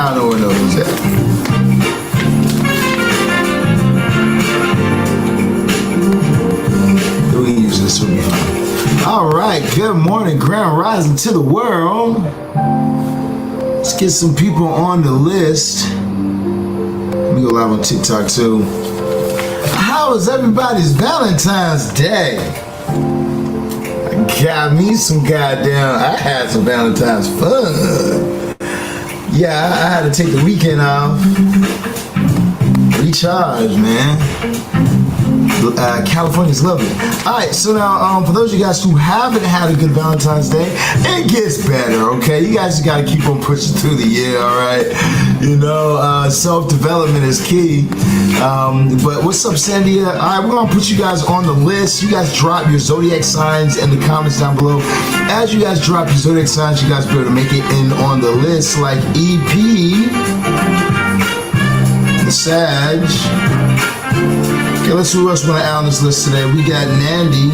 I don't know where those at. We can use this one. All right, good morning, Grand Rising to the world. Let's get some people on the list. Let me go live on TikTok too. How was everybody's Valentine's Day? Got me some goddamn, I had some Valentine's fun. Yeah, I had to take the weekend off. Recharge, man. California's lovely. Alright, so now for those of you guys who haven't had a good Valentine's Day, it gets better, okay? You guys just gotta keep on pushing through the year, alright? You know, self-development is key. But what's up, Sandia? Alright, we're gonna put you guys on the list. You guys drop your zodiac signs in the comments down below. As you guys drop your zodiac signs, you guys be able to make it in on the list, like EP, the Sag. Okay, let's see who else we're gonna add on this list today. We got Nandy.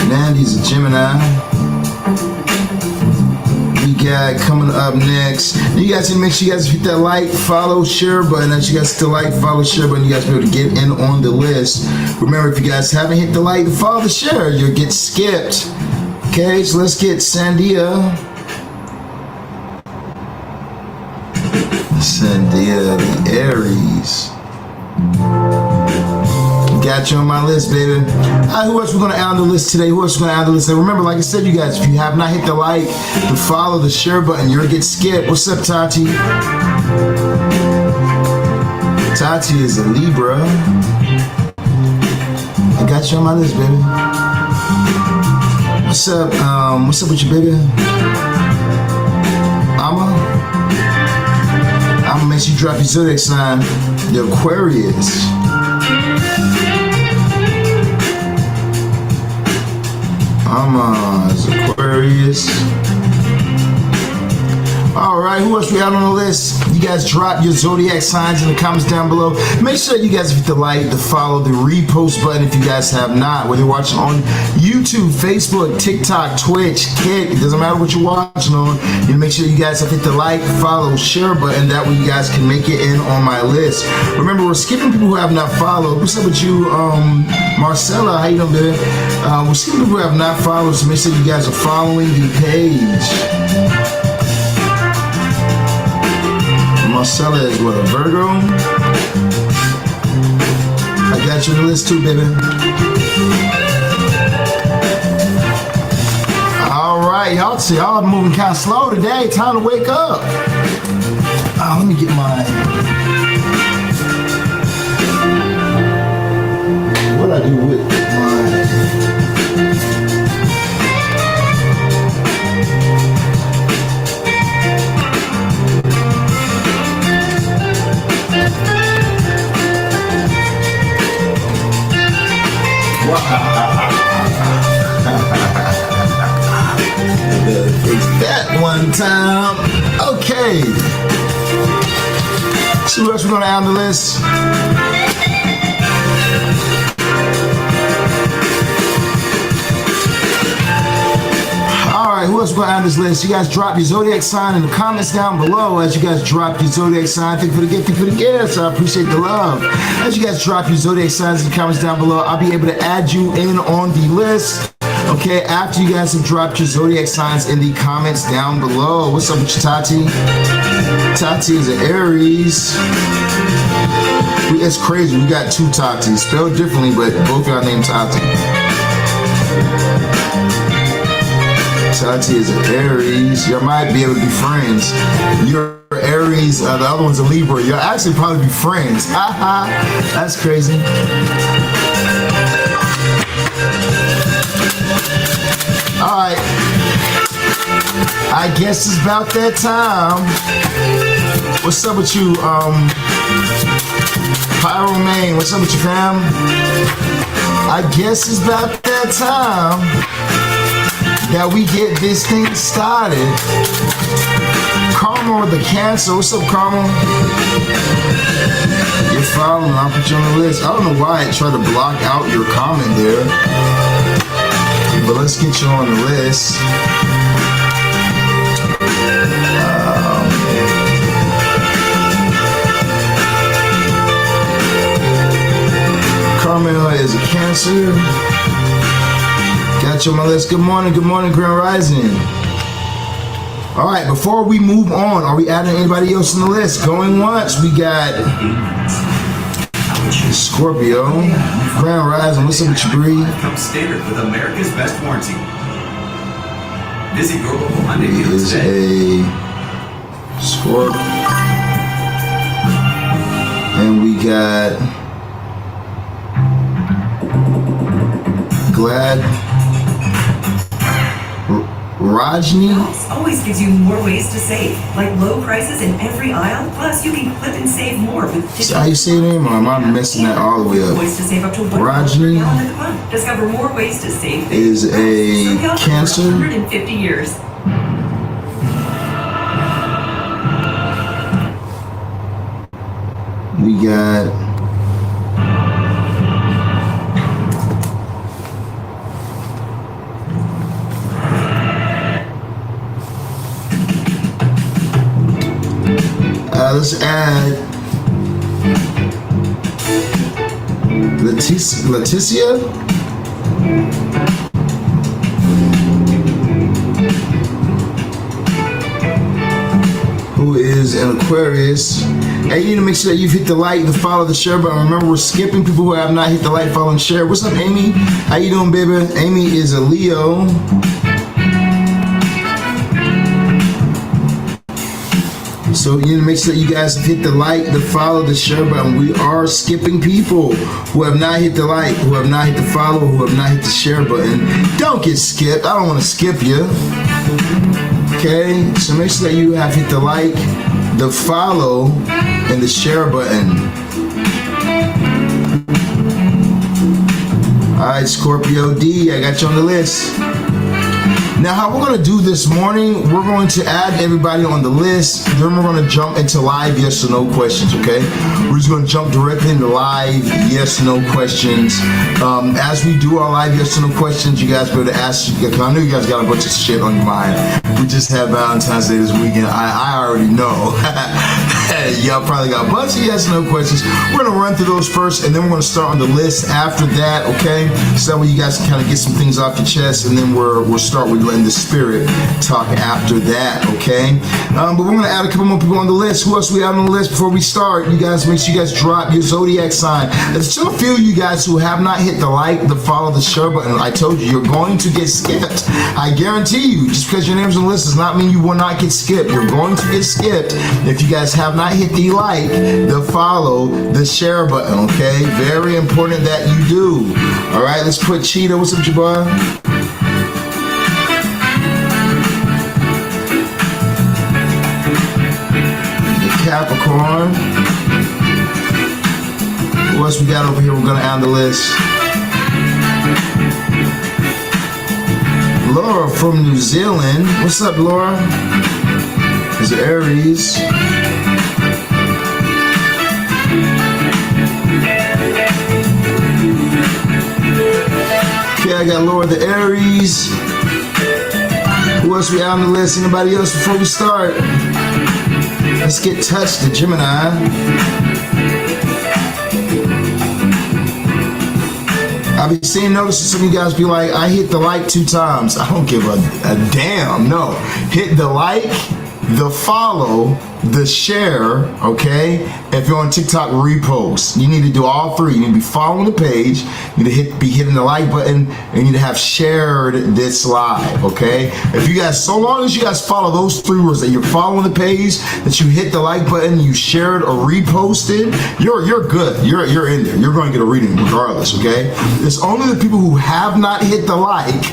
Nandy's a Gemini. We got coming up next. You guys can make sure you guys hit that like, follow, share button. As you guys hit the like, follow, share button, you guys be able to get in on the list. Remember, if you guys haven't hit the like, the follow, the share, you'll get skipped. Okay, so let's get Sandia. Sandia, the Aries. Got you on my list, baby. Alright, who else we're gonna add on the list today? Who else we're gonna add on the list today? Remember, like I said, you guys, if you have not hit the like, the follow, the share button, you'll get skipped. What's up, Tati? Tati is a Libra. I got you on my list, baby. What's up? What's up with you, baby? I'm gonna make sure you drop your zodiac sign, the Aquarius. It's Aquarius. Alright, who else we got on the list? You guys drop your zodiac signs in the comments down below. Make sure you guys hit the like, the follow, the repost button if you guys have not. Whether you're watching on YouTube, Facebook, TikTok, Twitch, Kick, it doesn't matter what you're watching on. You make sure you guys have hit the like, follow, share button. That way you guys can make it in on my list. Remember, we're skipping people who have not followed. What's up with you, Marcella? How you doing, baby? We're skipping people who have not followed, so make sure you guys are following the page. Marcella is what, a Virgo? I got you on the list too, baby. Alright, y'all see, y'all moving kind of slow today. Time to wake up. Let me get my... What I do with my... Fix that one time. Okay. See what else we're gonna add on the list. Alright, who else we're gonna add on this list? You guys drop your zodiac sign in the comments down below. As you guys drop your zodiac sign, thank you for the gift, thank you for the gifts. I appreciate the love. As you guys drop your zodiac signs in the comments down below, I'll be able to add you in on the list. Okay, after you guys have dropped your zodiac signs in the comments down below. What's up with you, Tati? Tati is an Aries. It's crazy, we got two Tatis, spelled differently, but both y'all named Tati. Tati is an Aries. You might be able to be friends. You're Aries, the other one's a Libra. You'll actually probably be friends. Haha, that's crazy. Alright, I guess it's about that time. What's up with you, Pyro Main? What's up with you, fam? I guess it's about that time that we get this thing started. Karma with the Cancer. What's up, Karma? You're following, I'll put you on the list. I don't know why I tried to block out your comment there. but let's get you on the list. Carmel is a Cancer. Got you on my list. Good morning, Grand Rising. All right, before we move on, are we adding anybody else on the list? Going once, we got Scorpio. Grand Rising, what's up with you, Bree? Comes standard with America's best warranty. Visit your local Hyundai dealer today. A Scorp. And we got Glad Rajni always gives you more ways to save, like low prices in every aisle. Plus, you can clip and save more with. So how you say your name? Or am I messing that all the way up? Ways to save up to Rajni discover more ways to save. is a Cancer. 150 years. We got let's add Leticia. Who is an Aquarius. Hey, you need to make sure that you've hit the like, the follow, the share button. Remember, we're skipping people who have not hit the like, follow, and share. What's up, Amy? How you doing, baby? Amy is a Leo. So you need to make sure you guys hit the like, the follow, the share button. We are skipping people who have not hit the like, who have not hit the follow, who have not hit the share button. Don't get skipped. I don't want to skip you. Okay, so make sure that you have hit the like, the follow, and the share button. Alright, Scorpio D, I got you on the list. Now, how we're going to do this morning, we're going to add everybody on the list, then we're going to jump into live yes or no questions, okay? We're just going to jump directly into live yes or no questions. As we do our live yes or no questions, you guys better ask, because I know you guys got a bunch of shit on your mind. We just had Valentine's Day this weekend. I already know. Y'all probably got a bunch of yes or no questions. We're going to run through those first, and then we're going to start on the list after that, okay? So that way you guys can kind of get some things off your chest, and then we'll start with letting the spirit talk after that, okay? But we're going to add a couple more people on the list. Who else we have on the list before we start? You guys, make sure you guys drop your zodiac sign. There's still a few of you guys who have not hit the like, the follow, the share button. I told you, you're going to get skipped. I guarantee you, just because your name's on the list does not mean you will not get skipped. You're going to get skipped if you guys have not hit the like, the follow, the share button, okay? Very important that you do. All right, let's put Cheetah. What's up, Jabbar? Capricorn. What else we got over here? We're gonna add on the list. Laura from New Zealand. What's up, Laura? Is it Aries? Okay, I got Laura the Aries. Who else we got on the list? Anybody else before we start? Let's get touched to Gemini. I've been seeing notices some of you guys be like, I hit the like 2 times. I don't give a damn. No. Hit the like, the follow, the share, okay? If you're on TikTok, repost. You need to do all 3. You need to be following the page, you need to be hitting the like button, and you need to have shared this live, okay? If you guys, so long as you guys follow those 3 rules, that you're following the page, that you hit the like button, you shared or reposted, you're good. You're in there. You're going to get a reading regardless, okay? It's only the people who have not hit the like,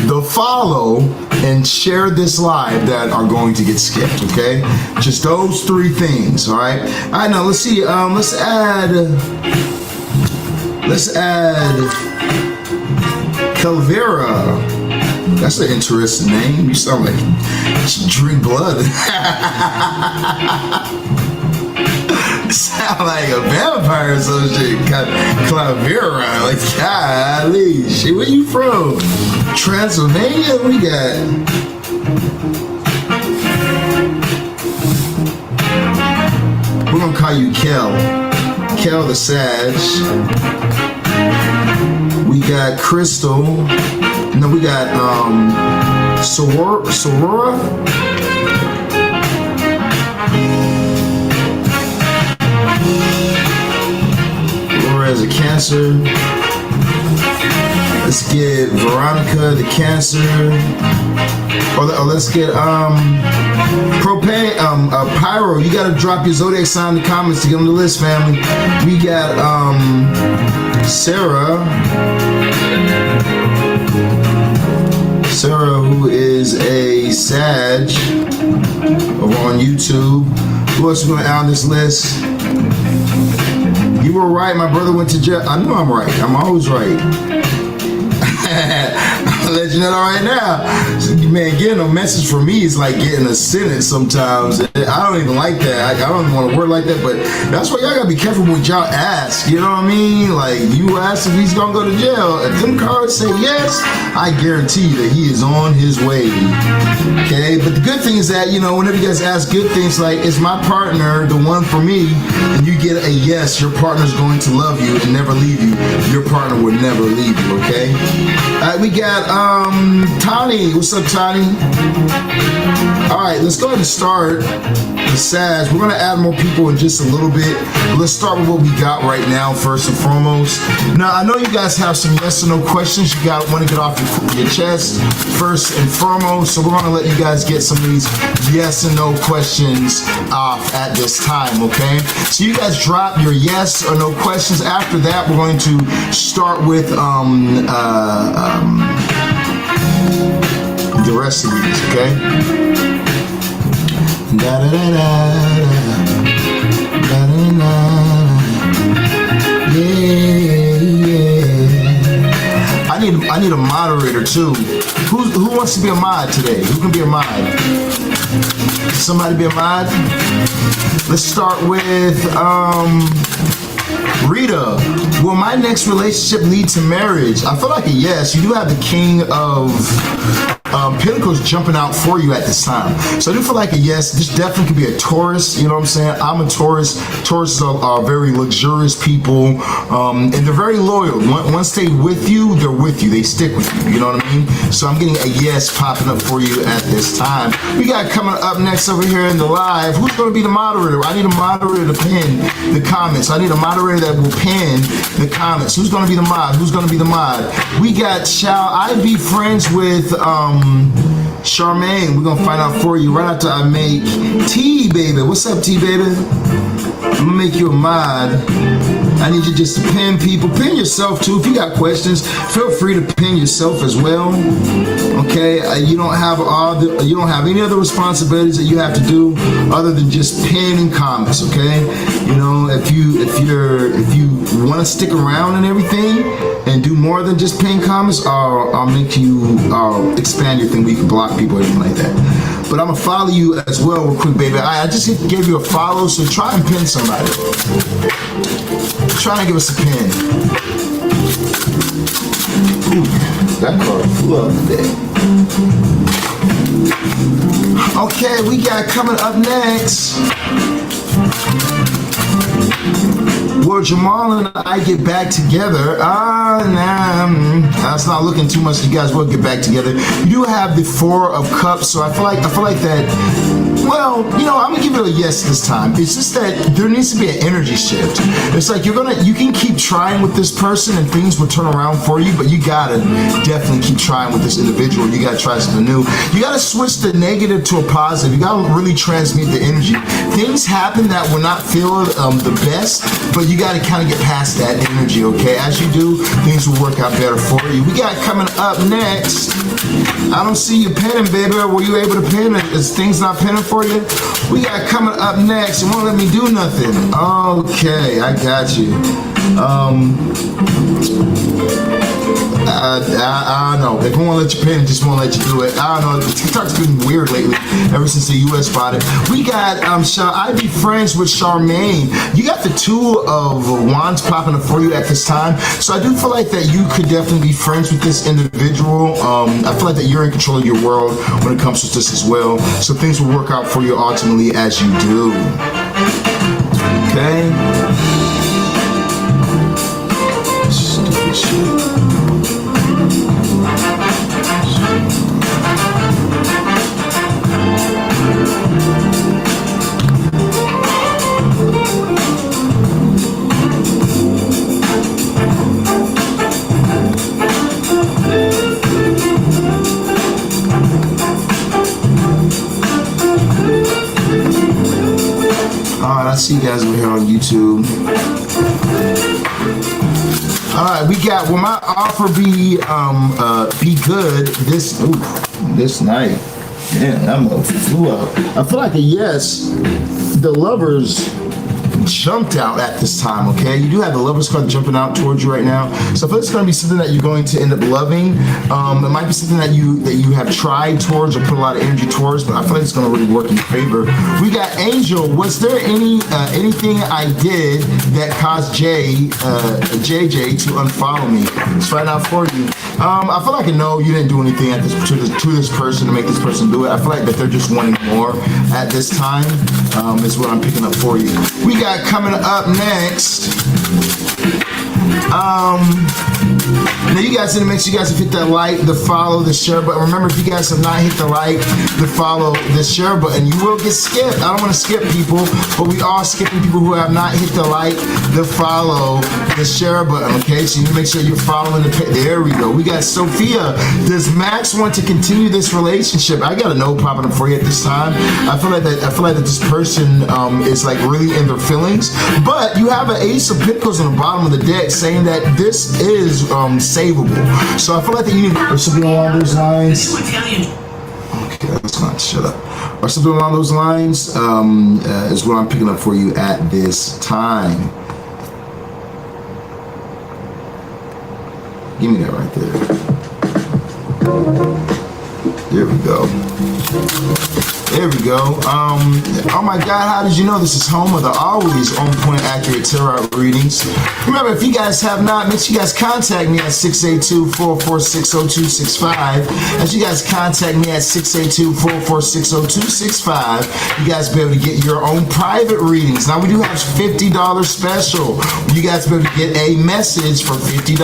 the follow, and share this live that are going to get skipped, okay? Just those 3 things, all right? All right, now let's see. Let's add Calvera. That's an interesting name. You sound like you drink blood. Sound like a vampire or some shit. Calvera, like, golly, shit, where you from? Transylvania, we got. We're gonna call you Kel. Kel the Sag. We got Crystal. No, we got Sorora. Laura has a Cancer. Let's get Veronica the Cancer. Or let's get Propane, Pyro. You gotta drop your zodiac sign in the comments to get on the list, family. We got Sarah, who is a Sag over on YouTube. Who else is gonna add on this list? You were right, my brother went to jail. I know I'm right. I'm always right. I'll let you know right now. Man, getting a message from me is like getting a sentence sometimes. I don't even like that. I don't even want to word like that, but that's why y'all gotta be careful when y'all ask. You know what I mean? Like, you ask if he's gonna go to jail. If them cards say yes, I guarantee you that he is on his way. Okay? But the good thing is that, you know, whenever you guys ask good things like, is my partner the one for me? And you get a yes, your partner's going to love you and never leave you. Your partner will never leave you, okay? We got Tani. What's up, Tani? All right, let's go ahead and start the Sag. We're gonna add more people in just a little bit. Let's start with what we got right now, first and foremost. Now, I know you guys have some yes or no questions you want to get off your chest, first and foremost. So we're gonna let you guys get some of these yes and no questions off at this time, okay? So you guys drop your yes or no questions. After that, we're going to start with the rest of these, okay? Da da da da da da da. Yeah. I need a moderator too. Who wants to be a mod today? Who can be a mod? Somebody be a mod? Let's start with Rita. Will my next relationship lead to marriage? I feel like a yes. You do have the King of Pentacles jumping out for you at this time. So I do feel like a yes. This definitely could be a Taurus. You know what I'm saying? I'm a Taurus. Tauruses are very luxurious people, and they're very loyal. Once they with you, they're with you. They stick with you. You know what I mean? So I'm getting a yes popping up for you at this time. We got coming up next over here in the live. Who's going to be the moderator? I need a moderator to pin the comments. I need a moderator that will pin the comments. Who's going to be the mod? Who's going to be the mod? We got, shall I be friends with Charmaine? We're gonna find out for you right after I make T baby. What's up, T baby? I'm gonna make you a mod. I need you just to pin people. Pin yourself too. If you got questions, feel free to pin yourself as well. Okay, you don't have any other responsibilities that you have to do other than just pinning comments. Okay, you know, if you want to stick around and everything and do more than just pin comments, I'll expand your thing where you can block people or anything like that. But I'm gonna follow you as well real quick, baby. I just gave you a follow, so try and pin somebody. Try and give us a pin. Ooh, that card flew up there. Okay, we got coming up next. Will Jamal and I get back together? That's not looking too much. You guys will get back together. You do have the 4 of Cups, so I feel like that. Well, you know, I'm gonna give it a yes this time. It's just that there needs to be an energy shift. It's like you can keep trying with this person and things will turn around for you, but you gotta definitely keep trying with this individual. You gotta try something new. You gotta switch the negative to a positive. You gotta really transmute the energy. Things happen that will not feel the best, but you got to kind of get past that energy, okay? As you do, things will work out better for you. We got coming up next. I don't see you pinning, baby. Were you able to pin? Is things not pinning for you? We got coming up next. It won't let me do nothing. Okay, I got you. I don't know. They won't let you pin, just won't let you do it. I don't know. TikTok's been weird lately, ever since the US bought it. We got, shall I be friends with Charmaine? You got the Two of Wands popping up for you at this time. So I do feel like that you could definitely be friends with this individual. I feel like that you're in control of your world when it comes to this as well. So things will work out for you ultimately as you do. Okay? Stupid shit. I see you guys over here on YouTube. Alright, we got, will my offer be good this night? Yeah, I feel like a yes. The Lovers jumped out at this time, okay? You do have the Lovers card jumping out towards you right now. So I feel it's going to be something that you're going to end up loving. It might be something that you have tried towards or put a lot of energy towards, but I feel like it's going to really work in your favor. We got Angel. Was there anything I did that caused JJ to unfollow me? Let's find out for you. I feel like no, you didn't do anything at to this person to make this person do it. I feel like that they're just wanting more at this time. Is what I'm picking up for you. We got coming up next. Now you guys in the mix, you guys have hit that like, the follow, the share button. Remember, if you guys have not hit the like, the follow, the share button, you will get skipped. I don't want to skip people, but we are skipping people who have not hit the like, the follow, the share button, okay? So you need to make sure you're following the page. There we go. We got Sophia. Does Max want to continue this relationship? I got a no popping up for you at this time. I feel like that this person is like really in their feelings, but you have an Ace of Pentacles on the bottom of the deck saying that this is savable. So I feel like that you need or something along those lines. Okay, that's not shut up. Or something along those lines is what I'm picking up for you at this time. Give me that right there. There we go. There we go. Oh my God, how did you know this is home of the always on point accurate tarot readings? Remember, if you guys have not, make sure you guys contact me at 682-446-0265. As you guys contact me at 682-446-0265, you guys be able to get your own private readings. Now we do have $50 special. You guys be able to get a message for $50.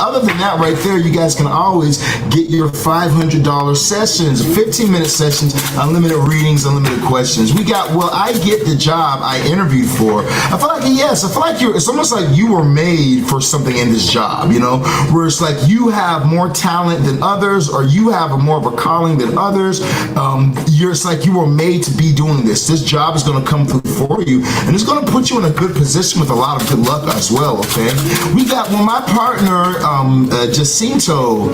Other than that right there, you guys can always get your $500 sessions, 15-minute sessions, unlimited readings, unlimited questions. We got, will I get the job I interviewed for? I feel like yes. I feel like it's almost like you were made for something in this job, you know, where it's like you have more talent than others, or you have more of a calling than others. It's like you were made to be doing this. This job is going to come through for you, and it's going to put you in a good position with a lot of good luck as well, okay? We got, well, my partner, Jacinto,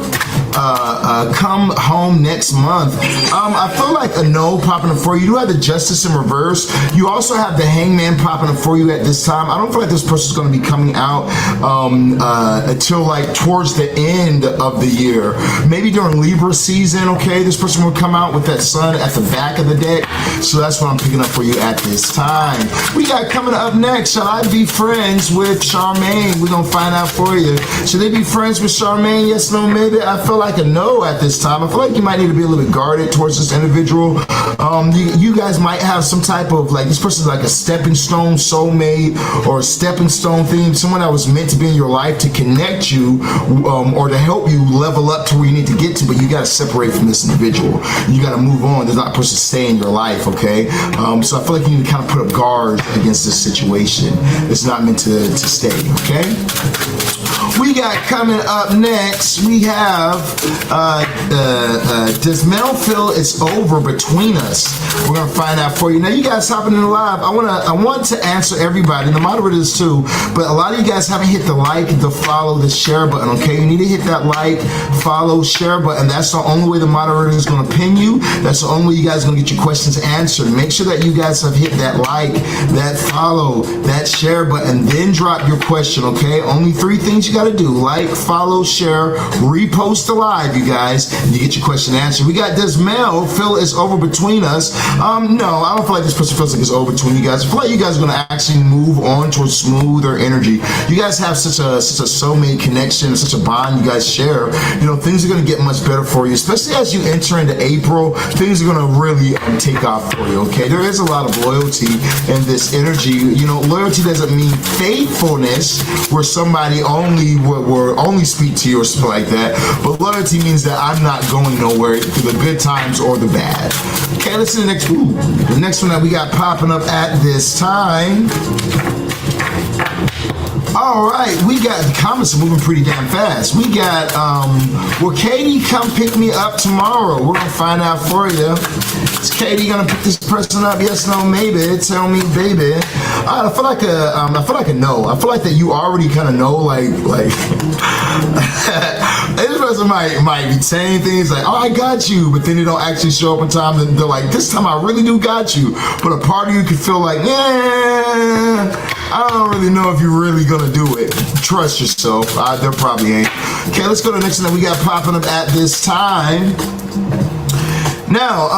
come home next month. I feel like a no popping up for you. You have the Justice in reverse. You also have the Hangman popping up for you at this time. I don't feel like this person's going to be coming out until like towards the end of the year. Maybe during Libra season, okay? This person will come out with that sun at the back of the deck. So that's what I'm picking up for you at this time. We got coming up next, shall I be friends with Charmaine? We're going to find out for you. Should they be friends with Charmaine? Yes, no, maybe. I feel like a no at this time. I feel like you might need to be a little bit guarded towards this individual. You guys might have some type of, like, this person's like a stepping stone soulmate or a stepping stone theme, someone that was meant to be in your life to connect you or to help you level up to where you need to get to, but you got to separate from this individual. You got to move on. There's not supposed to stay in your life, okay? So I feel like you need to kind of put up guards against this situation. It's not meant to stay, okay? We got coming up next, we have, does Mel feel it's over between us? We're going to find out for you. Now, you guys hopping in the live, I want to answer everybody, the moderators too, but a lot of you guys haven't hit the like, the follow, the share button, okay? You need to hit that like, follow, share button. That's the only way the moderator is going to pin you. That's the only way you guys are going to get your questions answered. Make sure that you guys have hit that like, that follow, that share button, then drop your question, okay? Only 3 things you guys got to do. Like, follow, share, repost the live, you guys. And you get your question answered. We got this Mel. Feel it's over between us. No, I don't feel like this person feels like it's over between you guys. I feel like you guys are going to actually move on towards smoother energy. You guys have such a soulmate connection, such a bond you guys share. You know, things are going to get much better for you, especially as you enter into April. Things are going to really take off for you, okay? There is a lot of loyalty in this energy. You know, loyalty doesn't mean faithfulness, where somebody will only speak to you or something like that. But loyalty means that I'm not going nowhere through the good times or the bad. Okay, let's see the next. Ooh, the next one that we got popping up at this time. All right, we got the comments are moving pretty damn fast. We got, will Katie come pick me up tomorrow? We're gonna find out for you. Is Katie gonna pick this person up? Yes, no, maybe. Tell me, baby. All right, I feel like a no. I feel like that you already kind of know, like. This person might be saying things like, "Oh, I got you," but then they don't actually show up in time. And they're like, "This time I really do got you." But a part of you could feel like, "Yeah, I don't really know if you're really gonna do it." Trust yourself. There probably ain't. Okay, let's go to the next one that we got popping up at this time. Now,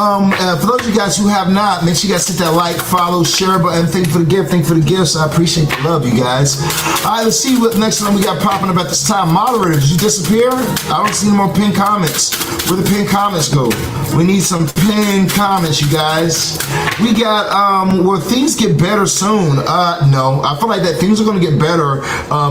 for those of you guys who have not, make sure you guys hit that like, follow, share button. Thank you for the gift. Thank you for the gifts. I appreciate the love, you guys. All right, let's see what next one we got popping up at this time. Moderator, did you disappear? I don't see any more pinned comments. Where the pinned comments go? We need some pinned comments, you guys. We got, will things get better soon? No. I feel like that things are going to get better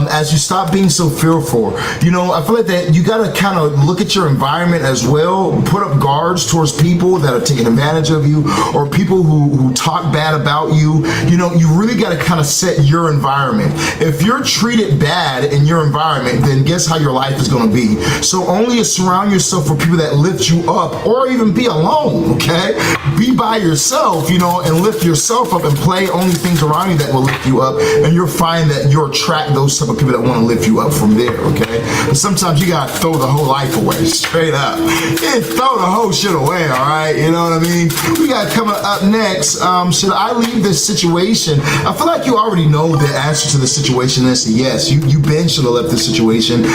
as you stop being so fearful. You know, I feel like that you got to kind of look at your environment as well. Put up guards towards people that are taking advantage of you, or people who talk bad about you. You know, you really got to kind of set your environment. If you're treated bad in your environment, then guess how your life is going to be. So only surround yourself with people that lift you up, or even be alone, okay? Be by yourself, you know, and lift yourself up, and play only things around you that will lift you up, and you'll find that you'll attract those type of people that want to lift you up from there, okay? But sometimes you got to throw the whole life away, straight up. And throw the whole shit away, all right? You know what I mean? We got coming up next, should I leave this situation? I feel like you already know the answer to the situation is yes. You Ben should have left this situation.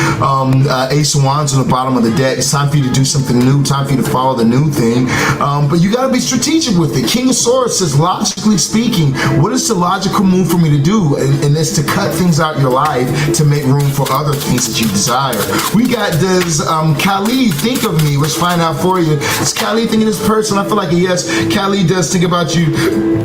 Ace of Wands on the bottom of the deck. It's time for you to do something new. Time for you to follow the new thing. But you got to be strategic with it. King of Swords says, logically speaking, what is the logical move for me to do? And it's to cut things out your life to make room for other things that you desire. We got does Khalid think of me? Let's find out for you. Is Khalid thinking this person? I feel like a yes. Khalid does think about you.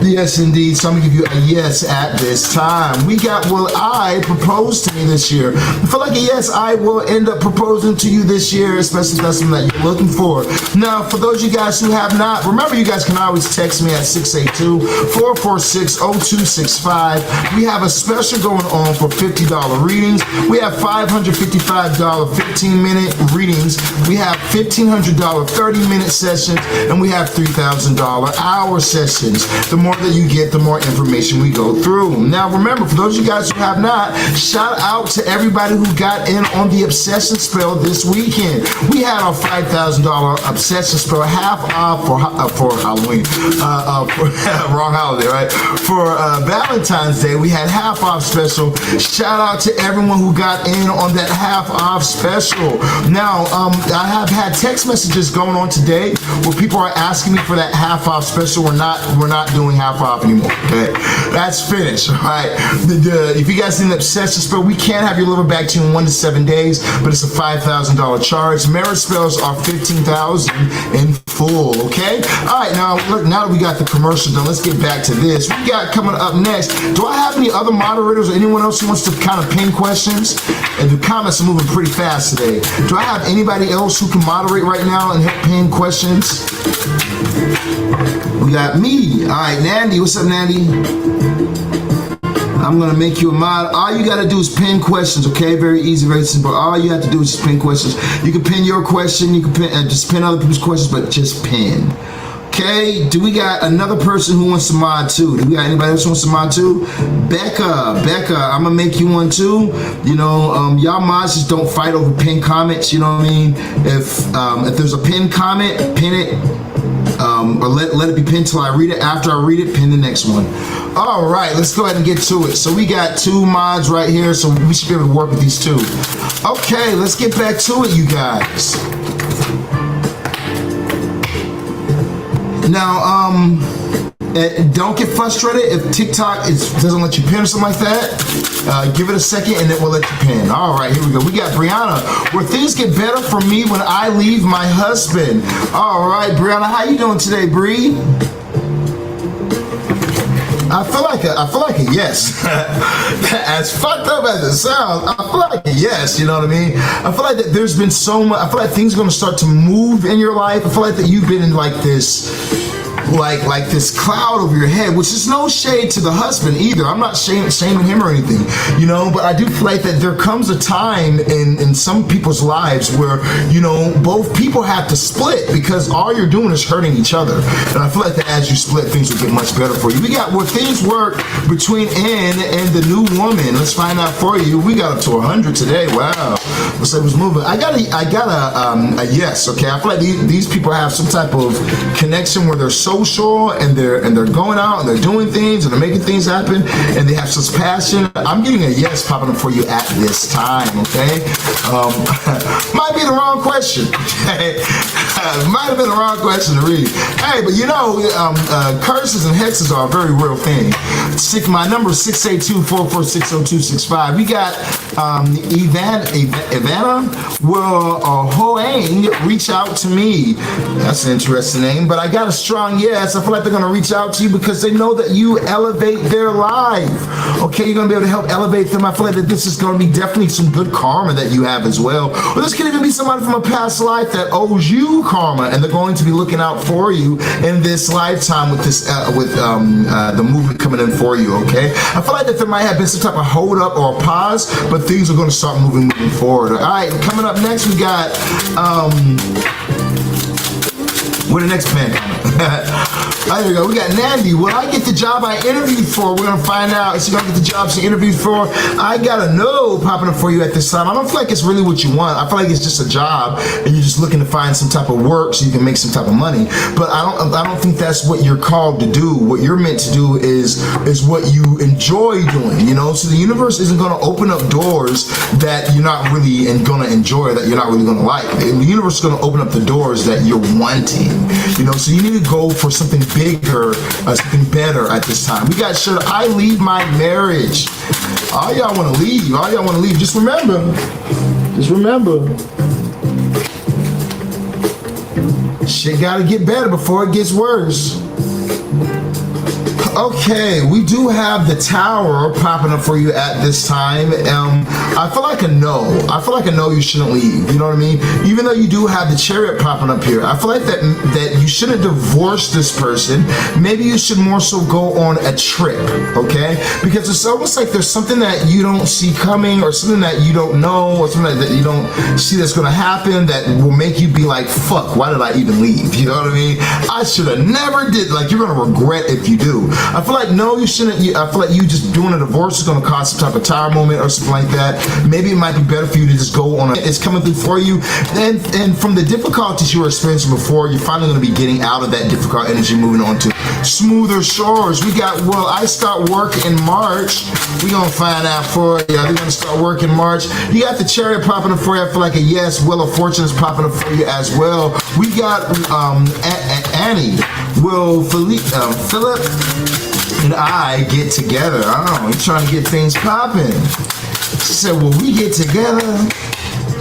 Yes, indeed. So I'm gonna give you a yes at this time. We got, will I propose to me this year? I feel like a yes. I will end up proposing to you this year, especially if that's something that you're looking for. Now, for those of you guys who have not, remember you guys can always text me at 682-446-0265. We have a special going on for $50 readings. We have $555 15-minute readings. We have $1,500 30-minute sessions, and we have $3,000 hour sessions. The more that you get, the more information we go through. Now, remember, for those of you guys who have not, shout out to everybody who got in on the obsession spell this weekend. We had our $5,000 obsession spell half off for Halloween. Wrong holiday, right? For Valentine's Day, we had half off special. Shout out to everyone who got in on that half off special. Now, I have had text messages going on today where people are asking me for that half off special. We're not doing half off anymore. Okay, that's finished. All right. If you guys need an obsession spell, we can have your liver back to you in 1 to 7 days, but it's a $5,000 charge. Marriage spells are $15,000 in full. Okay. All right. Now that we got the commercial done, let's get back to this. We got coming up next. Do I have any other moderators or anyone else who wants to kind of pin questions? And the comments are moving pretty fast today. Do I have anybody else who can moderate right now and help pin questions? We got me. All right, Nandy. What's up, Nandy? I'm gonna make you a mod. All you gotta do is pin questions, okay? Very easy, very simple. All you have to do is just pin questions. You can pin your question. You can pin, just pin other people's questions, but just pin. Okay, do we got another person who wants to mod too? Do we got anybody else who wants to mod too? Becca, I'm gonna make you one too. You know, y'all mods just don't fight over pinned comments, you know what I mean? If there's a pinned comment, pin it. or let it be pinned till I read it. After I read it, pin the next one. All right, let's go ahead and get to it. So we got 2 mods right here, so we should be able to work with these 2. Okay, let's get back to it, you guys. Now, don't get frustrated if TikTok doesn't let you pin or something like that. Give it a second and it will let you pin. All right, here we go. We got Brianna. Where things get better for me when I leave my husband. All right, Brianna, how you doing today, Bree? I feel like a yes. As fucked up as it sounds, I feel like a yes, you know what I mean? I feel like that there's been so much, I feel like things are gonna start to move in your life. I feel like that you've been in like this, like this cloud over your head, which is no shade to the husband either. I'm not shaming him or anything, you know, but I do feel like that there comes a time in some people's lives where, you know, both people have to split because all you're doing is hurting each other. And I feel like that as you split, things will get much better for you. We got where things work between Ann and the new woman. Let's find out for you. We got up to 100 today. Wow. Let's say it was moving. I got a yes. Okay. I feel like these people have some type of connection where they're social and they're going out and they're doing things and they're making things happen and they have such passion. I'm getting a yes popping up for you at this time. Okay. Might be the wrong question. Might have been the wrong question to read. Hey, but you know, curses and hexes are a very real thing. My number is 682-446-0265. We got Ivana will Hoang reach out to me. That's an interesting name, but I got a strong yes. I feel like they're going to reach out to you because they know that you elevate their life. Okay, you're going to be able to help elevate them. I feel like that this is going to be definitely some good karma that you have as well. Or this could even be somebody from a past life that owes you karma, and they're going to be looking out for you in this lifetime with this the movement coming in for you. Okay, I feel like that there might have been some type of hold up or a pause, but things are going to start moving forward. All right, coming up next we got where the next man coming? There we go. We got Nandy. Will I get the job I interviewed for? We're going to find out. Is she going to get the job she interviewed for? I got a no popping up for you at this time. I don't feel like it's really what you want. I feel like it's just a job and you're just looking to find some type of work so you can make some type of money. But I don't think that's what you're called to do. What you're meant to do is what you enjoy doing, you know? So the universe isn't going to open up doors that you're not really going to enjoy, that you're not really going to like. The universe is going to open up the doors that you're wanting, you know? So you need to go for something bigger, something better at this time. We got, should I leave my marriage? All y'all want to leave. All y'all want to leave. Just remember, shit got to get better before it gets worse. Okay, we do have the Tower popping up for you at this time. I feel like a no. I feel like a no, you shouldn't leave. You know what I mean? Even though you do have the Chariot popping up here, I feel like that you shouldn't divorce this person. Maybe you should more so go on a trip, okay? Because it's almost like there's something that you don't see coming, or something that you don't know, or something that you don't see that's going to happen that will make you be like, fuck, why did I even leave? You know what I mean? I should have never did. Like, you're going to regret if you do. I feel like no, you shouldn't. I feel like you just doing a divorce is going to cause some type of tower moment or something like that. Maybe it might be better for you to just go on it's coming through for you. And from the difficulties you were experiencing before, you're finally going to be getting out of that difficult energy, moving on to smoother shores. We got, well, I start work in March. We're going to find out for you. They're going to start work in March. You got the Chariot popping up for you. I feel like a yes. Wheel of Fortune is popping up for you as well. We got Annie. Will Philip and I get together? Oh, you're trying to get things popping. She said, well, we get together.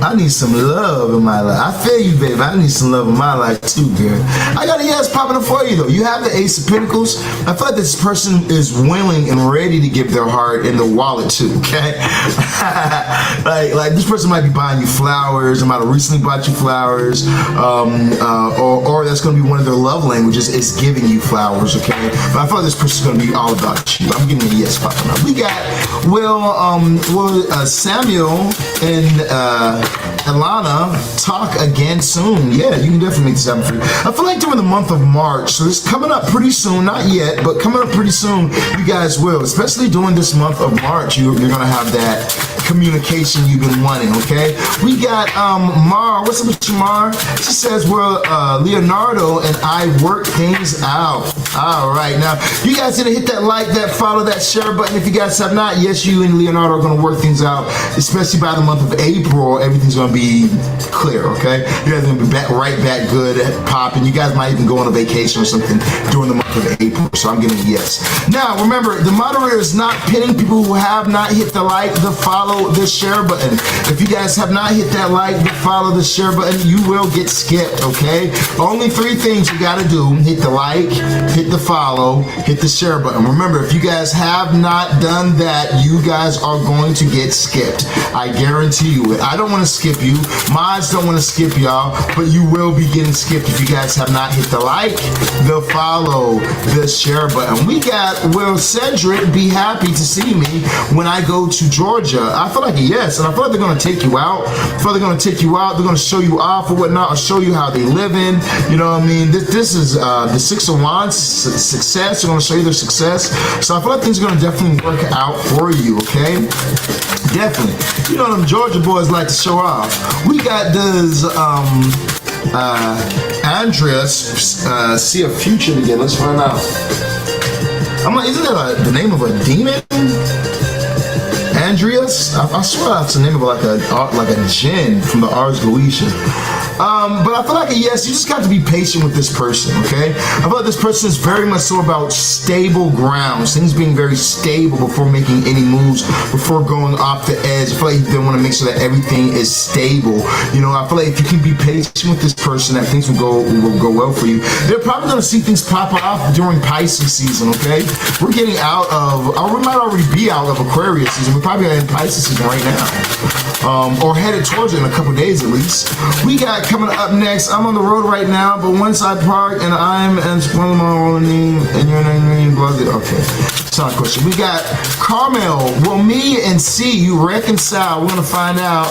I need some love in my life. I feel you, babe. I need some love in my life too, girl. I got a yes popping up for you, though. You have the Ace of Pentacles. I feel like this person is willing and ready to give their heart and their wallet too, okay? like this person might be buying you flowers. They might have recently bought you flowers. Or that's going to be one of their love languages, is giving you flowers, okay? But I feel like this person's going to be all about you. I'm getting a yes popping up. We got Samuel and Alana, talk again soon. Yeah, you can definitely make this happen for you. I feel like during the month of March, so it's coming up pretty soon, not yet, but coming up pretty soon, you guys will, especially during this month of March, you're going to have that communication you've been wanting, okay? We got Mar. What's up with you, Mar? She says, well, Leonardo and I work things out. All right, now, you guys need to hit that like, that follow, that share button. If you guys have not, yes, you and Leonardo are going to work things out, especially by the month of April. Everything's going to be clear, okay? You guys are going to be right back good at popping. You guys might even go on a vacation or something during the month of April, so I'm getting a yes. Now, remember, the moderator is not pinning people who have not hit the like, the follow, the share button. If you guys have not hit that like, the follow, the share button, you will get skipped, okay? Only 3 things you got to do. Hit the like, hit the follow, hit the share button. Remember, if you guys have not done that, you guys are going to get skipped. I guarantee you it. I don't want to skip you. Mods don't want to skip y'all, but you will be getting skipped if you guys have not hit the like, the follow, the share button. We got Will Cedric, be happy to see me when I go to Georgia. I feel like a yes, and I feel like they're going to take you out. I feel like they're going to take you out. They're going to show you off or whatnot, or show you how they live in. You know what I mean? This is the 6 of Wands, success. They're going to show you their success. So I feel like things are going to definitely work out for you, okay? Definitely. You know them Georgia boys like to show off. We got this Andreas see a future together. Let's find out. I'm like, isn't that the name of a demon? Andreas? I swear that's the name of like a djinn from the Ars Goetia. But I feel like a yes, you just got to be patient with this person, okay? I feel like this person is very much so about stable grounds, things being very stable before making any moves, before going off the edge. I feel like they want to make sure that everything is stable. You know, I feel like if you can be patient with this person, that things will go well for you. They're probably going to see things pop off during Pisces season, okay? We're getting out of, or we might already be out of Aquarius season. We're probably in Pisces season right now. Or headed towards it in a couple days at least. We got coming up next. I'm on the road right now, but once I park and I'm in my name and your name, blah, blah. Okay, it's not a question. We got Carmel. Will me and C you reconcile? We're gonna find out.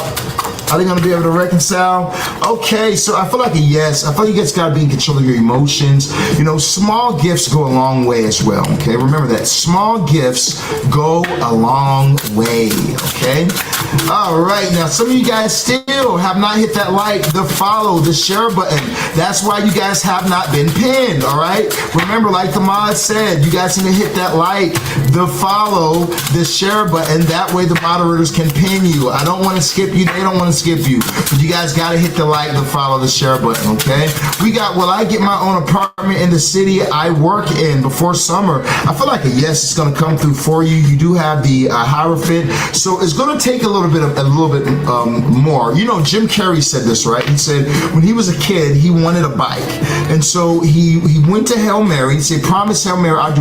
Are they gonna be able to reconcile? Okay, so I feel like a yes. I feel like you guys gotta be in control of your emotions. You know, small gifts go a long way as well. Okay, remember that. Small gifts go a long way. Okay. All right, now some of you guys still have not hit that like, the follow, the share button. That's why you guys have not been pinned, all right? Remember, like the mod said, you guys need to hit that like, the follow, the share button. That way the moderators can pin you. I don't want to skip you. They don't want to skip you. But you guys got to hit the like, the follow, the share button, okay? We got, will I get my own apartment in the city I work in before summer? I feel like a yes, it's going to come through for you. You do have the Hierophant, so it's going to take a little bit more. You know, Jim Carrey said this, right? He said when he was a kid, he wanted a bike, and so he went to Hail Mary. He said, "Promise Hail Mary, I'll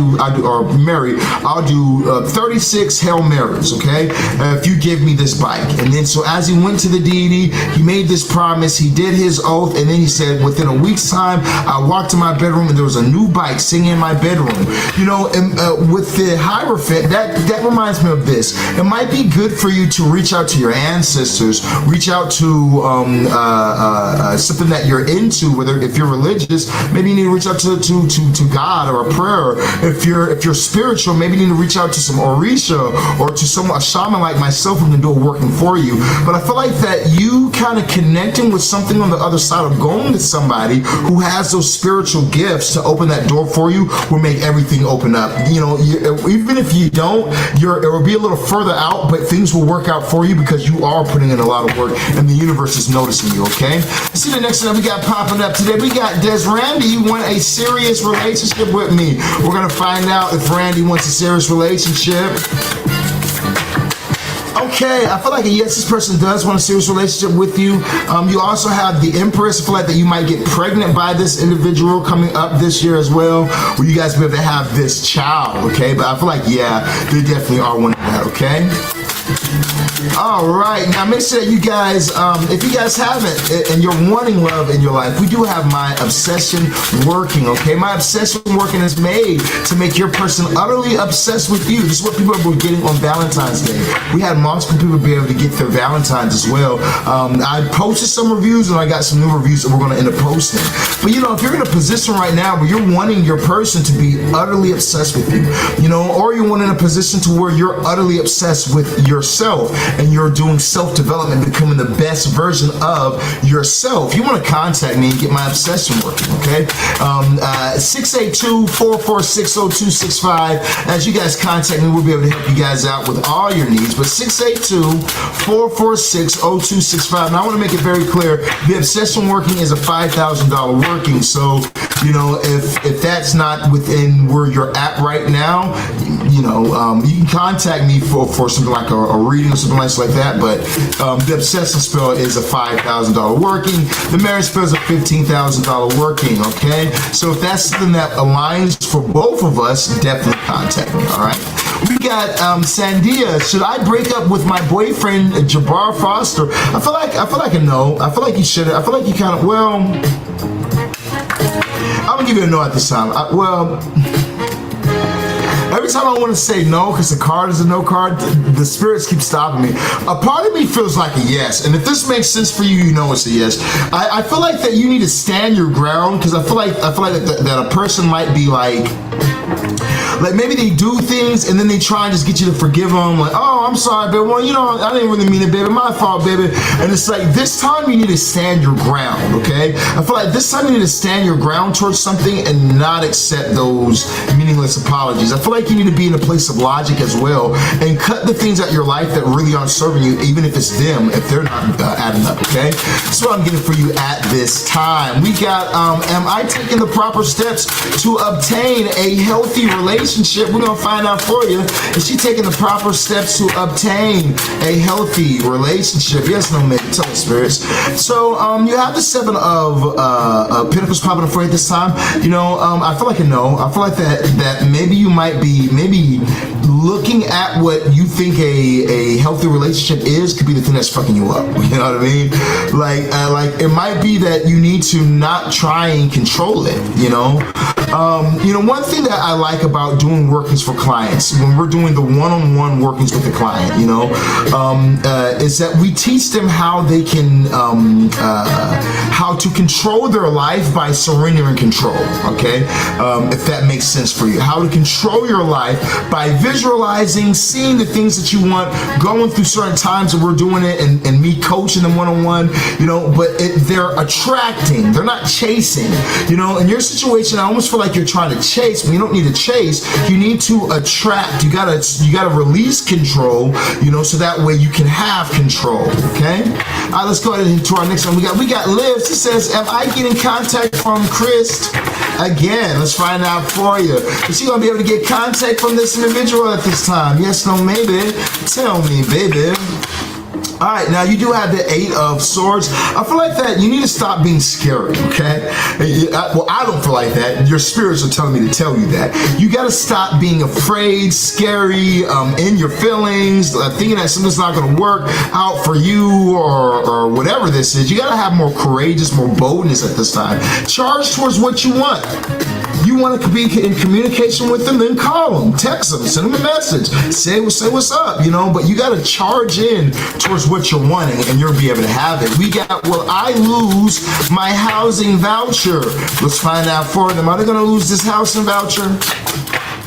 do 36 Hail Marys, okay? If you give me this bike." And then so as he went to the deity, he made this promise. He did his oath, and then he said, within a week's time, I walked to my bedroom, and there was a new bike singing in my bedroom. You know, and, with the Hierophant, that reminds me of this. It might be good for you to reach out to your ancestors, reach out to something that you're into, whether if you're religious, maybe you need to reach out to God or a prayer. If you're spiritual, maybe you need to reach out to some Orisha or to a shaman like myself who can do a working for you. But I feel like that you kind of connecting with something on the other side of going to somebody who has those spiritual gifts to open that door for you will make everything open up. You know, even if you don't, it will be a little further out, but things will work out for you because you are putting in a lot of work and the universe is noticing you, okay? Let's see the next one we got popping up today. We got, does Randy want a serious relationship with me? We're going to find out if Randy wants a serious relationship. Okay, I feel like a yes, this person does want a serious relationship with you. You also have the Empress. I feel like that you might get pregnant by this individual coming up this year as well, where you guys will be able to have this child, okay? But I feel like, yeah, they definitely are wanting that, okay? All right, now make sure that you guys, if you guys haven't and you're wanting love in your life, we do have my obsession working, okay? My obsession working is made to make your person utterly obsessed with you. This is what people are getting on Valentine's Day. We had multiple people be able to get their Valentines as well. I posted some reviews and I got some new reviews that we're going to end up posting. But you know, if you're in a position right now where you're wanting your person to be utterly obsessed with you, you know, or you're in a position to where you're utterly obsessed with yourself and you're doing self-development, becoming the best version of yourself, you want to contact me and get my obsession working, okay? 682-446-0265. As you guys contact me, we'll be able to help you guys out with all your needs. But 682-446-0265. Now I want to make it very clear, the obsession working is a $5,000 working. So, you know, if that's not within where you're at right now, you know, you can contact me for something like a reading or something like that. But the obsession spell is a $5,000 working. The marriage spell is a $15,000 working. Okay, so if that's something that aligns for both of us, definitely contact me. All right. We got Sandia. Should I break up with my boyfriend Jabbar Foster? I feel like a no. I feel like you should. I feel like you kind of. Well, I'm gonna give you a no at this time. Every time I want to say no, because the card is a no card, the spirits keep stopping me. A part of me feels like a yes, and if this makes sense for you, you know it's a yes. I feel like that you need to stand your ground, because I feel like that a person might be like maybe they do things and then they try and just get you to forgive them. Like, oh, I'm sorry, baby. Well, you know, I didn't really mean it, baby. My fault, baby. And it's like, this time you need to stand your ground, okay? I feel like this time you need to stand your ground towards something and not accept those meaningless apologies. I feel like you need to be in a place of logic as well and cut the things out of your life that really aren't serving you, even if it's them, if they're not adding up, okay? That's what I'm getting for you at this time. We got, am I taking the proper steps to obtain a healthy relationship? We're gonna find out for you. Is she taking the proper steps to obtain a healthy relationship? Yes, no, maybe. Tell us, spirits. So you have the Seven of Pentacles popping up for you this time. You know, I feel like a no. I feel like that maybe you might be looking at what you think a healthy relationship is could be the thing that's fucking you up. You know what I mean? Like it might be that you need to not try and control it. You know, one thing that I like about doing workings for clients, when we're doing the one-on-one workings with the client, you know, is that we teach them how they can, how to control their life by surrendering control, okay? If that makes sense for you. How to control your life by visualizing, seeing the things that you want, going through certain times that we're doing it, and me coaching them one-on-one, you know, but they're attracting, they're not chasing, you know. In your situation, I almost feel like you're trying to chase, but you don't need to chase. You need to attract. You gotta release control, you know, so that way you can have control. Okay. All right, let's go ahead into our next one. We got Liv. She says, "Am I getting contact from Chris again?" Let's find out for you. Is she gonna be able to get contact from this individual at this time? Yes, no, maybe. Tell me, baby. All right, now you do have the Eight of Swords. I feel like that you need to stop being scary, okay? Well, I don't feel like that. Your spirits are telling me to tell you that. You got to stop being afraid, scary, in your feelings, thinking that something's not going to work out for you or whatever this is. You got to have more courageous, more boldness at this time. Charge towards what you want. You want to be in communication with them, then call them, text them, send them a message, say what's up, you know, but you got to charge in towards what you're wanting and you'll be able to have it. We got, will I lose my housing voucher? Let's find out for them. Are they going to lose this housing voucher?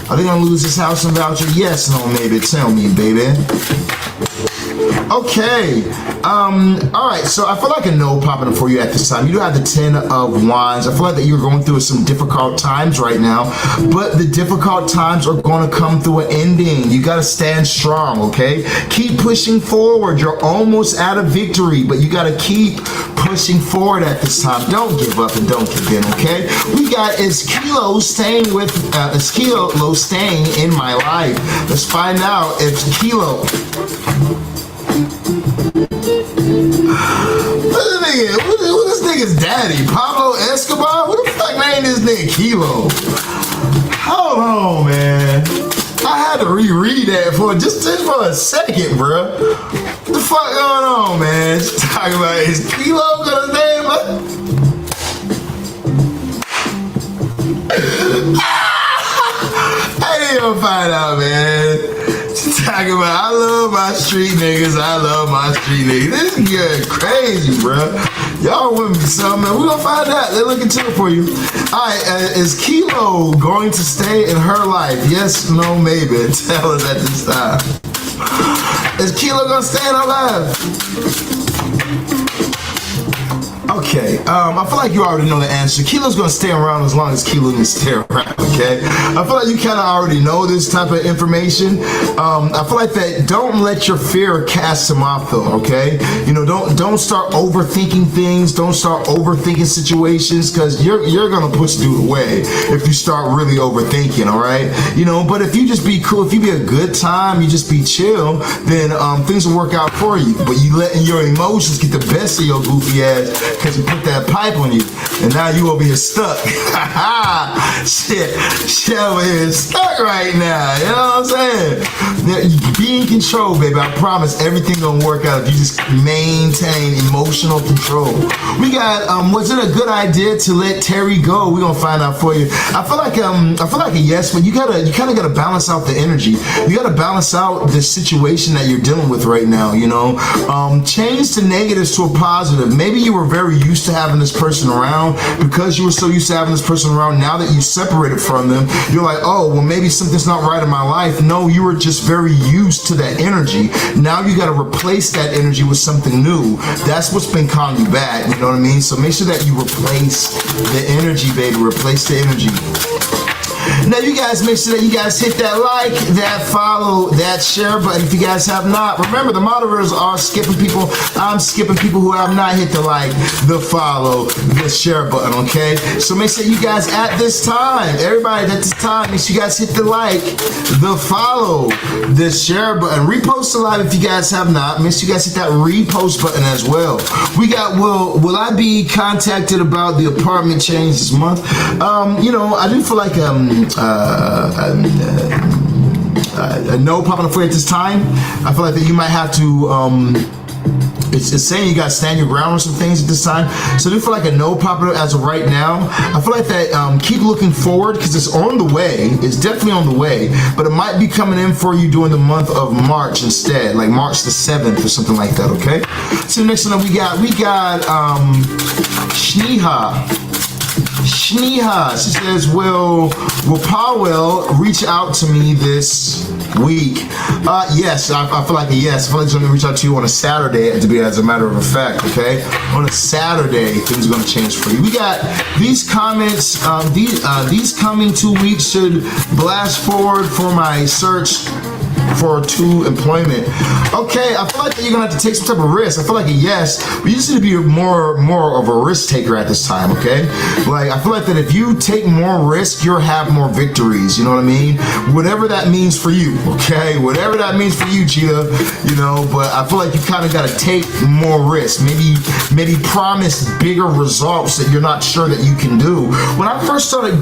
Are they going to lose this housing voucher? Yes, no, maybe. Tell me, baby. Okay. All right, so I feel like a no popping up for you at this time. You do have the Ten of Wands. I feel like that you're going through some difficult times right now, but the difficult times are going to come through an ending. You got to stand strong, okay? Keep pushing forward. You're almost at a victory, but you got to keep pushing forward at this time. Don't give up and don't give in, okay? We got is Kilo staying in my life. Let's find out if Kilo. Who this nigga's daddy? Pablo Escobar? Who the fuck named this nigga Kilo? Hold on, man. I had to reread that for just for a second, bro. What the fuck going on, man? Just talking about is Kilo gonna name I ain't gonna find out, man. Just talking about I love my street niggas. I love my street niggas. This is getting crazy, bro. Y'all with me something, man. We're gonna find out. They're looking to it for you. Alright, is Kilo going to stay in her life? Yes, no, maybe. Tell us at this time. Is Kilo gonna stay in her life? Okay, I feel like you already know the answer. Kilo's gonna stay around as long as Kilo can stay around, okay? I feel like you kind of already know this type of information. I feel like that don't let your fear cast him off though, okay? You know, don't start overthinking things, don't start overthinking situations, because you're gonna push dude away if you start really overthinking, all right? You know, but if you just be cool, if you be a good time, you just be chill, then things will work out for you. But you letting your emotions get the best of your goofy ass, because you put that pipe on you, and now you over here stuck. shit over here stuck right now. You know what I'm saying? Be in control, baby. I promise everything gonna work out if you just maintain emotional control. We got was it a good idea to let Terry go? We're gonna find out for you. I feel like a yes, but you kind of gotta balance out the energy. You gotta balance out the situation that you're dealing with right now, you know. Change the negatives to a positive. Maybe you were very used to having this person around. Because you were so used to having this person around, now that you separated from them, you're like, oh, well, maybe something's not right in my life. No, you were just very used to that energy. Now you got to replace that energy with something new. That's what's been calling you back, you know what I mean? So make sure that you replace the energy, baby. Replace the energy. Now you guys make sure that you guys hit that like, that follow, that share button if you guys have not. Remember, the moderators are skipping people. I'm skipping people who have not hit the like, the follow, the share button, okay? So make sure you guys at this time, everybody at this time, make sure you guys hit the like, the follow, the share button. Repost the live if you guys have not. Make sure you guys hit that repost button as well. We got, will I be contacted about the apartment change this month? You know, I do feel like no popping up for you at this time. I feel like that you might have to it's saying you got to stand your ground on some things at this time. So I do feel like a no popping up as of right now. I feel like that keep looking forward, because it's on the way. It's definitely on the way, but it might be coming in for you during the month of March instead, like March the 7th or something like that, okay? So the next one we got Shneha, she says, will Powell reach out to me this week? Yes, I feel like a yes. I feel like he's going to reach out to you on a Saturday, to be as a matter of fact, okay? On a Saturday, things are going to change for you. We got these comments, these coming 2 weeks should blast forward for my search for employment. Okay, I feel like you're gonna have to take some type of risk. I feel like a yes, but you just need to be more of a risk taker at this time, okay? Like, I feel like that if you take more risk, you'll have more victories, you know what I mean? Whatever that means for you, okay? Whatever that means for you, Cheetah, you know, but I feel like you kind of got to take more risk. Maybe promise bigger results that you're not sure that you can do. When I first started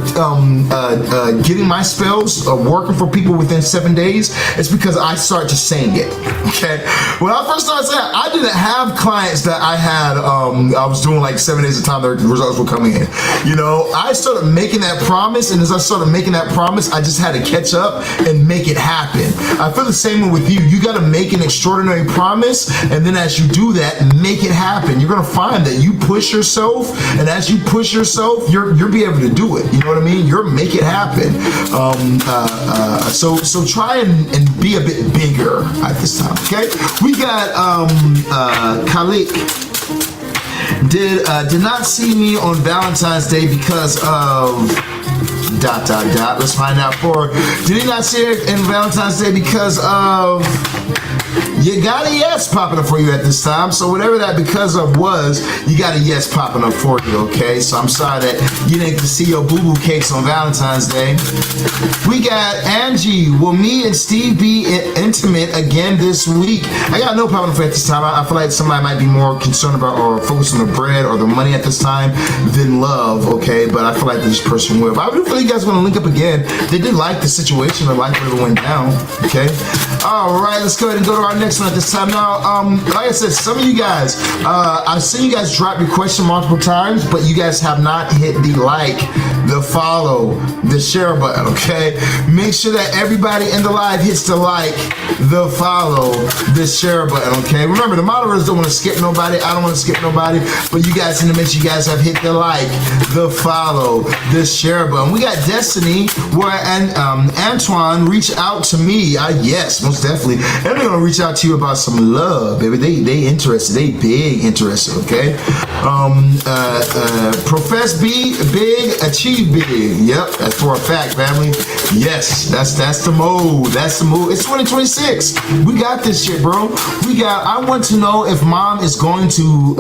getting my spells working for people within 7 days, it's because I started just saying it, okay? When I first started saying it, I didn't have clients that I had, I was doing like 7 days at a time, the results were coming in. You know, I started making that promise, and as I started making that promise, I just had to catch up and make it happen. I feel the same way with you. You got to make an extraordinary promise, and then as you do that, make it happen. You're going to find that you push yourself, and as you push yourself, you'll be able to do it. You know what I mean? You'll make it happen. So try and be a bit bigger at this time, okay? We got Kalik did not see me on Valentine's Day because of ... Let's find out for her. Did he not see it in Valentine's Day because of... You got a yes popping up for you at this time. So whatever that because of was, you got a yes popping up for you, okay? So I'm sorry that you didn't get to see your boo-boo cakes on Valentine's Day. We got Angie. Will me and Steve be intimate again this week? I got no popping up for you at this time. I feel like somebody might be more concerned about or focused on the bread or the money at this time than love, okay? But I feel like this person will. If I do feel you guys want to link up again. They did like the situation, or like whatever went down. Okay. All right, let's go ahead and go to our next one at this time. Now, like I said, some of you guys, I've seen you guys drop your question multiple times, but you guys have not hit the like, the follow, the share button. Okay. Make sure that everybody in the live hits the like, the follow, the share button. Okay. Remember, the moderators don't want to skip nobody. I don't want to skip nobody, but you guys need to make sure you guys have hit the like, the follow, the share button. We got Destiny, where Antoine reached out to me. Yes, most definitely. And they're gonna reach out to you about some love, baby. They interested. They big interested. Okay. Profess big, achieve big. Yep, that's for a fact, family. Yes, that's the mode. That's the move. It's 2026. We got this shit, bro. I want to know if mom is going to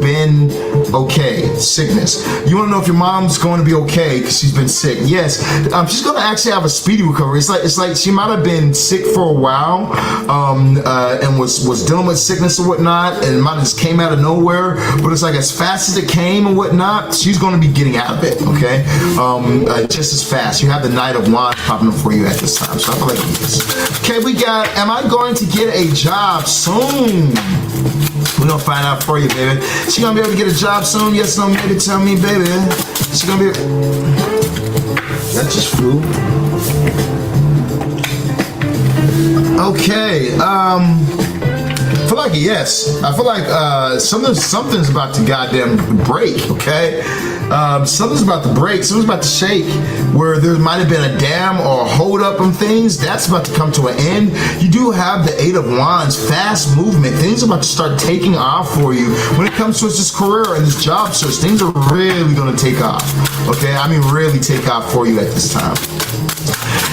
been okay. Sickness. You want to know if your mom's going to be okay because she's been sick. Yes, she's going to actually have a speedy recovery. It's like she might have been sick for a while, and was dealing with sickness or whatnot, and it might have just came out of nowhere. But it's like as fast as it came and whatnot, she's going to be getting out of it. Okay, just as fast. You have the Knight of Wands popping up for you at this time, so I feel like yes. Okay, we got. Am I going to get a job soon? We're gonna find out for you, baby. She gonna be able to get a job soon? Yes, no, maybe. Tell me, baby. She gonna be. That just flew. Okay. I feel like yes. I feel like something's about to goddamn break. Okay. Something's about to break. Something's about to shake. Where there might have been a dam or a hold up on things, that's about to come to an end. You do have the Eight of Wands, fast movement. Things are about to start taking off for you. When it comes to this career and this job search, things are really going to take off. Okay, I mean really take off for you at this time.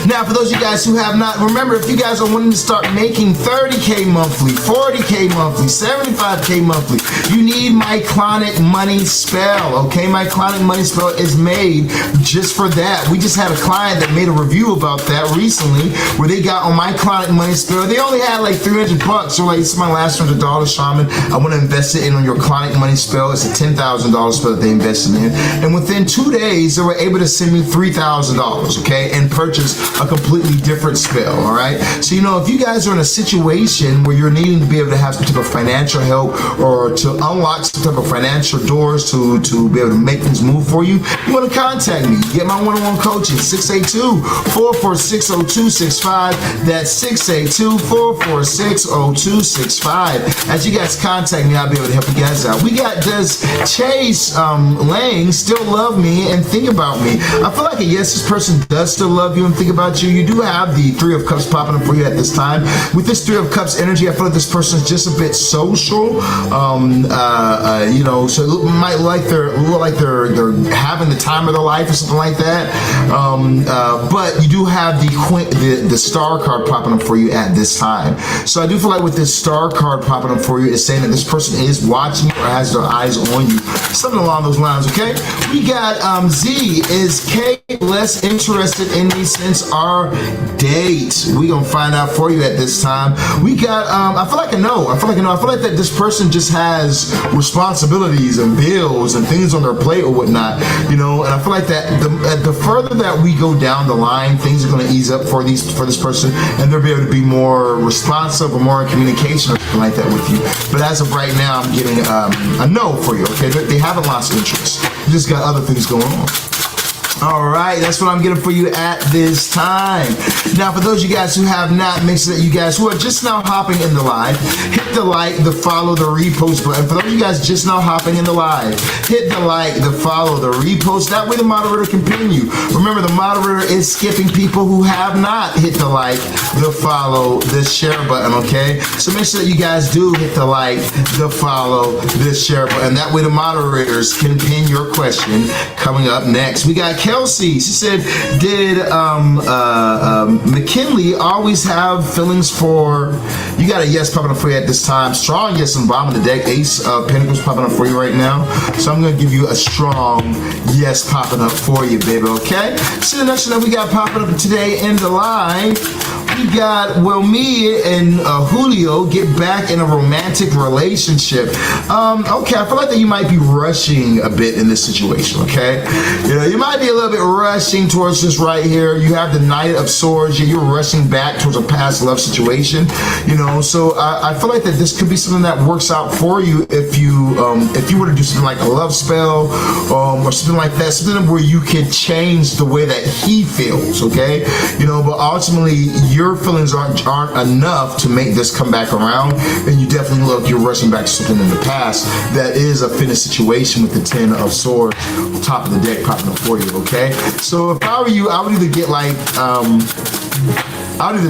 Now, for those of you guys who have not, remember, if you guys are wanting to start making 30K monthly, 40K monthly, 75K monthly, you need my Clauneck money spell, okay? My Clauneck money spell is made just for that. We just had a client that made a review about that recently, where they got on my Clauneck money spell. They only had like $300, so like, it's my last $100, Shaman. I want to invest it in on your Clauneck money spell. It's a $10,000 spell that they invested in. And within 2 days, they were able to send me $3,000, okay? And purchase a completely different spell. All right, so you know, if you guys are in a situation where you're needing to be able to have some type of financial help or to unlock some type of financial doors to be able to make things move for you, you want to contact me. Get my one-on-one coaching, 682-446-0265. That's 682-446-0265. As you guys contact me, I'll be able to help you guys out. We got Does Chase Lang still love me and think about me? I feel like yes, this person does still love you and think about you. You do have the Three of Cups popping up for you at this time. With this Three of Cups energy, I feel like this person is just a bit social. You know, so it might look like they're having the time of their life or something like that. But you do have the Star card popping up for you at this time. So I do feel like with this Star card popping up for you, it's saying that this person is watching or has their eyes on you. Something along those lines, okay? We got Z. Is K less interested in me since our date? We gonna find out for you at this time. We got I feel like I know. I feel like that this person just has responsibilities and bills and things on their plate or whatnot, you know, and I feel like that the further that we go down the line, things are gonna ease up for this person, and they'll be able to be more responsive or more in communication or something like that with you. But as of right now, I'm getting a no for you, okay? They haven't lost interest. You just got other things going on. All right, that's what I'm getting for you at this time. Now, for those of you guys who have not, make sure that you guys who are just now hopping in the live, hit the like, the follow, the repost button. For those of you guys just now hopping in the live, hit the like, the follow, the repost. That way the moderator can pin you. Remember, the moderator is skipping people who have not hit the like, the follow, the share button, okay? So make sure that you guys do hit the like, the follow, the share button. That way the moderators can pin your question coming up next. We got Kelsey. She said, did McKinley always have feelings for you? Got a yes popping up for you at this time. Strong yes on bottom of the deck. Ace of Pentacles popping up for you right now. So I'm going to give you a strong yes popping up for you, baby, okay? So the next one that we got popping up today in the live, We got, will me and Julio get back in a romantic relationship? Okay, I feel like that you might be rushing a bit in this situation, okay? You know, you might be a little bit rushing towards this right here. You have the Knight of Swords. You're rushing back towards a past love situation, you know, so I feel like that this could be something that works out for you if you were to do something like a love spell or something like that, something where you can change the way that he feels, okay? You know, but ultimately your feelings aren't enough to make this come back around, and you definitely look, you're rushing back to something in the past that is a finished situation with the Ten of Swords top of the deck popping up for you, okay? So if I were you, I would either get like I'd either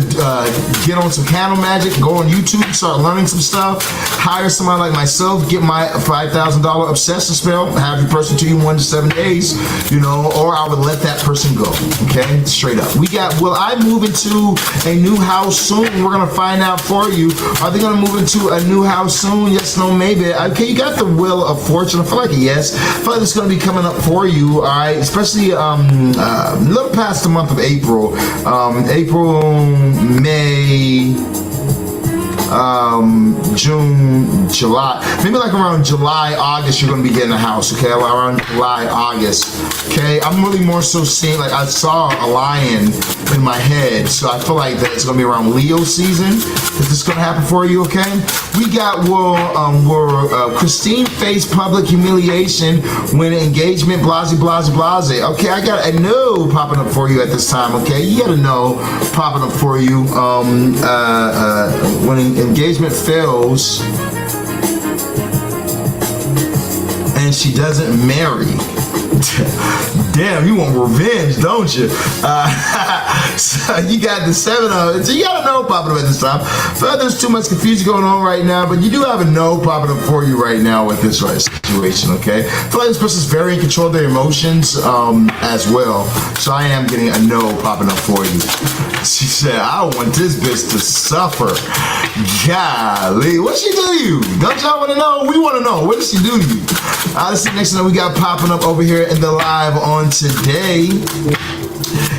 get on some candle magic, go on YouTube, start learning some stuff, hire somebody like myself, get my $5,000 obsession spell, have your person to you in 1 to 7 days, you know, or I would let that person go, okay? Straight up. We got, will I move into a new house soon? We're going to find out for you. Are they going to move into a new house soon? Yes, no, maybe. Okay, you got the Wheel of Fortune. I feel like a yes. I feel like it's going to be coming up for you, all right? Especially a little past the month of April. April, May, June, July, maybe like around July, August, you're going to be getting a house, okay? Around July, August, okay? I'm really more so seeing, like, I saw a lion in my head, so I feel like that it's going to be around Leo season. Is this going to happen for you, okay? We got, Christine faced public humiliation when engagement, blase. Okay, I got a no popping up for you at this time, okay? You got a no popping up for you. When engagement fails and she doesn't marry. Damn, you want revenge, don't you? So you got the 7 of it. So you got a no popping up at this time. So there's too much confusion going on right now, but you do have a no popping up for you right now with this right situation, okay? I feel like this person's very in control of their emotions as well. So I am getting a no popping up for you. She said, I want this bitch to suffer. Golly, what she do to you? Don't y'all want to know? We want to know. What did she do to you? Let's see, next thing we got popping up over here in the live on today.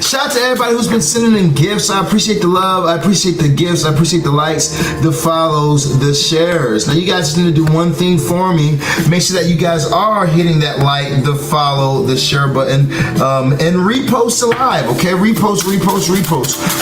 Shout out to everybody who's been sending in gifts. I appreciate the love. I appreciate the gifts. I appreciate the likes, the follows, the shares. Now, you guys just need to do one thing for me. Make sure that you guys are hitting that like, the follow, the share button, and repost the live, okay? Repost.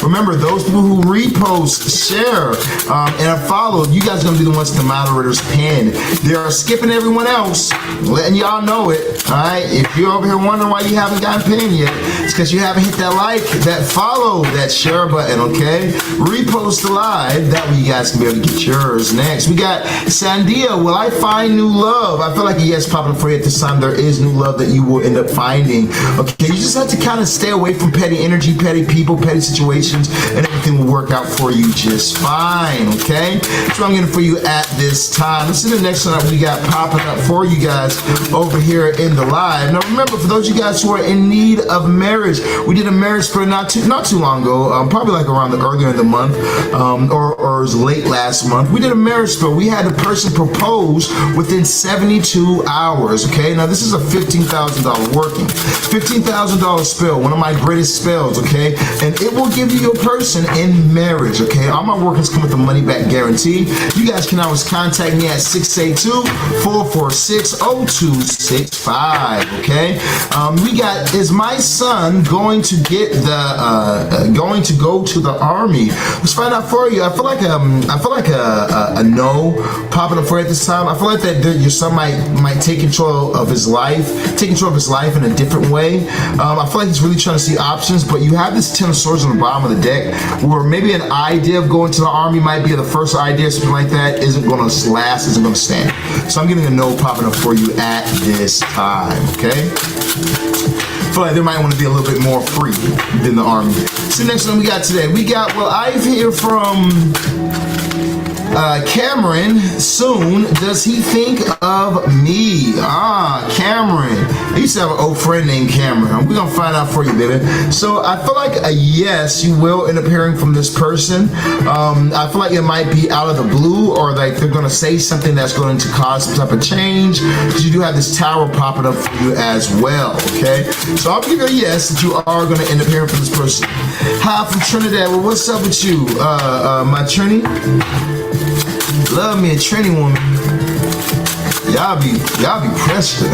Remember, those people who repost, share, and are followed, you guys are going to be the ones the moderators pin. They are skipping everyone else, letting y'all know it, all right? If you're over here wondering why you haven't gotten pinned yet, it's because you haven't hit that like, that follow, that share button, okay? Repost the live. That way you guys can be able to get yours. Next, we got Sandia. Will I find new love? I feel like a yes popping up for you at this time. There is new love that you will end up finding. Okay, you just have to kind of stay away from petty energy, petty people, petty situations, and everything will work out for you just fine, okay? That's what I'm getting for you at this time. Let's see the next one that we got popping up for you guys over here in the live. Now remember, for those of you guys who are in need of marriage, we did a marriage spell not too long ago, probably like around earlier in the month, or it was late last month. We did a marriage spell. We had a person propose within 72 hours, okay? Now this is a $15,000 working. $15,000 spell, one of my greatest spells, okay? And it will give you your person in marriage, okay? All my workings come with a money back guarantee. You guys can always contact me at 682-446-0265, okay? We got, is my son going to get the going to go to the army? Let's find out for you. I feel like a no popping up for you at this time. I feel like that your son might take control of his life, in a different way. I feel like he's really trying to see options, but you have this 10 of Swords on the bottom of the deck, where maybe an idea of going to the army might be the first idea, something like that isn't going to last, isn't going to stand. So I'm getting a no popping up for you at this time, okay? I feel like they might want to be a little bit more free than the army. So next one we got today, we got, well, I hear from Cameron. Soon does he think of me? Cameron, I used to have an old friend named Cameron. We're gonna find out for you, baby. So I feel like a yes, you will end up hearing from this person. I feel like it might be out of the blue, or like they're gonna say something that's going to cause some type of change, because you do have this tower popping up for you as well, okay? So I'll give you a yes that you are gonna end up hearing from this person. Hi, from Trinidad. Well, what's up with you, my Trini? Love me a Trini woman. Y'all be pressure.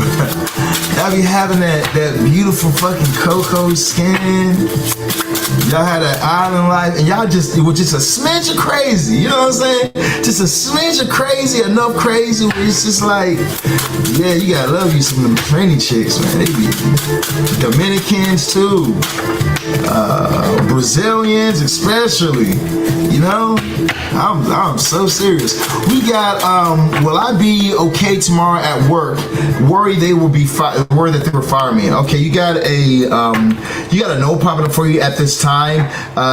Y'all be having that beautiful fucking cocoa skin. Y'all had an island life, and y'all it was just a smidge of crazy. You know what I'm saying? Just a smidge of crazy, enough crazy where it's just like, yeah, you gotta love you some of them training chicks, man. They be Dominicans too, Brazilians especially. You know, I'm so serious. We got will I be okay tomorrow at work? Worry they will be worry that they will fire me. Okay, you got a no popping up for you at this time.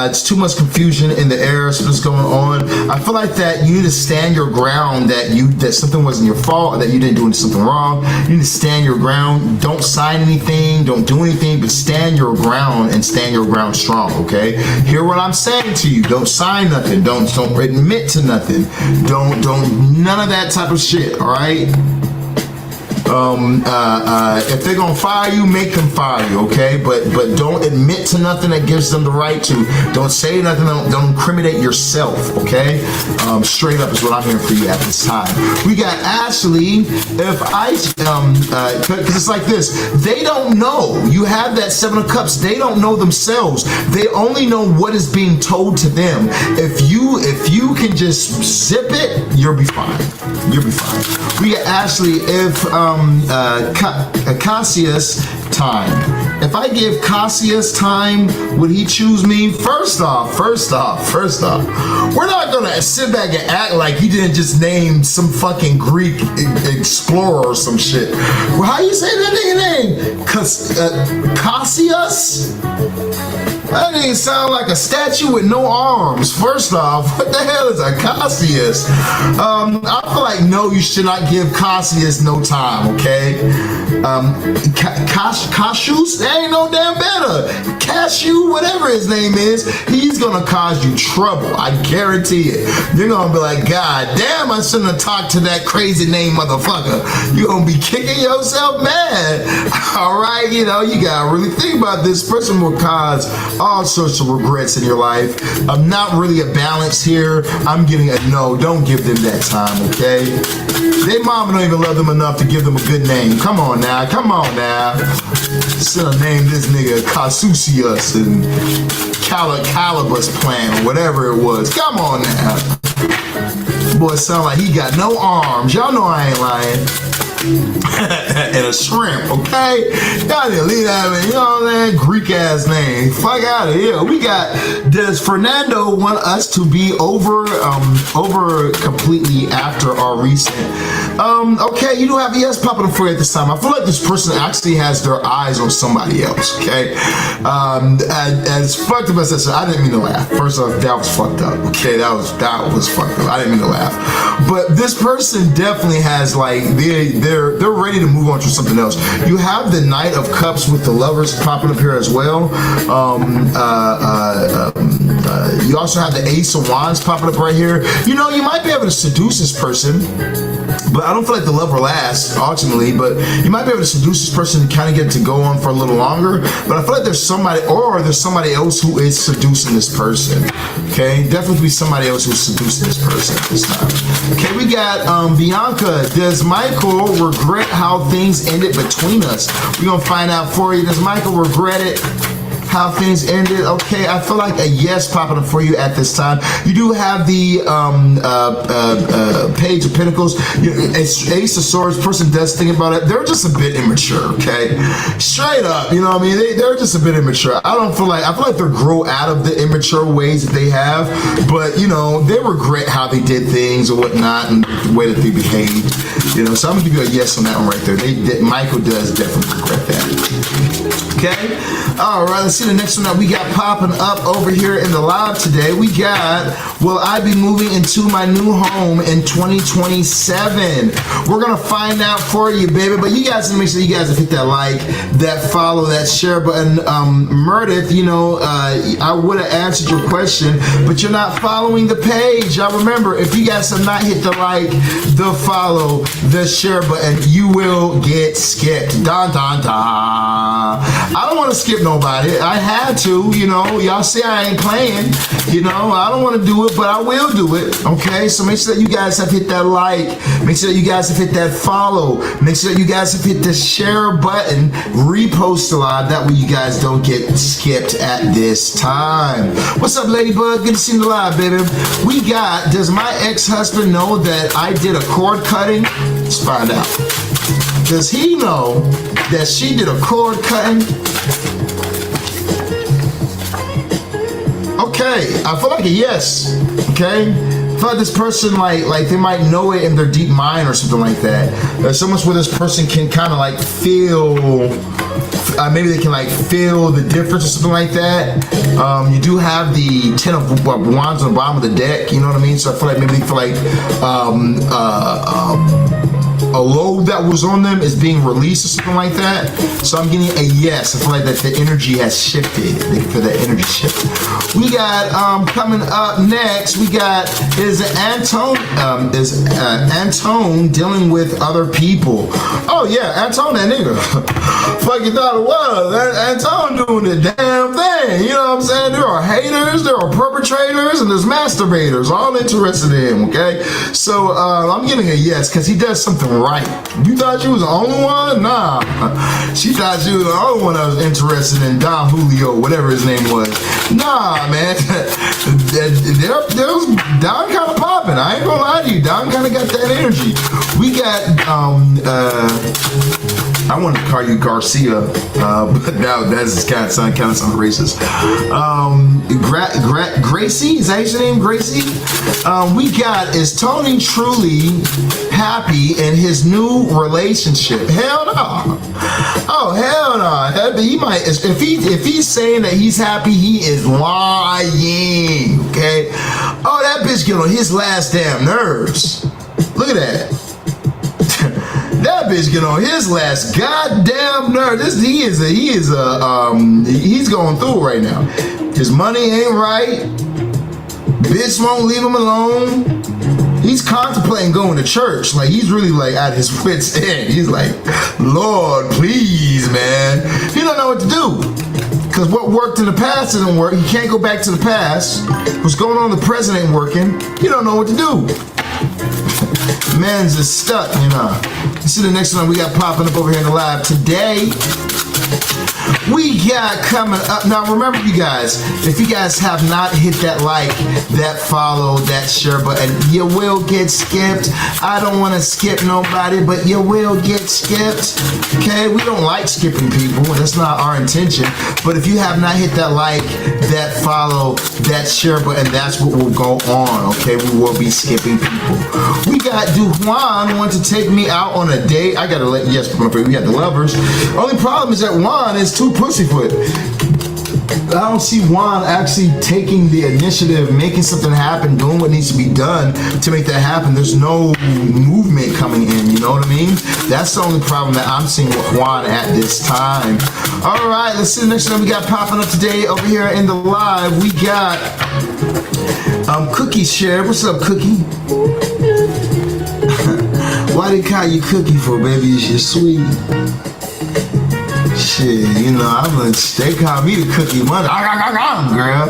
It's too much confusion in the air. So what's going on? I feel like that you need to stand your ground, that something wasn't your fault, or that you didn't do something wrong. You need to stand your ground. Don't sign anything, don't do anything, but stand your ground and stand your ground strong, okay? Hear what I'm saying to you. Don't sign nothing. Don't admit to nothing. Don't none of that type of shit, all right? If they're gonna fire you, make them fire you, okay? But don't admit to nothing that gives them the right to. Don't say nothing. Don't incriminate yourself, okay? Straight up is what I'm hearing for you at this time. We got Ashley. If I, because it's like this, they don't know. You have that Seven of Cups. They don't know themselves. They only know what is being told to them. If you can just zip it, you'll be fine. You'll be fine. We got Ashley. If Cassius time. If I give Cassius time, would he choose me? First off, we're not gonna sit back and act like he didn't just name some fucking Greek explorer or some shit. Well, how you say that nigga name? Cassius? That nigga sound like a statue with no arms. First off, what the hell is a Cassius? I feel like no, you should not give Cassius no time, okay? Cassius? That ain't no damn better. Cashew, whatever his name is, he's gonna cause you trouble. I guarantee it. You're gonna be like, God damn, I shouldn't have talked to that crazy name motherfucker. You're gonna be kicking yourself mad. All right, you know, you gotta really think about this. Person will cause all sorts of regrets in your life. I'm not really a balance here. I'm getting a no. Don't give them that time, okay? Their mama don't even love them enough to give them a good name. Come on now. Should have named this nigga Casusius and Calibus plan or whatever it was. Come on now. Boy, sound like he got no arms. Y'all know I ain't lying. And a shrimp, okay? Y'all need to leave that, man. You know what I'm saying? Greek ass name. Fuck out of here. We got, does Fernando want us to be over completely after our recent? Okay, you do have a yes popping up for you at this time. I feel like this person actually has their eyes on somebody else, okay? As fucked up as that, I didn't mean to laugh. First off, that was fucked up, okay? That was fucked up. I didn't mean to laugh. But this person definitely has, like, they're ready to move on to something else. You have the Knight of Cups with the Lovers popping up here as well. You also have the Ace of Wands popping up right here. You know, you might be able to seduce this person, but I don't feel like the love will last ultimately, but you might be able to seduce this person and kind of get to go on for a little longer. But I feel like there's somebody else who is seducing this person. Okay, definitely be somebody else who's seducing this person at this time. Okay, we got Bianca. Does Michael regret how things ended between us? We're gonna find out for you. Does Michael regret it? How things ended? Okay, I feel like a yes popping up for you at this time. You do have the Page of Pentacles. Ace of Swords. Person does think about it. They're just a bit immature. Okay, straight up. You know what I mean? They're just a bit immature. I feel like they grow out of the immature ways that they have, but you know they regret how they did things or whatnot and the way that they behaved. You know, so I'm gonna give you a yes on that one right there. Michael does definitely regret that. Okay. All right. Let's see the next one that we got popping up over here in the live today. We got will I be moving into my new home in 2027? We're gonna find out for you, baby. But you guys make sure you guys hit that like, that follow, that share button. Meredith, you know, I would have answered your question, but you're not following the page. Now remember, if you guys have not hit the like, the follow, the share button, you will get skipped. Dun dun dun. I don't want to skip nobody. I had to, you know. Y'all see I ain't playing. You know, I don't want to do it, but I will do it. Okay, so make sure that you guys have hit that like. Make sure that you guys have hit that follow. Make sure that you guys have hit the share button. Repost a lot. That way you guys don't get skipped at this time. What's up, Ladybug? Good to see you live, baby. We got, does my ex-husband know that I did a cord cutting? Let's find out. Does he know that she did a cord cutting? Okay, I feel like a yes. Okay, I feel like this person like they might know it in their deep mind or something like that. There's so much where this person can kind of like feel. Maybe they can like feel the difference or something like that. You do have the 10 of Wands on the bottom of the deck. You know what I mean? So I feel like maybe they feel like a load that was on them is being released or something like that. So I'm getting a yes. I feel like that the energy has shifted. They feel that energy shift. We got coming up next. We got Antone dealing with other people. Oh yeah, Antone, that nigga. Fuck you thought it was. Antone doing the damn thing. You know what I'm saying? There are haters, there are perpetrators, and there's masturbators. All interested in him. Okay, so I'm getting a yes because he does something right. You thought you was the only one? Nah. She thought she was the only one that was interested in Don Julio, whatever his name was. Nah, man. There's Don kind of popping. I ain't gonna lie to you. Don kind of got that energy. We got, I wanted to call you Garcia, but now that's kind of sound racist. Gracie, is that your name, Gracie? We got, is Tony truly happy in his new relationship? Hell no. Oh hell no. He might, if he's saying that he's happy, he is lying. Okay. Oh, that bitch get on his last damn nerves. Look at that. That bitch get on his last goddamn nerve. He's going through right now. His money ain't right. Bitch won't leave him alone. He's contemplating going to church. Like, he's really like at his wit's end. He's like, Lord, please, man. He don't know what to do. Because what worked in the past doesn't work. He can't go back to the past. What's going on in the present ain't working. He don't know what to do. Man's just stuck, you know. This is the next one we got popping up over here in the live today. We got coming up. Now remember, you guys, if you guys have not hit that like, that follow, that share button, you will get skipped. I don't want to skip nobody, but you will get skipped. Okay, we don't like skipping people. That's not our intention. But if you have not hit that like, that follow, that share button, that's what will go on. Okay, we will be skipping people. We got Juan want to take me out on a date. I gotta let, yes, we got the lovers. Only problem is that Juan is too pussyfoot. I don't see Juan actually taking the initiative, making something happen, doing what needs to be done to make that happen. There's no movement coming in, you know what I mean? That's the only problem that I'm seeing with Juan at this time. All right, let's see the next one we got popping up today over here in the live. We got Cookie Share. What's up, Cookie? Why they call you Cookie for, baby? You're sweet. Shit, you know, they call me the Cookie Monster, girl.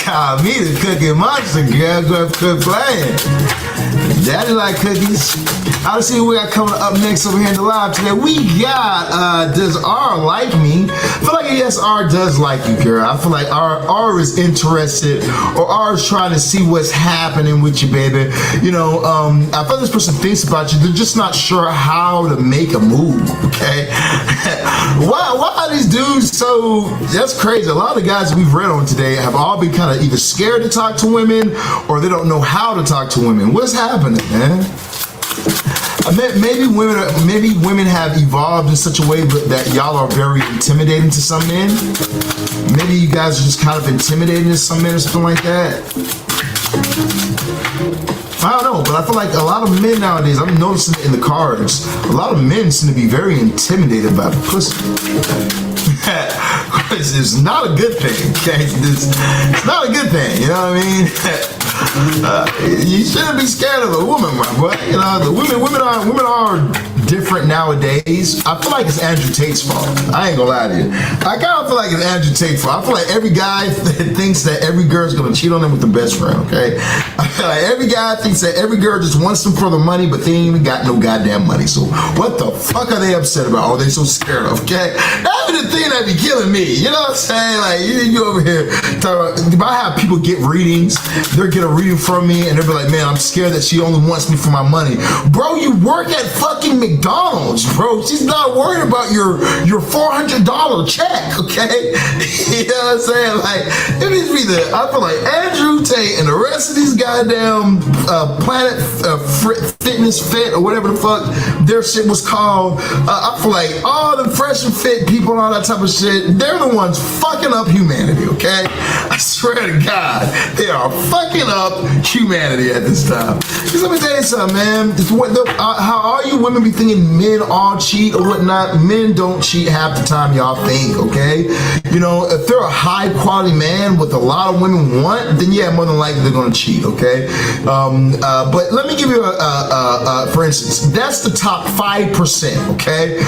Call me the Cookie Monster, girl. Quit playing. Daddy like cookies. I'll see what we got coming up next over here in the live today. We got, does R like me? I feel like yes, R does like you, girl. I feel like R is interested, or R is trying to see what's happening with you, baby. You know, I feel this person thinks about you. They're just not sure how to make a move, okay? Why are these dudes so, that's crazy. A lot of the guys we've read on today have all been kind of either scared to talk to women, or they don't know how to talk to women. What's happening, man? Maybe women have evolved in such a way that y'all are very intimidating to some men. Maybe you guys are just kind of intimidating to some men or something like that. I don't know, but I feel like a lot of men nowadays, I'm noticing it in the cards, a lot of men seem to be very intimidated by pussy. It's not a good thing, okay? It's not a good thing, you know what I mean? You shouldn't be scared of a woman, my boy. You know, the women are different nowadays. I feel like it's Andrew Tate's fault. I ain't gonna lie to you. I kind of feel like it's Andrew Tate's fault. I feel like every guy thinks that every girl's gonna cheat on them with the best friend, okay? I feel like every guy thinks that every girl just wants them for the money, but they ain't even got no goddamn money. So what the fuck are they upset about? Or are they so scared of, okay? That be the thing that be killing me. You know what I'm saying? Like, you over here talking about, I have people get readings, they'll get a reading from me, and they'll be like, man, I'm scared that she only wants me for my money. Bro, you work at fucking McDonald's, bro. She's not worried about your $400 check, okay? You know what I'm saying? Like, it needs to be I feel like Andrew Tate and the rest of these goddamn Planet Fitness Fit or whatever the fuck their shit was called. I feel like all the fresh and fit people and all that type of shit, they're the ones fucking up humanity, okay? I swear to God, they are fucking up humanity at this time. Because let me tell you something, man. How all you women be thinking men all cheat or whatnot, men don't cheat half the time y'all think, okay? You know, if they're a high quality man with a lot of women want, then yeah, more than likely they're gonna cheat, okay? But let me give you for instance, that's the top 5%, okay?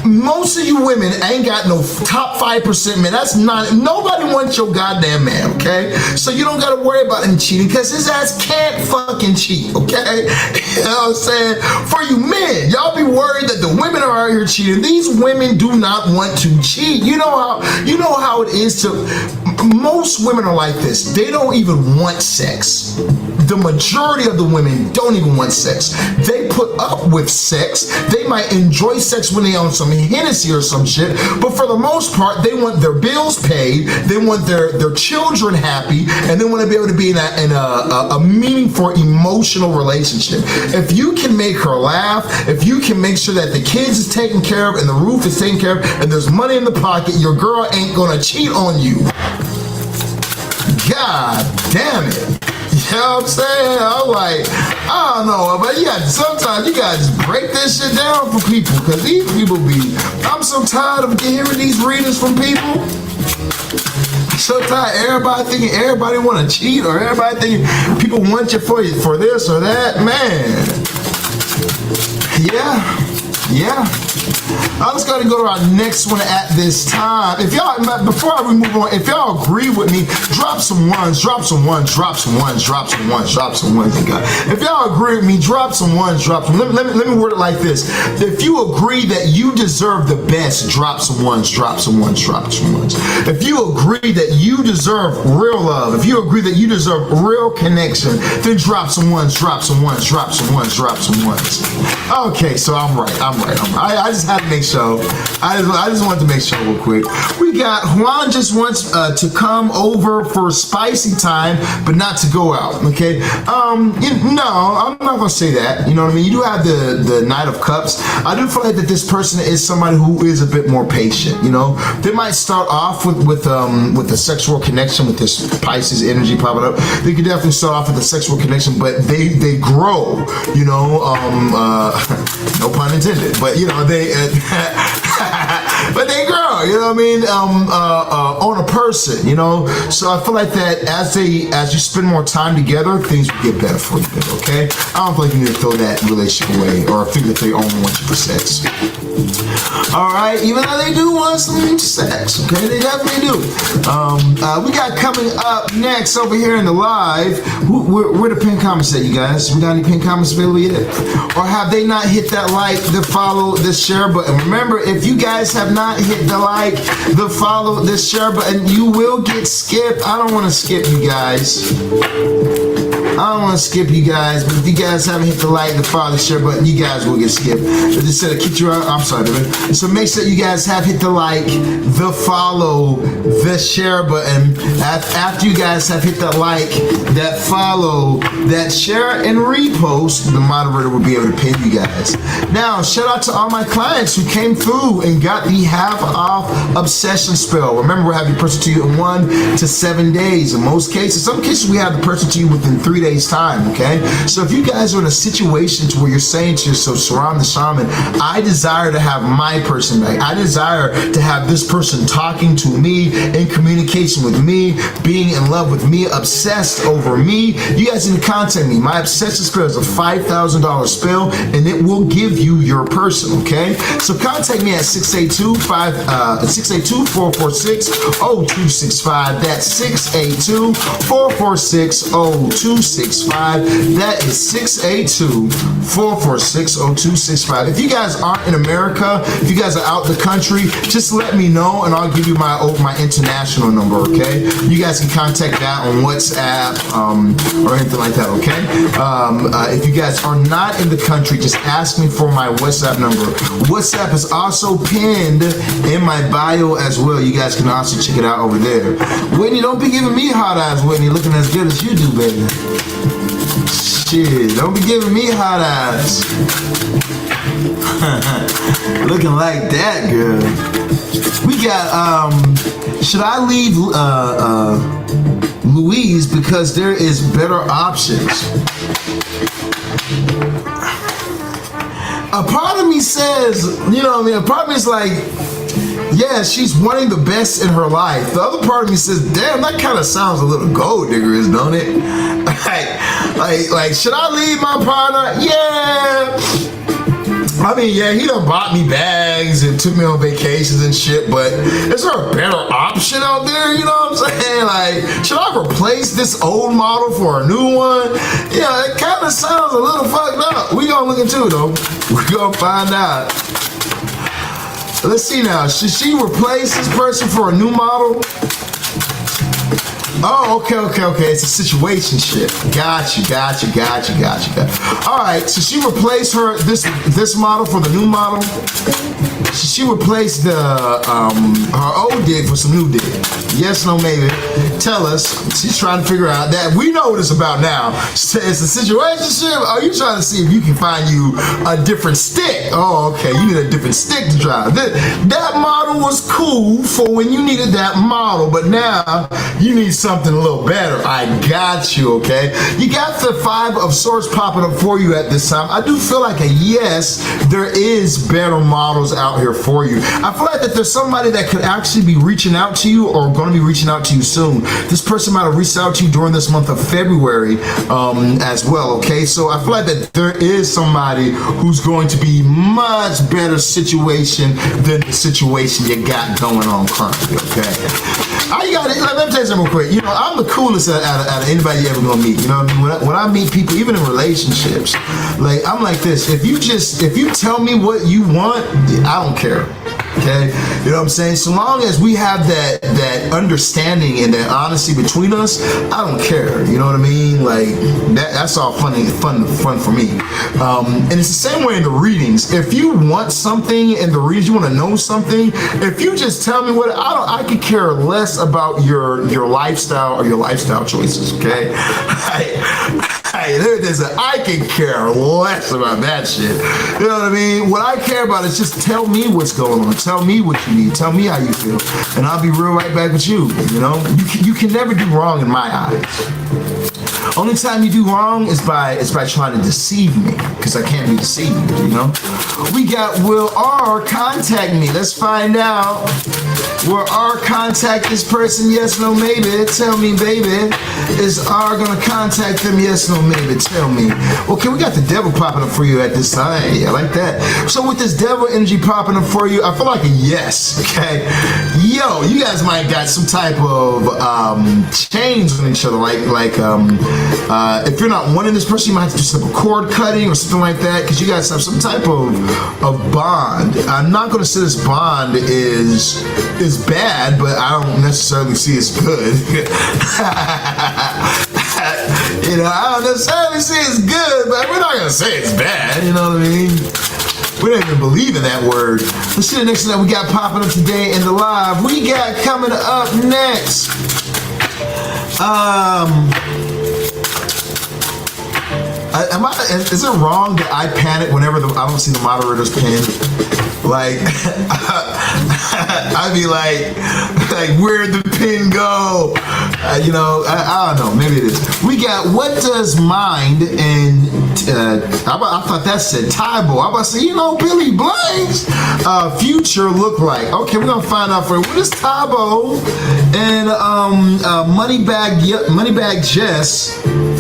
Most of you women ain't got no top 5% man. That's not, nobody wants your goddamn man, okay? So you don't gotta worry about him cheating because his ass can't fucking cheat, okay? You know what I'm saying? For you men, y'all be worried that the women are out here cheating. These women do not want to cheat. You know how it is to, most women are like this. They don't even want sex. The majority of the women don't even want sex. They put up with sex. They might enjoy sex when they own some Hennessy or some shit, but for the most part, they want their bills paid, they want their children happy, and they want to be able to be in a meaningful emotional relationship. If you can make her laugh, if you can make sure that the kids is taken care of and the roof is taken care of and there's money in the pocket, your girl ain't gonna cheat on you. God damn it. You know what I'm saying? I'm like, I don't know, but sometimes you gotta just break this shit down for people, because these people I'm so tired of hearing these readings from people. I'm so tired, everybody thinking everybody wanna cheat, or everybody thinking people want you for this or that, man. Yeah. I'm just gonna go to our next one at this time. If y'all, before we move on, if y'all agree with me, drop some ones, drop some ones, drop some ones, drop some ones, drop some ones. If y'all agree with me, drop some ones, drop some. Let me word it like this. If you agree that you deserve the best, drop some ones, drop some ones, drop some ones. If you agree that you deserve real love, if you agree that you deserve real connection, then drop some ones, drop some ones, drop some ones, drop some ones. Okay, so I'm right. I just had to make sure. I just wanted to make sure real quick. We got Juan just wants to come over for spicy time, but not to go out. Okay. No, I'm not gonna say that. You know what I mean? You do have the Knight of Cups. I do feel like that this person is somebody who is a bit more patient. You know, they might start off with a sexual connection with this Pisces energy popping up. They could definitely start off with a sexual connection, but they grow. You know, no pun intended, but you know they. But they grow, you know what I mean, on a person, you know. So I feel like that as you spend more time together, things will get better for you, okay? I don't feel like you need to throw that relationship away or think that they only want you for sex. All right, even though they do want some sex, okay? They definitely do. We got coming up next over here in the live. Where the pin comments at, you guys? We got any pin comments available yet? Or have they not hit that like, the follow, the share button? Remember, if you guys have not hit the like, the follow, the share button, you will get skipped. I don't want to skip you guys. I don't want to skip you guys, but if you guys haven't hit the like, the follow, the share button, you guys will get skipped. I just said I kicked you out. I'm sorry, baby. So make sure you guys have hit the like, the follow, the share button. After you guys have hit the like, that follow, that share, and repost, the moderator will be able to pin you guys. Now, shout out to all my clients who came through and got the half off obsession spell. Remember, we're having the person to you in 1 to 7 days. In most cases, some cases we have the person to you within 3 days time, okay? So if you guys are in a situation to where you're saying to yourself, Sirron the Shaman, I desire to have my person back. I desire to have this person talking to me, in communication with me, being in love with me, obsessed over me. You guys need to contact me. My obsession spell is a $5,000 spell, and it will give you your person, okay? So contact me at 682-446-0265. That's 682-446-0265. That is 682-446-0265. If you guys aren't in America, if you guys are out the country, just let me know and I'll give you my international number, okay? You guys can contact that on WhatsApp or anything like that, okay? If you guys are not in the country, just ask me for my WhatsApp number. WhatsApp is also pinned in my bio as well. You guys can also check it out over there. Whitney, don't be giving me hot eyes, Whitney, looking as good as you do, baby. Shit, don't be giving me hot eyes. Looking like that, girl. We got, should I leave Louise because there is better options? A part of me says, you know what I mean? A part of me is like, yeah, she's wanting the best in her life. The other part of me says, damn, that kind of sounds a little gold diggerish, don't it? like, should I leave my partner? Yeah. I mean, yeah, he done bought me bags and took me on vacations and shit, but is there a better option out there? You know what I'm saying? Like, should I replace this old model for a new one? Yeah, it kind of sounds a little fucked up. We gonna look into it though. We gonna find out. Let's see now. Should she replace this person for a new model? Oh, okay. It's a situation shit. Got you. All right, so she replaced this model for the new model. She replaced the her old dig for some new dig. Yes, no, maybe. Tell us. She's trying to figure out that. We know what it's about now. It's a situation shit. Are you trying to see if you can find you a different stick? Oh, okay. You need a different stick to drive. That model was cool for when you needed that model, but now you need something a little better. I got you, okay? You got the 5 of Swords popping up for you at this time. I do feel like a yes, there is better models out here for you. I feel like that there's somebody that could actually be reaching out to you or going to be reaching out to you soon. This person might have reached out to you during this month of February as well, okay? So I feel like that there is somebody who's going to be much better situation than the situation you got going on currently, okay? Let me tell you something real quick. You know, I'm the coolest out of anybody you ever gonna meet. You know what I mean? When I meet people, even in relationships, like I'm like this. If you tell me what you want, I don't care. Okay, you know what I'm saying? So long as we have that understanding and that honesty between us, I don't care. You know what I mean? Like that's all fun for me. And it's the same way in the readings. If you want something in the readings, you want to know something. If you just tell me what I could care less about your lifestyle or your lifestyle choices. Okay. I can care less about that shit. You know what I mean? What I care about is just tell me what's going on. Tell me what you need. Tell me how you feel. And I'll be real right back with you. You know? You can never do wrong in my eyes. Only time you do wrong is by trying to deceive me, because I can't be deceived, you know? We got Will R contact me. Let's find out. Will R contact this person? Yes, no, maybe. Tell me, baby. Is R gonna contact them? Yes, no, maybe. Tell me. Okay, we got the devil popping up for you at this time. Hey, I like that. So with this devil energy popping up for you, I feel like a yes, okay? Yo, you guys might got some type of chains on each other, like if you're not wanting this person, you might have to do some cord cutting or something like that, because you guys have some type of bond. I'm not going to say this bond is bad, but I don't necessarily see it's good. You know, I don't necessarily say it's good, but we're not gonna say it's bad. You know what I mean? We don't even believe in that word. Let's see the next one that we got popping up today in the live. We got coming up next. Is it wrong that I panic whenever I don't see the moderator's pin? Like, I'd be like, where'd the pin go? You know, I don't know. Maybe it is. We got what does mind and I thought that said Tybo. I'm about to say, you know, Billy Blank's future look like. Okay, we're gonna find out for you. What is Tybo and Moneybag Jess?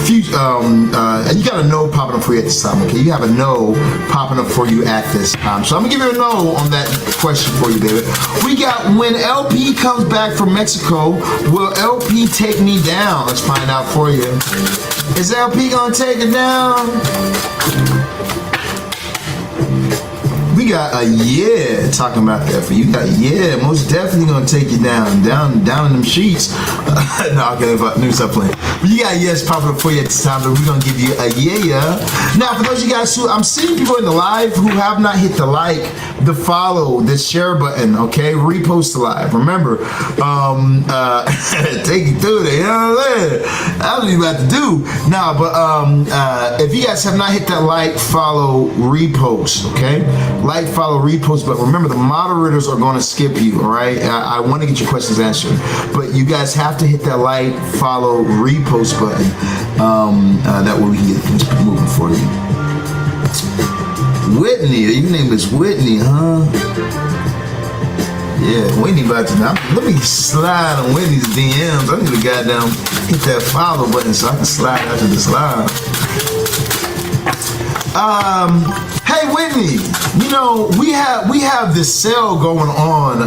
You got a no popping up for you at this time, okay? You have a no popping up for you at this time. So I'm gonna give you a no on that question for you, baby. We got when LP comes back from Mexico, will LP take me down? Let's find out for you. Is LP gonna take it down? We got a yeah talking about that for you. Got yeah, most definitely gonna take you down in them sheets. No, okay, let me stop playing. But you got yes popping up for you at this time, but we're gonna give you a yeah. Now, for those of you guys who I'm seeing people in the live who have not hit the like, the follow, the share button, okay, repost the live. Remember, take you through there. You know what I'm saying? That's what you about to do. No, but if you guys have not hit that like, follow, repost, okay. Like, follow, repost, but remember the moderators are going to skip you, all right? I want to get your questions answered, but you guys have to hit that like, follow, repost button. That way we can get things moving for you. Whitney, your name is Whitney, huh? Yeah, Whitney about to now. Let me slide on Whitney's DMs. I need to goddamn hit that follow button so I can slide after this live. Hey Whitney, you know we have this sale going on,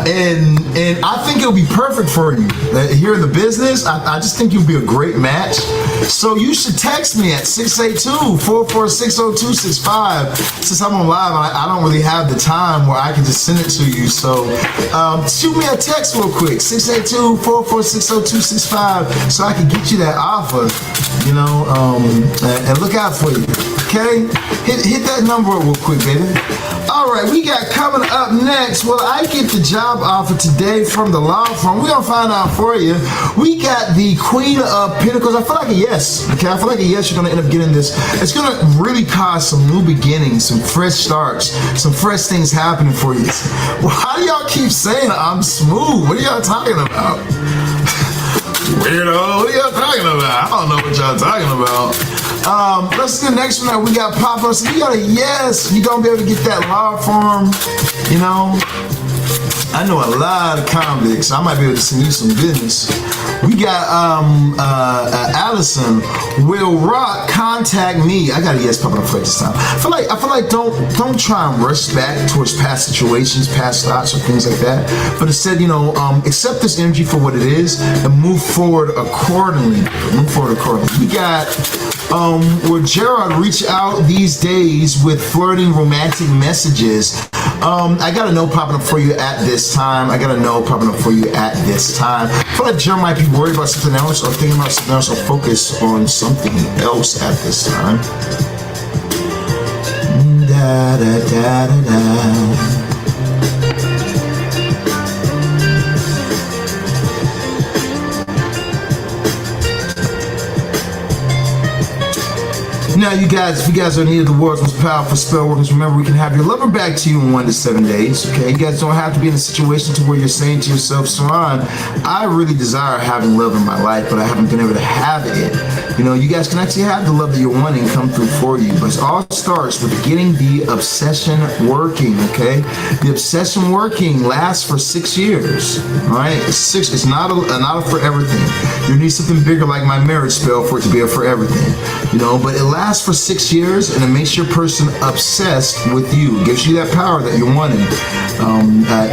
and I think it'll be perfect for you here in the business. I just think you'll be a great match. So you should text me at 682-446-0265. Since I'm on live, I don't really have the time where I can just send it to you. So shoot me a text real quick, 682-446-0265, so I can get you that offer. You know, and look out for you. Okay, hit that number real quick, baby. All right, we got coming up next. Well, I get the job offer today from the law firm. We're gonna find out for you. We got the Queen of Pentacles. I feel like a yes. Okay, I feel like a yes. You're gonna end up getting this. It's gonna really cause some new beginnings, some fresh starts, some fresh things happening for you. Well, how do y'all keep saying I'm smooth? What are y'all talking about? Weirdo, what are y'all talking about? I don't know what y'all talking about. Let's do the next one that we got pop up. So you got a yes, you're gonna be able to get that law firm, you know. I know a lot of convicts. I might be able to send you some business. We got Allison. Will Rock contact me? I got a yes popping up for this time. I feel like don't try and rush back towards past situations, past thoughts, or things like that. But instead, you know, accept this energy for what it is and move forward accordingly. We got will Gerard reach out these days with flirting romantic messages? I got a no popping up for you at this time. I feel like Gerard might be worried about something else or thinking about something else or focus on something else at this time. Da, da, da, da, da. Now, you guys, if you guys are in need of the world's most powerful spell workers, remember we can have your lover back to you in 1 to 7 days. Okay, you guys don't have to be in a situation to where you're saying to yourself, Sirron, I really desire having love in my life, but I haven't been able to have it. You know, you guys can actually have the love that you're wanting come through for you, but it all starts with getting the obsession working. Okay, the obsession working lasts for 6 years. All right, it's not a for everything. You need something bigger like my marriage spell for it to be a for everything. You know, but it lasts lasts for 6 years, and it makes your person obsessed with you. It gives you that power that you're wanting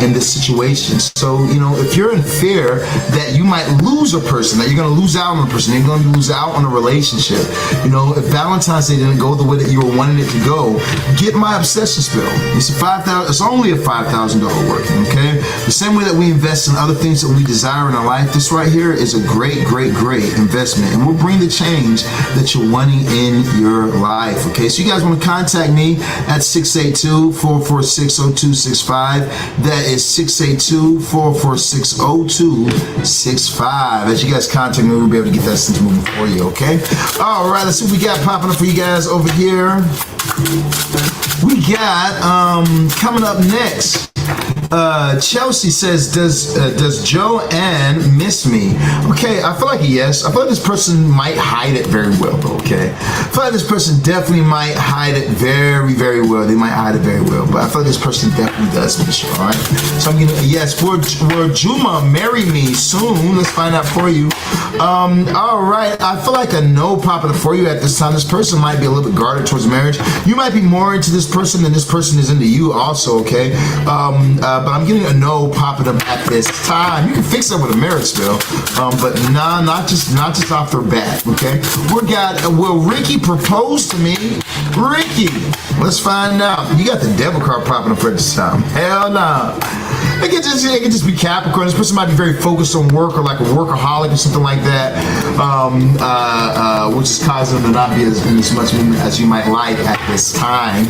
in this situation. So, you know, if you're in fear that you might lose a person, that you're going to lose out on a person, you're going to lose out on a relationship. You know, if Valentine's Day didn't go the way that you were wanting it to go, get my obsession spell. It's it's only a $5,000 working, okay? The same way that we invest in other things that we desire in our life, this right here is a great, great, great investment, and will bring the change that you're wanting in your life, okay? So you guys want to contact me at 682-446-0265. That is 682-446-0265. As you guys contact me, we'll be able to get that sense moving for you, okay? All right, let's see what we got popping up for you guys over here. We got coming up next. Chelsea says, does Joanne miss me? Okay, I feel like yes. I feel like this person might hide it very well, though, okay? I feel like this person definitely might hide it very, very well. They might hide it very well, but I feel like this person definitely does miss you, all right? So I'm getting a yes. For Juma, marry me soon. Let's find out for you. All right, I feel like a no popping up for you at this time. This person might be a little bit guarded towards marriage. You might be more into this person than this person is into you also, okay? But I'm getting a no popping up at this time. You can fix that with a marriage spell, but nah, not just off the bat, okay? Will Ricky propose to me? Ricky, let's find out. You got the devil card popping up at this time. Hell no. It could just be Capricorn. This person might be very focused on work, or like a workaholic or something like that, which is causing them to not be in as much movement as you might like at this time.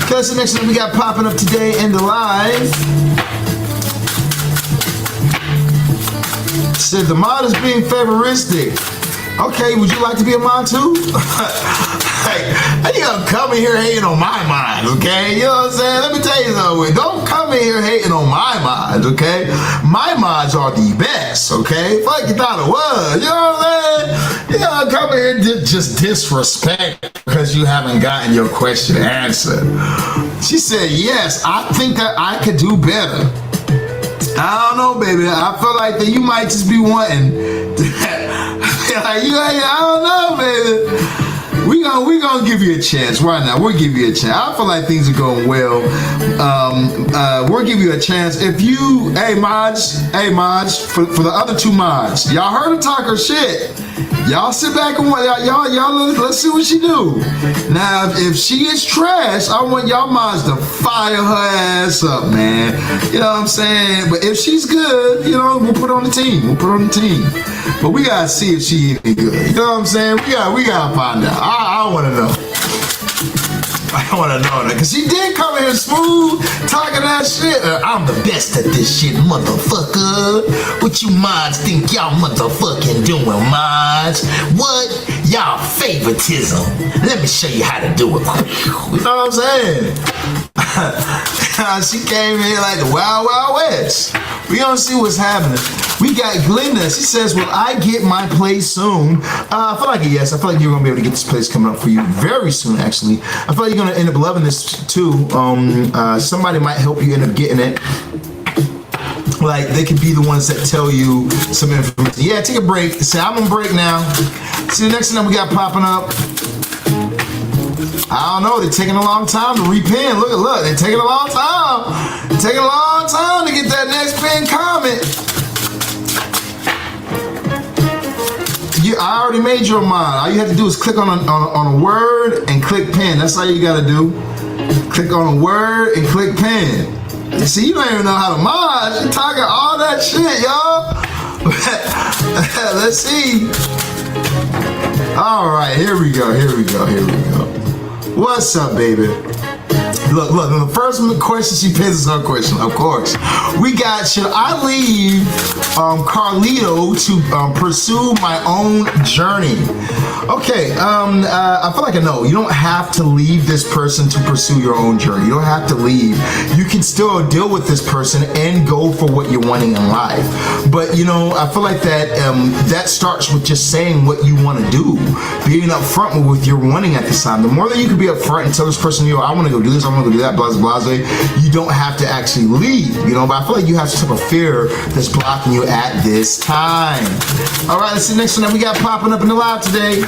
That's the next thing we got popping up today in the live. Said the mod is being favoristic. Okay, would you like to be a mod too? Hey, you gonna come in here hating on my mods, okay? You know what I'm saying? Let me tell you something. Don't come in here hating on my mods, okay? My mods are the best, okay? Fuck you thought it was. You know what I'm saying? You gonna come in here and just disrespect because you haven't gotten your question answered. She said, yes, I think that I could do better. I don't know, baby. I feel like that you might just be wanting. I don't know, baby. We gonna give you a chance. Why not? We'll give you a chance. I feel like things are going well. We'll give you a chance. If you, hey mods, for the other two mods, y'all heard her talk her shit. Y'all sit back and watch. Y'all let's see what she do. Now, if she is trash, I want y'all mods to fire her ass up, man. You know what I'm saying? But if she's good, you know, we'll put her on the team. But we gotta see if she any good. You know what I'm saying? We gotta find out. I wanna know. I want to know that, because she did come in here smooth, talking that shit. I'm the best at this shit, motherfucker. What you mods think y'all motherfucking doing, mods? What? Y'all favoritism. Let me show you how to do it. You know what I'm saying? She came in like the Wild Wild West. We gonna see what's happening. We got Glenda. She says, will I get my place soon? I feel like a yes. I feel like you're going to be able to get this place coming up for you very soon, actually. I feel like you're going to end up loving this, too. Somebody might help you end up getting it. Like, they could be the ones that tell you some information. Yeah, take a break. Say, I'm on break now. See, the next thing we got popping up. I don't know. They're taking a long time to repin. Look. They're taking a long time. They're taking a long time to get that next pin comment. I already made your mod. All you have to do is click on a word and click pin. That's all you gotta do. Click on a word and click pin. You see, you don't even know how to mod. You're talking all that shit, y'all. Let's see. All right, here we go. What's up, baby? Look, the first question she pins is her question, of course. We got, should I leave Carlito to pursue my own journey? Okay, I feel like I know. You don't have to leave this person to pursue your own journey. You don't have to leave. You can still deal with this person and go for what you're wanting in life. But, you know, I feel like that starts with just saying what you want to do. Being upfront with your wanting at this time. The more that you can be upfront and tell this person, yo, I want to go do this, I want to go do that, blah, blah, blah. You don't have to actually leave, you know, but I feel like you have some type of fear that's blocking you at this time. All right, let's see the next one that we got popping up in the live today.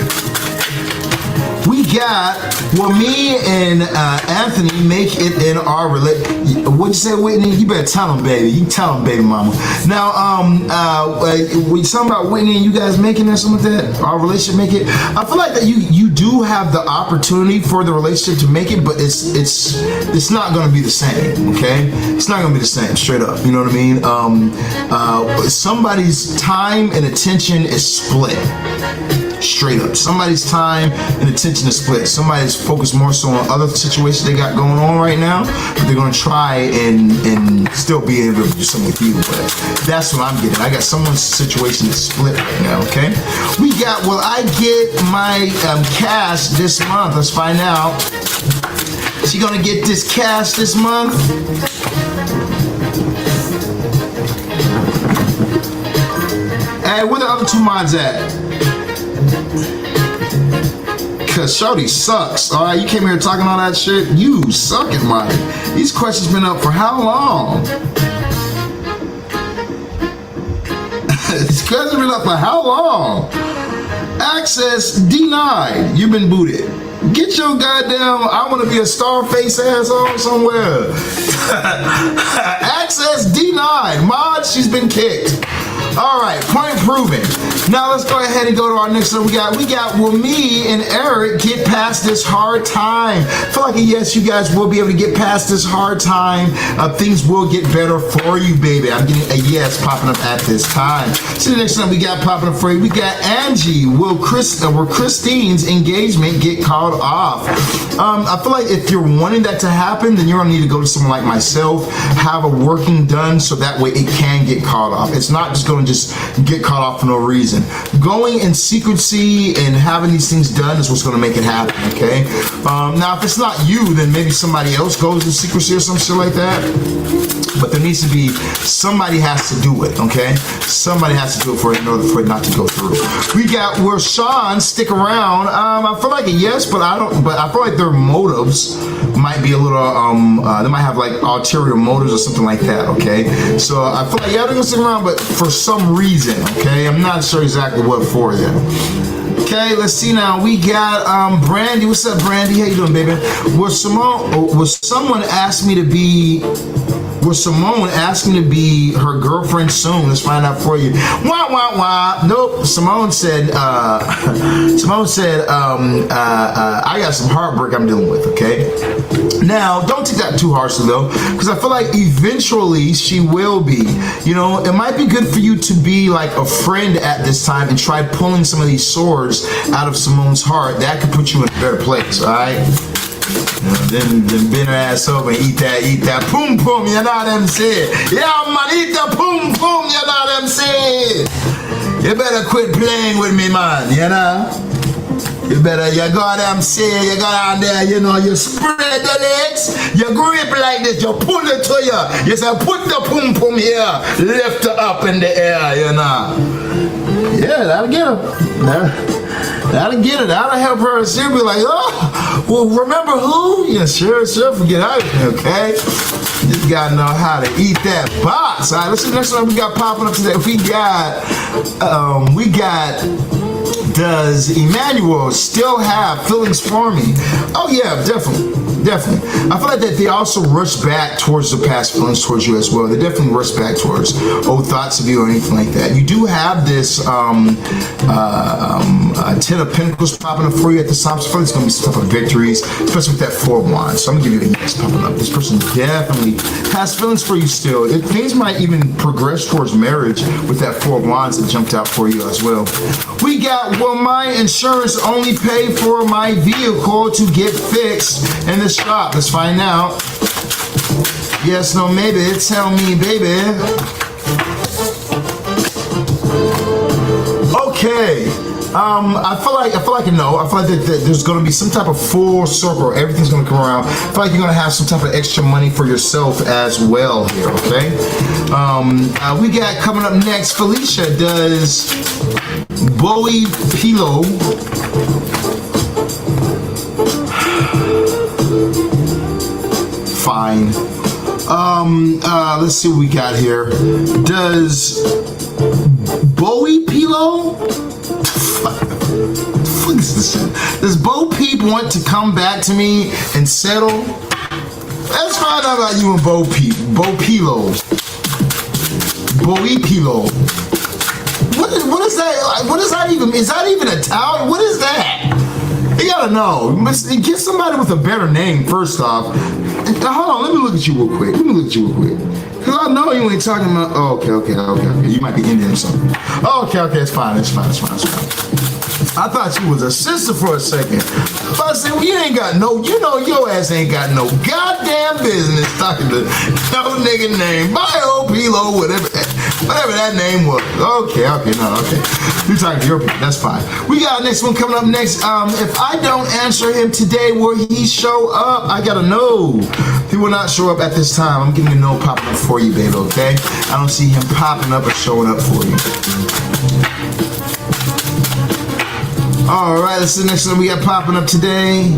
We got, will me and Anthony make it in our relationship? What'd you say, Whitney? You better tell him, baby. You tell him, baby mama. Now, we talking about Whitney and you guys making it, something like that? Our relationship make it? I feel like that you do have the opportunity for the relationship to make it, but it's not going to be the same, okay? It's not going to be the same, straight up. You know what I mean? Somebody's time and attention is split. Straight up. Somebody's time and attention is split. Somebody's focused more so on other situations they got going on right now, but they're going to try and still be able to do something with you. But that's what I'm getting. I got someone's situation that's split right now, okay? We got, will I get my cash this month? Let's find out. She going to get this cash this month? Hey, where the other two mods at? Cause Shorty sucks. All right, you came here talking all that shit. You suck at money. These questions been up for how long? These questions been up for how long? Access denied. You've been booted. Get your goddamn, I want to be a star face asshole somewhere. Access denied. Mod, she's been kicked. All right, point proven. Now let's go ahead and go to our next one. We got, will me and Eric get past this hard time? I feel like a yes, you guys will be able to get past this hard time. Things will get better for you, baby. I'm getting a yes popping up at this time. So the next one we got popping up for you, we got Angie. Will Christine's engagement get called off? I feel like if you're wanting that to happen, then you're gonna need to go to someone like myself, have a working done so that way it can get called off. It's not just going to just get caught off for no reason. Going in secrecy and having these things done is what's going to make it happen, okay? Now, if it's not you, then maybe somebody else goes in secrecy or some shit like that. But there needs to be, somebody has to do it, okay? Somebody has to do it for it in order for it not to go through. We got, will Sean stick around? I feel like a yes, but I feel like their motives might be a little, they might have like ulterior motives or something like that, okay? So I feel like, yeah, they're gonna stick around, but for some reason, okay? I'm not sure exactly what for yet. Okay, let's see now. We got Brandy. What's up, Brandy? How you doing, baby? Will someone ask me to be her girlfriend soon? Let's find out for you. Wah, wah, wah. Nope. Simone said, I got some heartbreak I'm dealing with, okay? Now, don't take that too harshly, though, because I feel like eventually she will be. You know, it might be good for you to be like a friend at this time and try pulling some of these swords out of Simone's heart. That could put you in a better place, all right? Then bend her ass over and eat that pum pum, you know what I'm saying? Yeah, man, eat the pum pum, you know what I'm saying? You better quit playing with me, man, you know? You go down there, you go down there, you know, you spread the legs, you grip like this, you pull it to you. You say, put the pum pum here, lift her up in the air, you know. Yeah, that'll get her. That'll get it. That'll help her. She'll be like, oh, well, remember who? Yeah, sure, forget out of here, okay? You gotta know how to eat that box. All right, let's see the next one we got popping up today. We got, does Emmanuel still have feelings for me? Oh yeah, definitely. I feel like that they also rush back towards the past feelings towards you as well. They definitely rush back towards old thoughts of you or anything like that. You do have this 10 of Pentacles popping up for you at the time. So I feel like it's going to be some type of victories, especially with that 4 of Wands. So I'm going to give you a yes popping up. This person definitely has feelings for you still. Things might even progress towards marriage with that 4 of Wands that jumped out for you as well. We got, will my insurance only pay for my vehicle to get fixed in the shop? Let's find out. Yes, no, maybe. Tell me, baby. Okay. I feel like a no. I feel like that there's going to be some type of full circle. Everything's going to come around. I feel like you're going to have some type of extra money for yourself as well here, okay? We got coming up next, Felicia does Bowie Pillow. Fine. Let's see what we got here. Does Bowie Pillow? What the fuck Does Bo Peep want to come back to me and settle? Let's find out about you and Bo Peep. Bo Pilo. Boy Pilo. What is that? What is that even? Is that even Italian? What is that? You gotta know. Get somebody with a better name first off. Hold on, let me look at you real quick. Cause I know you ain't talking about. Oh, okay. You might be Indian or something. Okay, it's fine. I thought you was a sister for a second. But I said, well, you ain't got no, your ass ain't got no goddamn business talking to no nigga name. Bio, Pilo, whatever that name was. Okay. You talking to your people, that's fine. We got our next one coming up next. If I don't answer him today, will he show up? I gotta know. He will not show up at this time. I'm giving you no popping up for you, baby, okay? I don't see him popping up or showing up for you. All right, let's see the next one we got popping up today.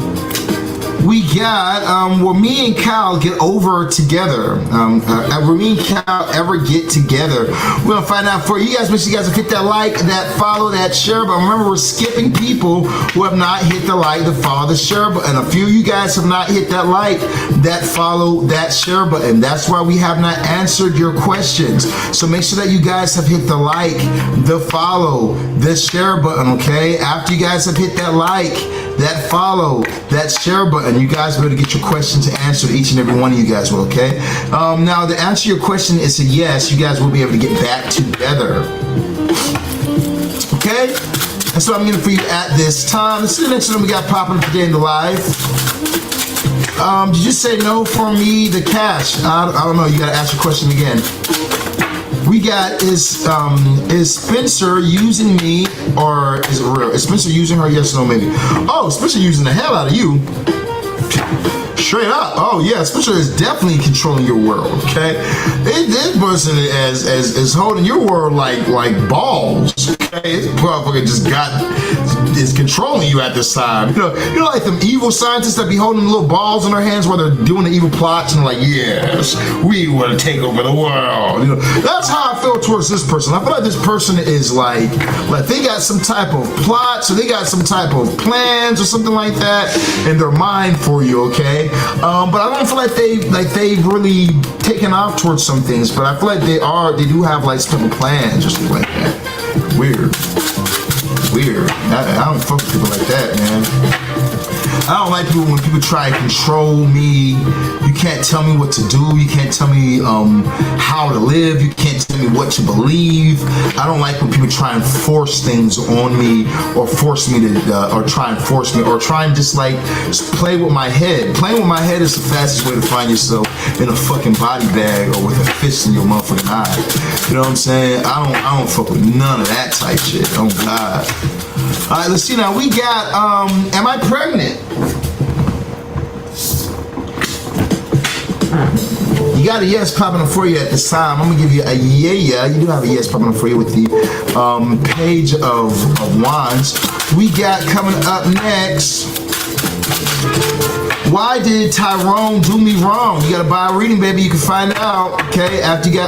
We got, will me and Kyle get over together? Will me and Kyle ever get together? We're gonna find out for you guys. Make sure you guys hit that like, that follow, that share. But remember, we're skipping people who have not hit the like, the follow, the share button. A few of you guys have not hit that like, that follow, that share button. That's why we have not answered your questions. So make sure that you guys have hit the like, the follow, the share button, okay? After you guys have hit that like, that follow, that share button, you guys will be able to get your questions answered, each and every one of you guys will, okay? Now, to answer your question, it's a yes. You guys will be able to get back together. Okay? That's what I'm getting for you at this time. This is the next one we got popping up today in the live. Did you say no for me, the cash? I don't know. You got to ask your question again. We got, is Spencer using me, or is it real? Is Spencer using her? Yes or no, maybe. Oh, Spencer using the hell out of you. Straight up. Oh yeah, Spencer is definitely controlling your world, okay? This person is holding your world like balls, okay? This motherfucker just is controlling you at this time. You know like them evil scientists that be holding little balls in their hands while they're doing the evil plots and like, yes, we want to take over the world. That's how I feel towards this person. I feel like this person is like they got some type of plots, or they got some type of plans or something like that in their mind for you, okay? But I don't feel like they've really taken off towards some things, but I feel like they do have like some plans or something like that. Weird. I don't fuck with people like that, man. I don't like people when people try to control me. You can't tell me what to do. You can't tell me how to live. You can't tell me what to believe. I don't like when people try and force things on me, or force me to, or try and just play with my head. Playing with my head is the fastest way to find yourself in a fucking body bag or with a fist in your motherfucking eye. You know what I'm saying? I don't fuck with none of that type shit. Oh God. All right, let's see now. We got, am I pregnant? You got a yes popping up for you at this time. I'm gonna give you a yeah. You do have a yes popping up for you with the Page of Wands. We got coming up next. Why did Tyrone do me wrong? You gotta buy a reading, baby. You can find out, okay?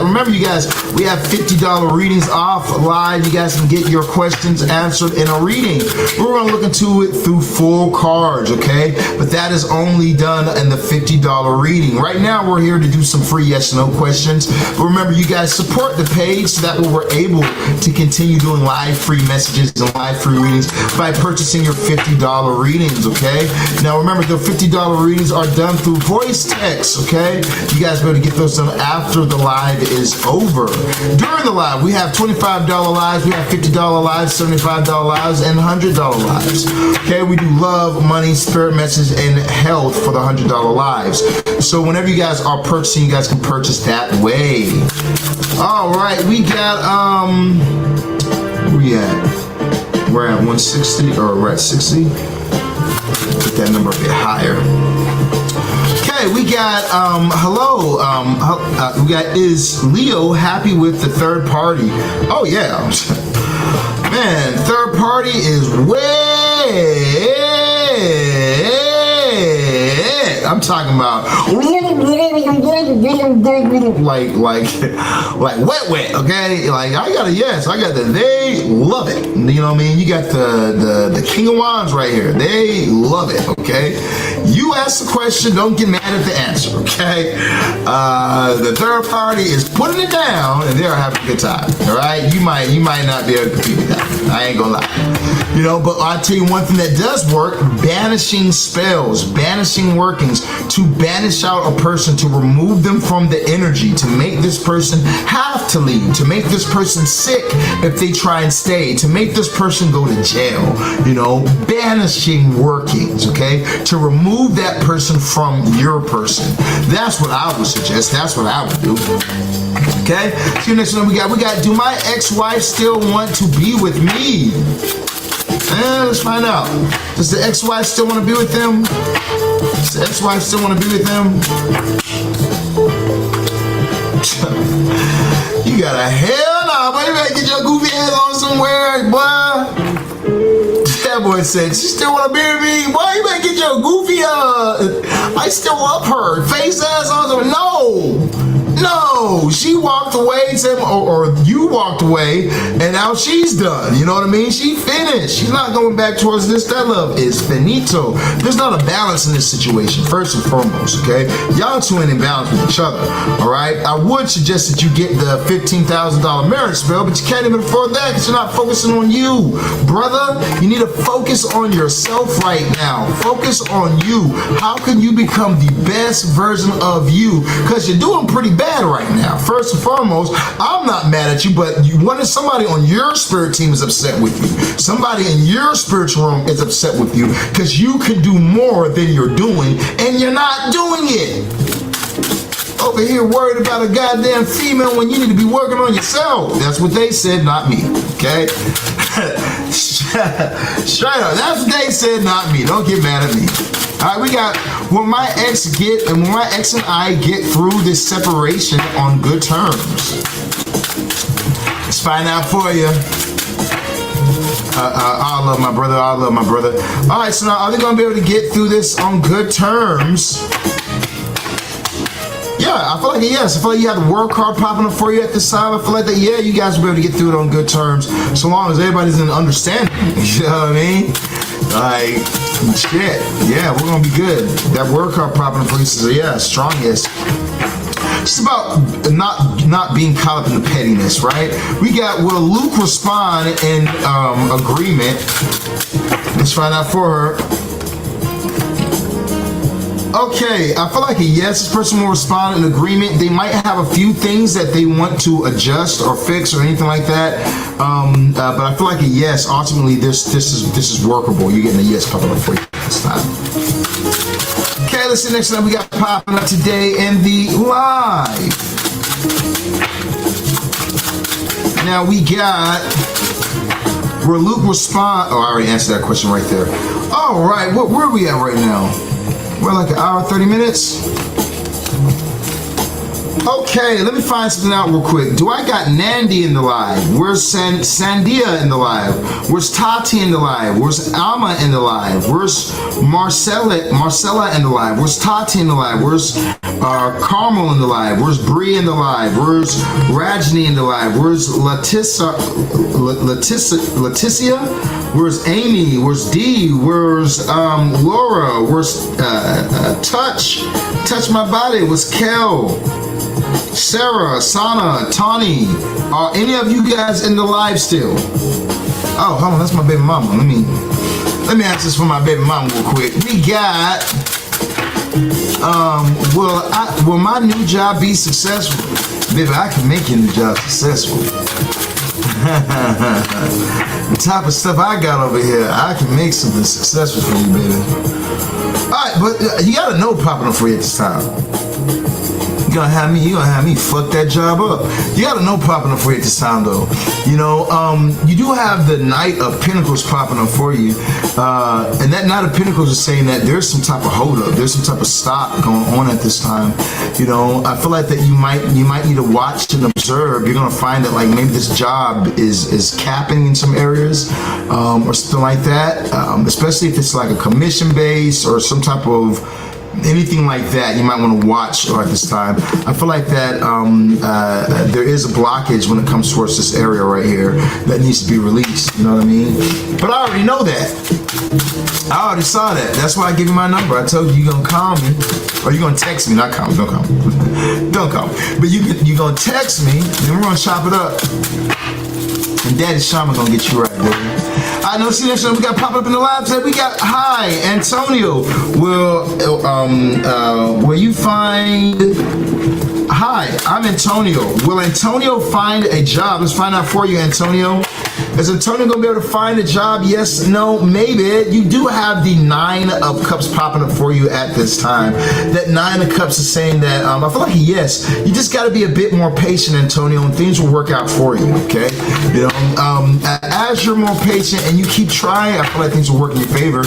Remember, you guys, we have $50 readings off live. You guys can get your questions answered in a reading. We're gonna look into it through full cards, okay? But that is only done in the $50 reading. Right now, we're here to do some free yes or no questions. But remember, you guys support the page so that we're able to continue doing live free messages and live free readings by purchasing your $50 readings, okay? Now, remember, the $50 readings are done through voice text, okay? You guys better get those done after the live is over. During the live, we have $25 lives, we have $50 lives, $75 lives, and $100 lives. Okay, we do love, money, spirit message, and health for the $100 lives. So whenever you guys are purchasing, you guys can purchase that way. All right, we got, where we at? We're at 160, or we're at 60. Get that number a bit higher. Okay, we got hello. We got, is Leo happy with the third party? Oh yeah, man. Third party is way wet. I'm talking about like wet, okay? Like I got a yes, I got the they love it. You know what I mean? You got the King of Wands right here. They love it, okay? You ask the question, don't get mad at the answer, okay? The third party is putting it down and they're having a good time, all right? You might not be able to compete with that. I ain't gonna lie. You know, but I'll tell you one thing that does work: banishing spells, banishing workings, to banish out a person, to remove them from the energy, to make this person have to leave, to make this person sick if they try and stay, to make this person go to jail. You know, banishing workings, okay? To remove that person from your person. That's what I would suggest. That's what I would do. Okay, see you next one. We got, do my ex-wife still want to be with me? Let's find out. Does the ex-wife still want to be with them? Does the ex-wife still want to be with them? You got a hell no, boy. You better get your goofy ass on somewhere, boy. That boy said, she still want to be with me? Boy, you better get your goofy, I still love her. Face ass on somewhere. No, she walked away, or you walked away, and now she's done. You know what I mean? She finished. She's not going back towards this. That love is finito. There's not a balance in this situation, first and foremost, okay? Y'all two ain't in balance with each other, all right? I would suggest that you get the $15,000 marriage spell, but you can't even afford that because you're not focusing on you, brother. You need to focus on yourself right now. Focus on you. How can you become the best version of you? Because you're doing pretty bad right now. First and foremost, I'm not mad at you, but somebody on your spirit team is upset with you. Somebody in your spiritual room is upset with you because you can do more than you're doing, and you're not doing it. Over here worried about a goddamn female when you need to be working on yourself. That's what they said, not me. Okay? Straight up. That's what they said, not me. Don't get mad at me. All right, we got, will my ex and I get through this separation on good terms? Let's find out for you. I love my brother. I love my brother. All right, so now are they going to be able to get through this on good terms? Yeah, I feel like a yes. I feel like you have the world card popping up for you at this time. I feel like that, yeah, you guys will be able to get through it on good terms, so long as everybody's in understanding. You know what I mean? Like, shit. Yeah, we're gonna be good. That world card popping up for you says, yeah, strong yes. It's about not being caught up in the pettiness, right? We got, will Luke respond in agreement? Let's find out for her. Okay, I feel like a yes. This person will respond in agreement. They might have a few things that they want to adjust or fix or anything like that. But I feel like a yes. Ultimately, this is workable. You're getting a yes popping up for you this time. Okay, let's see next time we got popping up today in the live. Now we got, will Luke respond? Oh, I already answered that question right there. All right, where are we at right now? We're like an hour, 30 minutes. Okay, let me find something out real quick. Do I got Nandi in the live? Where's Sandia in the live? Where's Tati in the live? Where's Alma in the live? Where's Marcella in the live? Where's Tati in the live? Where's Carmel in the live? Where's Bree in the live? Where's Rajni in the live? Where's Leticia? Where's Amy? Where's Dee? Where's Laura? Where's Touch My Body? Where's Kel? Sarah, Sana, Tawny, are any of you guys in the live still? Oh, hold on, that's my baby mama. Let me ask this for my baby mama real quick. We got, will my new job be successful? Baby, I can make your new job successful. The type of stuff I got over here, I can make something successful for you, baby. Alright, but you gotta know popping up for you at this time. You gonna have me fuck that job up. You gotta know popping up for you at this time though. You know, you do have the Knight of Pentacles popping up for you. And that Knight of Pentacles is saying that there's some type of hold up, there's some type of stop going on at this time. You know, I feel like that you might need to watch and observe. You're gonna find that like maybe this job is capping in some areas, or something like that. Especially if it's like a commission base or some type of anything like that, you might want to watch at this time. I feel like that there is a blockage when it comes towards this area right here that needs to be released. You know what I mean? But I already know that. I already saw that. That's why I give you my number. I told you you're gonna call me, or you're gonna text me. Not call me. Don't call me. Don't call me. But you're gonna text me, and we're gonna chop it up. And Daddy Shaman gonna get you right, baby. I know. See, next time we got pop up in the live today. We got hi Antonio. Will you find? Hi, I'm Antonio. Will Antonio find a job? Let's find out for you, Antonio. Is Antonio gonna be able to find a job? Yes, no, maybe. You do have the 9 of Cups popping up for you at this time. That 9 of Cups is saying that I feel like yes, you just got to be a bit more patient, Antonio, and things will work out for you. Okay, you know, as you're more patient and you keep trying, I feel like things will work in your favor.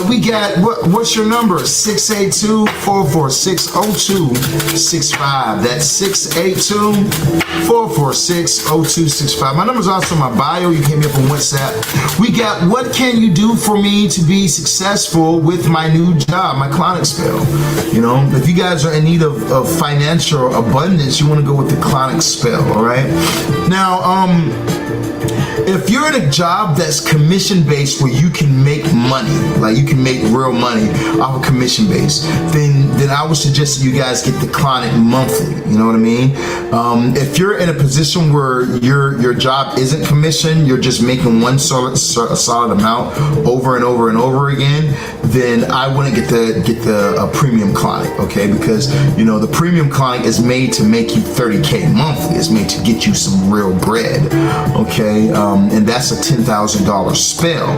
We got what's your number? 682-446-0265. That's 682-446-0265. My number's also in my bio. You can hit me up on WhatsApp. We got what can you do for me to be successful with my new job, my Clauneck spell. You know, if you guys are in need of financial abundance, you want to go with the Clauneck spell. All right. Now, if you're in a job that's commission based where you can make money, like you can make real money off of commission based, then I would suggest that you guys get the Clauneck monthly. You know what I mean? If you're in a position where your job isn't commission, you're just making one solid amount over and over and over again, then I wouldn't get the premium Clauneck, okay? Because you know the premium Clauneck is made to make you 30K monthly. It's made to get you some real bread, okay? And that's a $10,000 spell.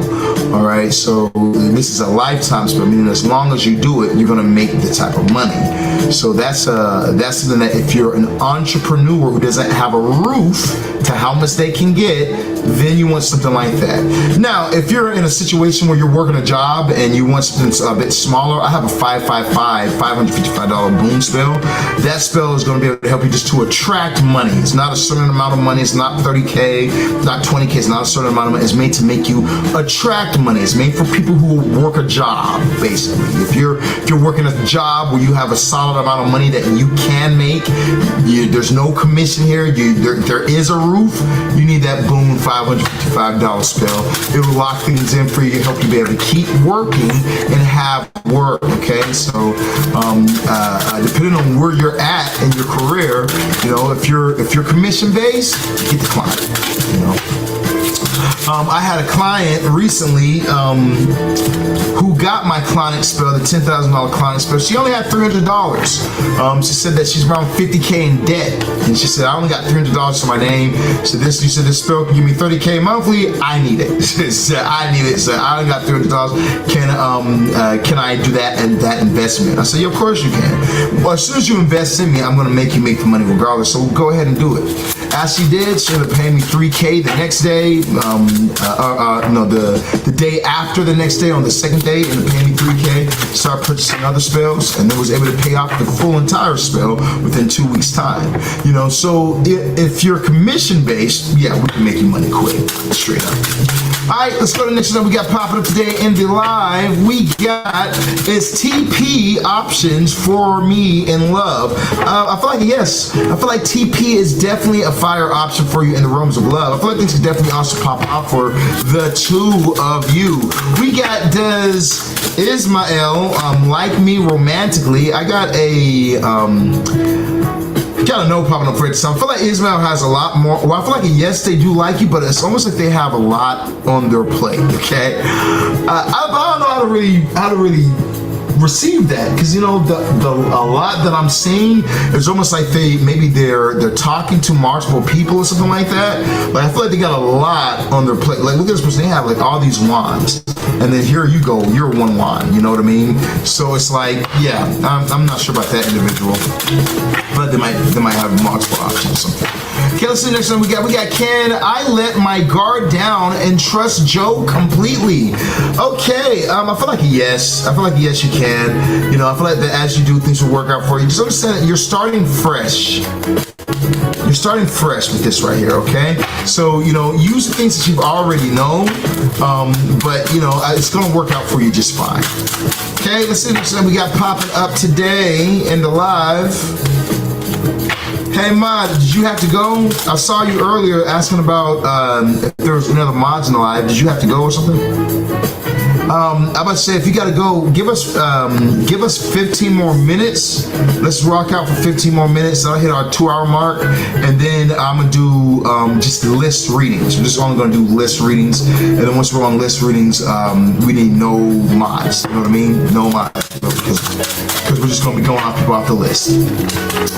All right, so this is a lifetime spell, meaning as long as you do it, you're gonna make the type of money. So that's something that if you're an entrepreneur who doesn't have a roof to how much they can get, then you want something like that. Now, if you're in a situation where you're working a job and you want something a bit smaller, I have a $555 boom spell. That spell is going to be able to help you just to attract money. It's not a certain amount of money. It's not 30K, not 20K. It's not a certain amount of money. It's made to make you attract money. It's made for people who work a job, basically. If you're working a job where you have a solid amount of money that you can make, there's no commission here. There is a roof. You need that boom $555 spell. It will lock things in for you, help you be able to keep working and have work. Okay, so depending on where you're at in your career, you know, if you're commission based, get the client. You know. I had a client recently who got my Clauneck spell, the $10,000 Clauneck spell. She only had $300. She said that she's around 50K in debt, and she said I only got $300 to my name. So you said this spell can give me 30K monthly. I need it. She said I need it. So I only got $300. Can I do that and that investment? I said, yeah, of course you can. Well, as soon as you invest in me, I'm going to make you make the money regardless. So go ahead and do it. As she did, she ended up paying me 3K the next day. The day after the next day, on the second day, ended up paying me 3K. Started purchasing other spells, and then was able to pay off the full entire spell within 2 weeks' time. You know, so if you're commission based, yeah, we can make you money quick, straight up. All right, let's go to the next one we got popping up today in the live. We got is TP options for me in love. I feel like yes. I feel like TP is definitely a fire option for you in the realms of love. I feel like things can definitely also pop out for the two of you. We got does Ismael like me romantically? I got a got a no popping up for it. So I feel like Ismael has a lot more. Well, I feel like yes, they do like you, but it's almost like they have a lot on their plate. Okay, I don't know how to really receive that, because you know a lot that I'm seeing is almost like they're talking to multiple people or something like that. Like I feel like they got a lot on their plate. Like look at this person, they have like all these wands, and then here you go, you're one wand. You know what I mean? So it's like, yeah, I'm not sure about that individual, but they might have multiple options or something. Okay, let's see the next one we got. Can I let my guard down and trust Joe completely? Okay, I feel like yes. I feel like yes, you can. You know, I feel like that as you do, things will work out for you. Just understand that you're starting fresh. You're starting fresh with this right here, okay? So, you know, use the things that you've already known, but, you know, it's going to work out for you just fine. Okay, let's see what we got popping up today in the live. Hey, Mod, did you have to go? I saw you earlier asking about if there was another mods in the live. Did you have to go or something? I'm about to say, if you gotta go, give us 15 more minutes. Let's rock out for 15 more minutes. I'll hit our 2-hour mark, and then I'm gonna do just list readings. We're just only gonna do list readings, and then once we're on list readings, we need no mods. You know what I mean? No mods, because we're just gonna be going off people off the list.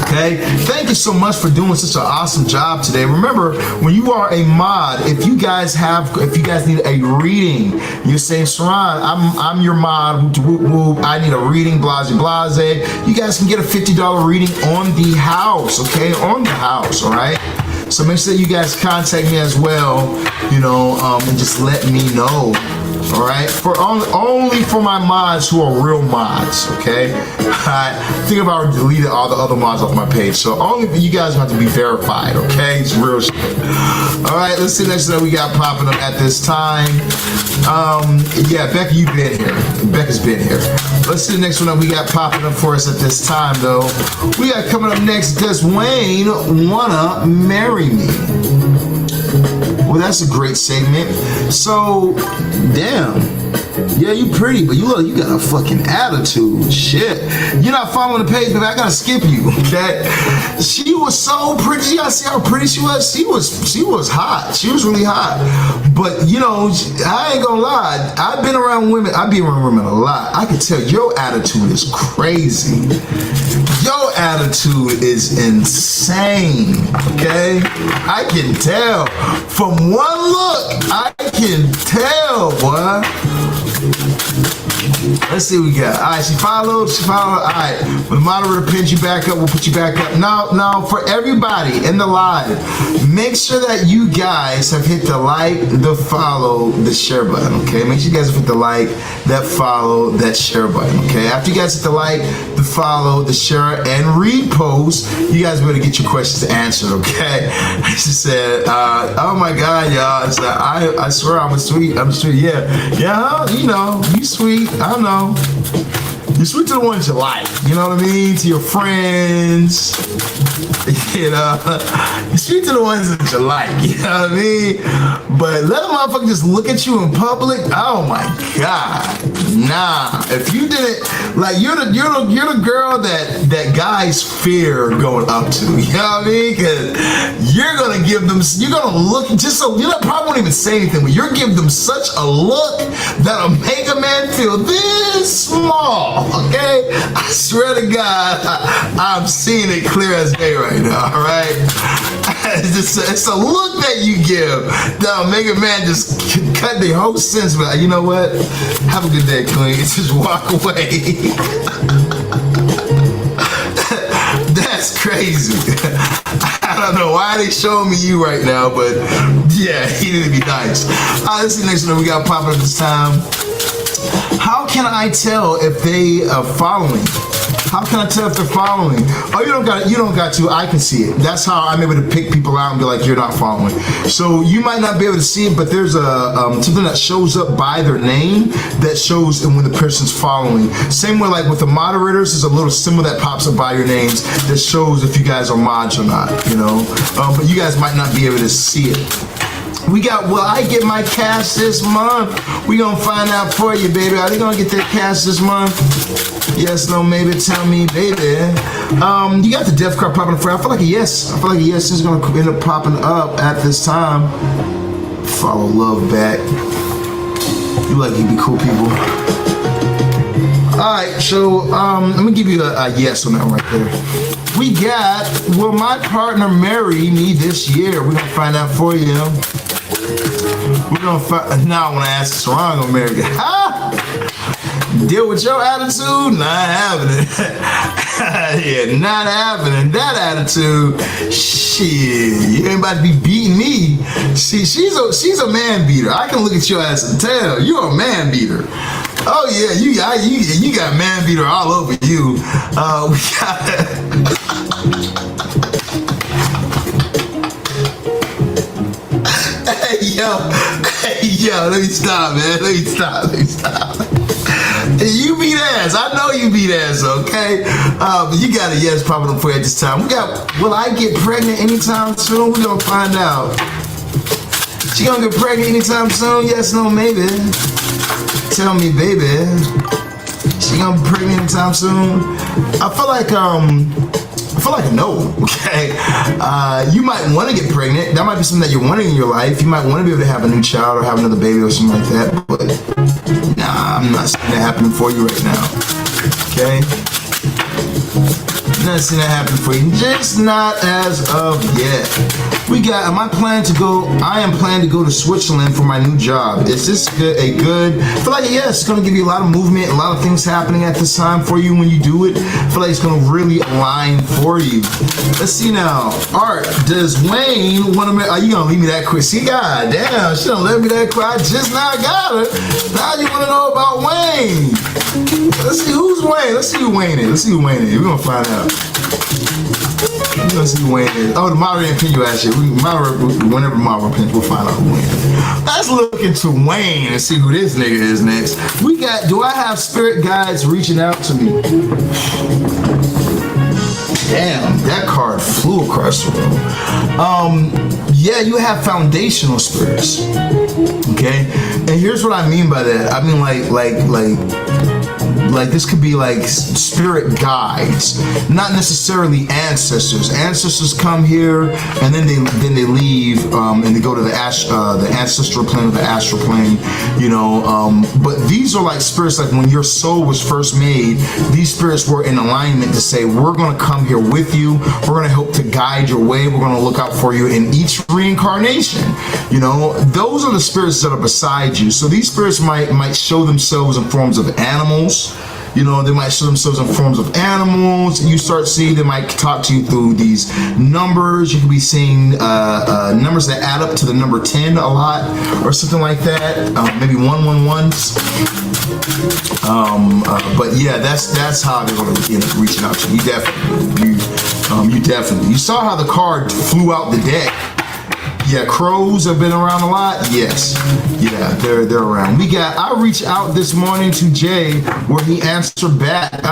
Okay. Thank you so much for doing such an awesome job today. Remember, when you are a mod, if you guys need a reading, you're saying, Sirron, I'm your mod, whoop, whoop, I need a reading, blase, blase. You guys can get a $50 reading on the house, okay? On the house, all right? So make sure that you guys contact me as well, you know, and just let me know. All right, for only for my mods who are real mods, okay? I think I've already deleted all the other mods off my page, so only you guys have to be verified, okay? It's real shit. All right, let's see next that we got popping up at this time. Yeah, Becca, you've been here. Becca's been here. Let's see the next one that we got popping up for us at this time, though. We got coming up next, does Wayne wanna marry me? Well, that's a great segment. So, damn. Yeah, you pretty, but you look, you got a fucking attitude. Shit. You're not following the page, but I gotta skip you, okay? She was so pretty. You gotta see how pretty she was. She was hot. She was really hot. But, you know, I ain't gonna lie. I've been around women. I be around women a lot. I can tell your attitude is crazy. Your attitude is insane, okay? I can tell. From one look, I can tell, boy. Let's see what we got. All right, she followed. All right, when the moderator pins you back up, we'll put you back up. Now, for everybody in the live, make sure that you guys have hit the like, the follow, the share button, okay? Make sure you guys have hit the like, that follow, that share button, okay? After you guys hit the like, the follow, the share, and repost, you guys better get your questions answered, okay? She said, oh my God, y'all. It's like, I swear I'm sweet. Yeah, you know, you sweet. I know. You're sweet to the ones you like. You know what I mean? To your friends. You know, you're sweet to the ones that you like. You know what I mean? But let a motherfucker just look at you in public. Oh my God. Nah. If you didn't, like, you're the girl that guys fear going up to. You know what I mean? Because you're gonna give them. You're gonna look just so you probably won't even say anything, but you're giving them such a look that'll make a man feel this small. Okay? I swear to God, I'm seeing it clear as day right now, all right? It's a look that you give that'll make a man just cut their whole sense, but you know what? Have a good day, Queen. Just walk away. That's crazy. I don't know why they showing me you right now, but yeah, he need to be nice. All right, let's see the next one we got popping up this time. How can I tell if they are following? How can I tell if they're following? Oh, you don't got to. I can see it. That's how I'm able to pick people out and be like, you're not following. So you might not be able to see it, but there's a something that shows up by their name that shows when the person's following. Same way, like with the moderators, there's a little symbol that pops up by your names that shows if you guys are mods or not. You know, but you guys might not be able to see it. We got, will I get my cash this month? We gonna find out for you, baby. Are they gonna get their cash this month? Yes, no, maybe, tell me, baby. You got the death card popping up for you. I feel like a yes. I feel like a yes is gonna end up popping up at this time. Follow love back. You like you be cool people. All right, so let me give you a yes on that right there. We got, will my partner marry me this year? We're gonna find out for you. We're gonna find, now I wanna ask Sirron gonna marry you. Ha! Deal with your attitude? Not happening. Yeah, not happening. That attitude, shit, you ain't about to be beating me. See, she's a man beater. I can look at your ass and tell you're a man beater. Oh yeah, you got man beater all over you. We got yo, let me stop, man. Let me stop. You beat ass. I know you beat ass, okay? But you got a yes popping up for you at this time. Will I get pregnant anytime soon? We're gonna find out. She gonna get pregnant anytime soon? Yes, no, maybe. Tell me, baby. She gonna be pregnant anytime soon? I feel like no, okay? You might want to get pregnant. That might be something that you're wanting in your life. You might want to be able to have a new child or have another baby or something like that. But nah, I'm not seeing that happening for you right now, okay? Not seeing that happen for you. Just not as of yet. I am planning to go to Switzerland for my new job. Is this I feel like, yes, it's going to give you a lot of movement, a lot of things happening at this time for you when you do it. I feel like it's going to really align for you. Let's see now. Art, does Wayne want to are you going to leave me that quick? See, god damn, she don't let me that quick. I just now got her. Now you want to know about Wayne. Let's see who's Wayne. Let's see who Wayne is. We're going to find out. We're going to see who Wayne is. Oh, the moderator didn't pin you actually. Whenever Marvel pins, we'll find out who Wayne is. Let's look into Wayne and see who this nigga is next. Do I have spirit guides reaching out to me? Damn, that card flew across the room. Yeah, you have foundational spirits. Okay? And here's what I mean by that. I mean like this could be like spirit guides, not necessarily ancestors. Ancestors come here and then they leave and they go to the ancestral plane or the astral plane, you know. But these are like spirits, like when your soul was first made, these spirits were in alignment to say, we're going to come here with you, we're going to help to guide your way, we're going to look out for you in each reincarnation. You know, those are the spirits that are beside you. So these spirits might show themselves in forms of animals. You know, they might show themselves in forms of animals. You start seeing, they might talk to you through these numbers. You could be seeing numbers that add up to the number 10 a lot or something like that. Maybe 111s. But yeah, that's how they're going to end up reaching out to you. You definitely. You saw how the card flew out the deck. Yeah, crows have been around a lot. Yes, yeah, they're around. I reached out this morning to Jay, where he answered back.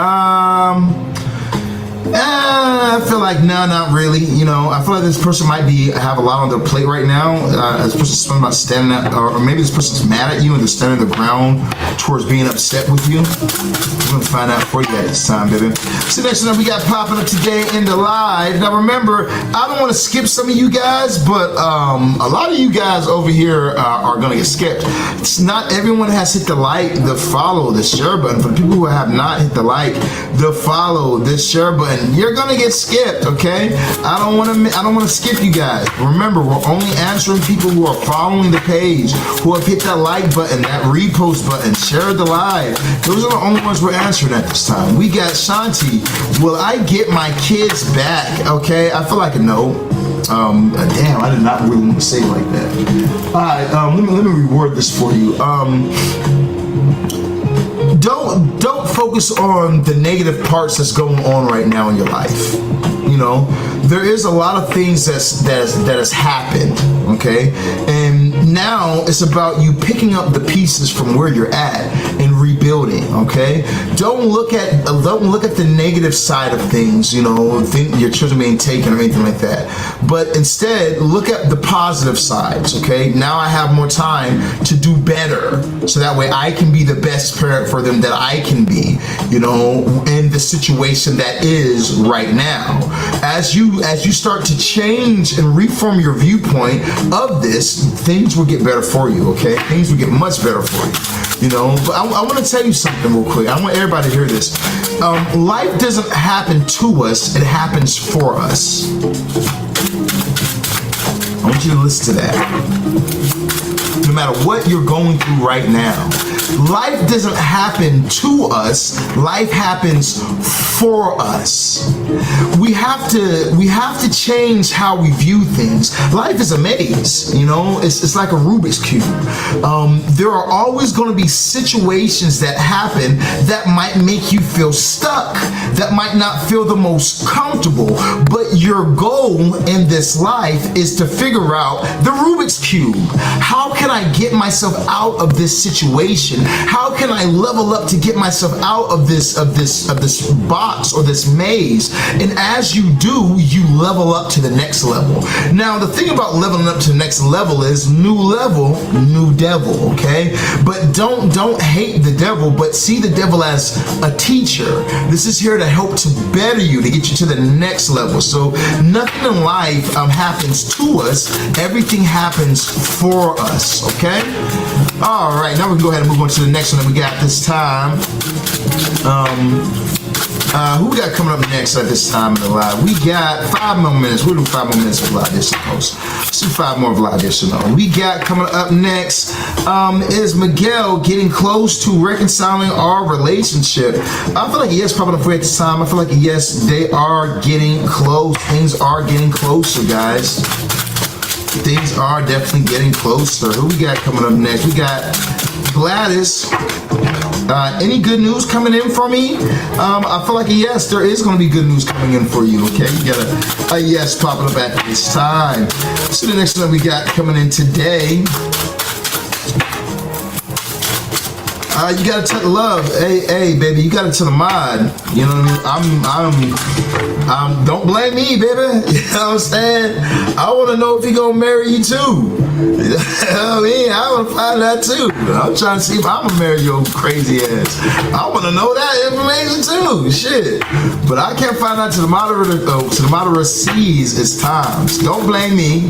I feel like no, not really. You know, I feel like this person might have a lot on their plate right now. This person's something about standing up, or maybe this person's mad at you and they're standing their ground towards being upset with you. We're gonna find out for you at this time, baby. So next time we got popping up today in the live. Now remember, I don't want to skip some of you guys, but a lot of you guys over here are gonna get skipped. It's not everyone has hit the like, the follow, the share button. For the people who have not hit the like, the follow, the share button, you're gonna get skipped, okay? I don't want to skip you guys. Remember, we're only answering people who are following the page, who have hit that like button, that repost button, share the live. Those are the only ones we're answering at this time. We got Shanti. Will I get my kids back? Okay, I feel like a no. Damn, I did not really want to say it like that. All right, let me reword this for you. Don't focus on the negative parts that's going on right now in your life. You know, there is a lot of things that has happened, okay? And now it's about you picking up the pieces from where you're at and rebuilding, okay? Don't look at the negative side of things, you know, think your children being taken or anything like that. But instead, look at the positive sides, okay? Now I have more time to do better, so that way I can be the best parent for them that I can be, you know, in the situation that is right now. As you start to change and reform your viewpoint of this, things will get better for you, okay? Things will get much better for you, you know? But I want to tell you something real quick. I want everybody to hear this. Life doesn't happen to us, it happens for us. I want you to listen to that. No no matter what you're going through right now. Life doesn't happen to us, life happens for us. We have to change how we view things. Life is a maze, you know, it's like a Rubik's Cube. There are always going to be situations that happen that might make you feel stuck, that might not feel the most comfortable, but your goal in this life is to figure out the Rubik's Cube. How can I get myself out of this situation? How can I level up to get myself out of this box or this maze? And as you do, you level up to the next level. Now, the thing about leveling up to the next level is new level, new devil, okay? But don't hate the devil, but see the devil as a teacher. This is here to help to better you, to get you to the next level. So nothing in life happens to us. Everything happens for us, okay? All right, now we can go ahead and move on to the next one that we got this time. Who we got coming up next at this time in the live? We got 5 more minutes. We'll do 5 more minutes of live additionals. Let's do 5 more of live additional. We got coming up next is Miguel getting close to reconciling our relationship. I feel like yes, popping up for you at this time. I feel like yes, they are getting close. Things are getting closer, guys. Things are definitely getting closer. Who we got coming up next? We got Gladys. Any good news coming in for me? I feel like a yes, there is going to be good news coming in for you, okay? You got a yes popping up at this time. So the next one we got coming in today. You gotta tell love, hey, baby, you gotta tell the mod. You know what I mean? Don't blame me, baby. You know what I'm saying? I want to know if he gonna marry you too. You know what I mean? I want to find out too. I'm trying to see if I'm gonna marry your crazy ass. I want to know that information too. Shit, but I can't find out till the moderator. Till the moderator sees it's time. So don't blame me.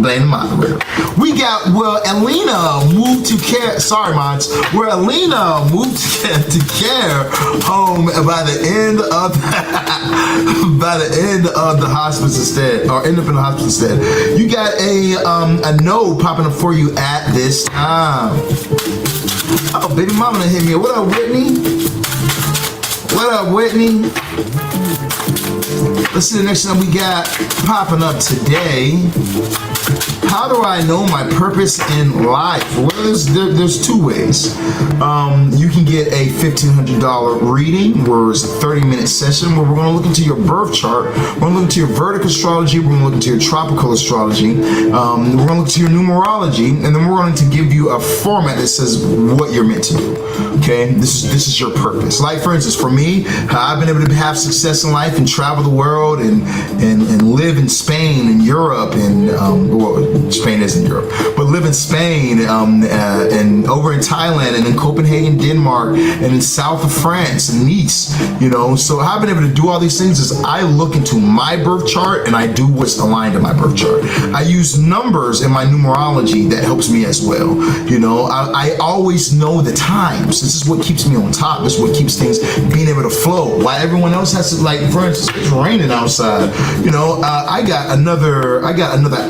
Blame the moderator. We got Alina moved to care. Sorry, mods. Where Alina moved to care home by the end of the hospice instead, or end up in the hospice instead. You got a no popping up for you at this time. Oh, baby mama done hit me. What up, Whitney? What up, Whitney? Let's see the next one we got popping up today. How do I know my purpose in life? Well, there's 2 ways. You can get a $1,500 reading, where it's a 30-minute session where we're going to look into your birth chart. We're going to look into your vertical astrology. We're going to look into your tropical astrology. We're going to look into your numerology, and then we're going to give you a format that says what you're meant to do. Okay, this is your purpose. Like for instance, for me, I've been able to have success in life and travel the world and live in Spain and Europe and well, Spain isn't Europe, but live in Spain and over in Thailand and in Copenhagen, Denmark, and in south of France and Nice. You know, so how I've been able to do all these things is I look into my birth chart and I do what's aligned to my birth chart. I use numbers in my numerology that helps me as well. You know, I always know the times. This is what keeps me on top. This is what keeps things being able to flow. While everyone else has to, like, for instance, it's raining outside. You know, I got another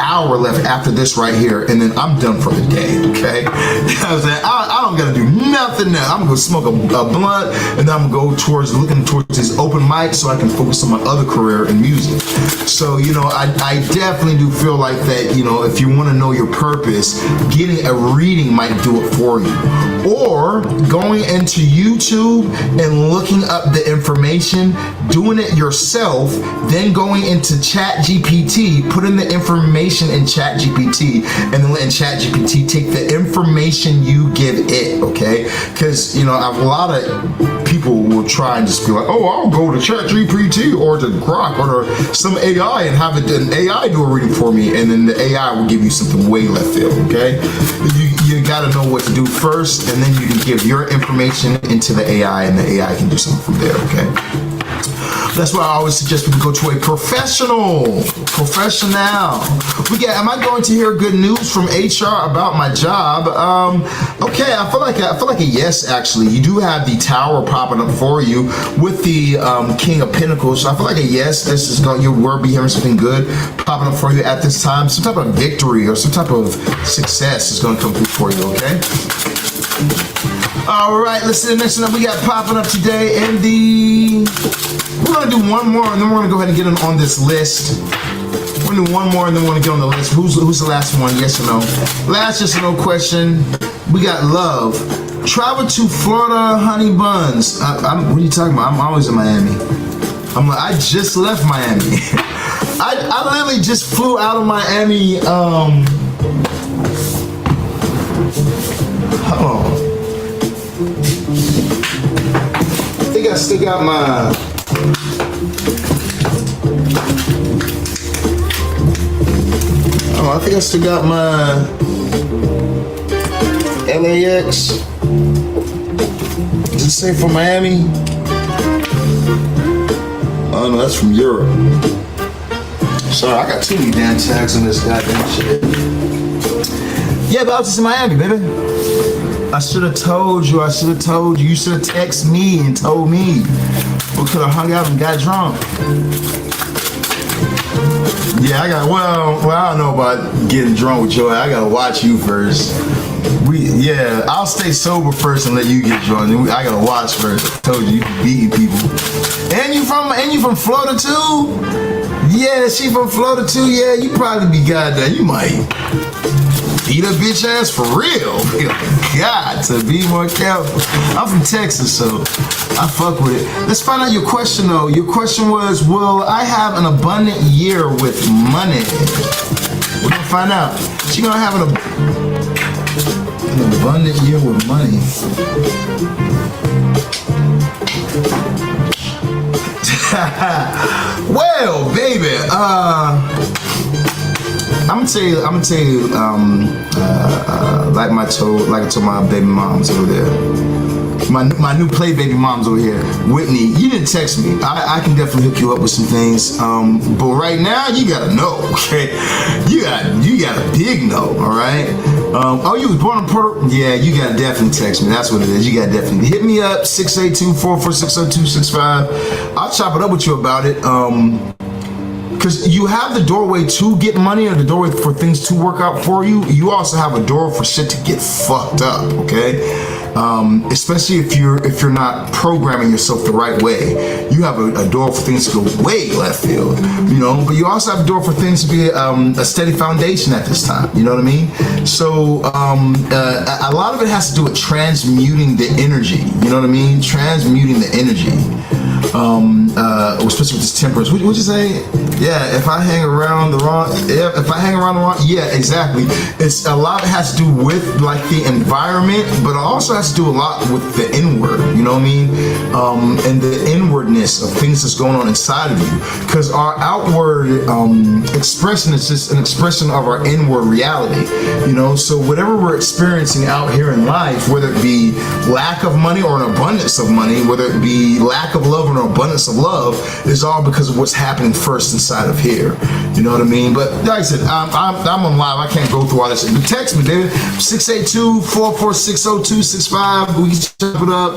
hour left after this right here, and then I'm done for the day. Okay, you know what I'm saying? I don't gotta do nothing now. I'm gonna smoke a blunt, and then I'm gonna go looking towards these open mics so I can focus on my other career in music. So, you know, I definitely do feel like that. You know, if you want to know your purpose, getting a reading might do it for you. Or going into YouTube and looking up the information, doing it yourself, then going into ChatGPT, putting the information in ChatGPT, and then letting ChatGPT take the information you give it, okay? Because, you know, a lot of people will try and just be like, oh, I'll go to ChatGPT or to Grok or to some AI and have an AI do a reading for me, and then the AI will give you something way left field, okay? You got to know what to do first, and then you can give your information into the AI, and the AI can do something from there, okay? That's why I always suggest people go to a professional. Am I going to hear good news from HR about my job? Okay, I feel like a yes. Actually, you do have the Tower popping up for you with the King of Pentacles. So I feel like a yes. This is going. You will be hearing something good popping up for you at this time. Some type of victory or some type of success is going to come through for you. Okay. All right, let's see the next one we got popping up today. And we're gonna do one more, and then we're gonna go ahead and get on this list. We're gonna do one more, and then we're gonna get on the list. Who's the last one? Yes or no? Last yes or no question. We got love. Travel to Florida, honey buns. What are you talking about? I'm always in Miami. I just left Miami. I literally just flew out of Miami. Hold on. I think I still got my. I think I still got my LAX. Does it say from Miami? Oh no, that's from Europe. Sorry, I got too many damn tags on this goddamn shit. Yeah, but I was just in Miami, baby. I should have told you. You should have texted me and told me. We could have hung out and got drunk. Yeah, well, I don't know about getting drunk with Joy. I gotta watch you first. I'll stay sober first and let you get drunk. I gotta watch first. I told you be beating people. And you from Florida too? Yeah, she from Florida too. Yeah, you probably be goddamn. You might beat a bitch ass for real. God, to be more careful. I'm from Texas, so I fuck with it. Let's find out your question though. Your question was, will I have an abundant year with money? We're gonna find out. She gonna have an abundant year with money. Well, baby, I'm gonna tell you, like I told my baby moms over there, my new play baby moms over here. Whitney, you didn't text me. I can definitely hook you up with some things, but right now you gotta know, okay? You got a big no, all right? Oh, you was born in Puerto Rico? Yeah, you gotta definitely text me. That's what it is. You gotta definitely hit me up 682-446-0265. I'll chop it up with you about it. Because you have the doorway to get money or the doorway for things to work out for you. You also have a door for shit to get fucked up, okay? Especially if you're not programming yourself the right way. You have a door for things to go way left field, you know, but you also have a door for things to be a steady foundation at this time, you know what I mean? So a lot of it has to do with transmuting the energy, you know what I mean? Transmuting the energy. Especially with this temperance. What'd you say? Yeah, if I hang around the wrong, yeah, exactly. It's a lot. It has to do with like the environment, but it also has to do a lot with the inward. You know what I mean? And the inwardness of things that's going on inside of you. Because our outward expression is just an expression of our inward reality. You know, so whatever we're experiencing out here in life, whether it be lack of money or an abundance of money, whether it be lack of love or an abundance of love, is all because of what's happening first inside of here. You know what I mean? But like I said, I'm on live. I can't go through all this. But text me, David. 682-446-0265. We can chop it up.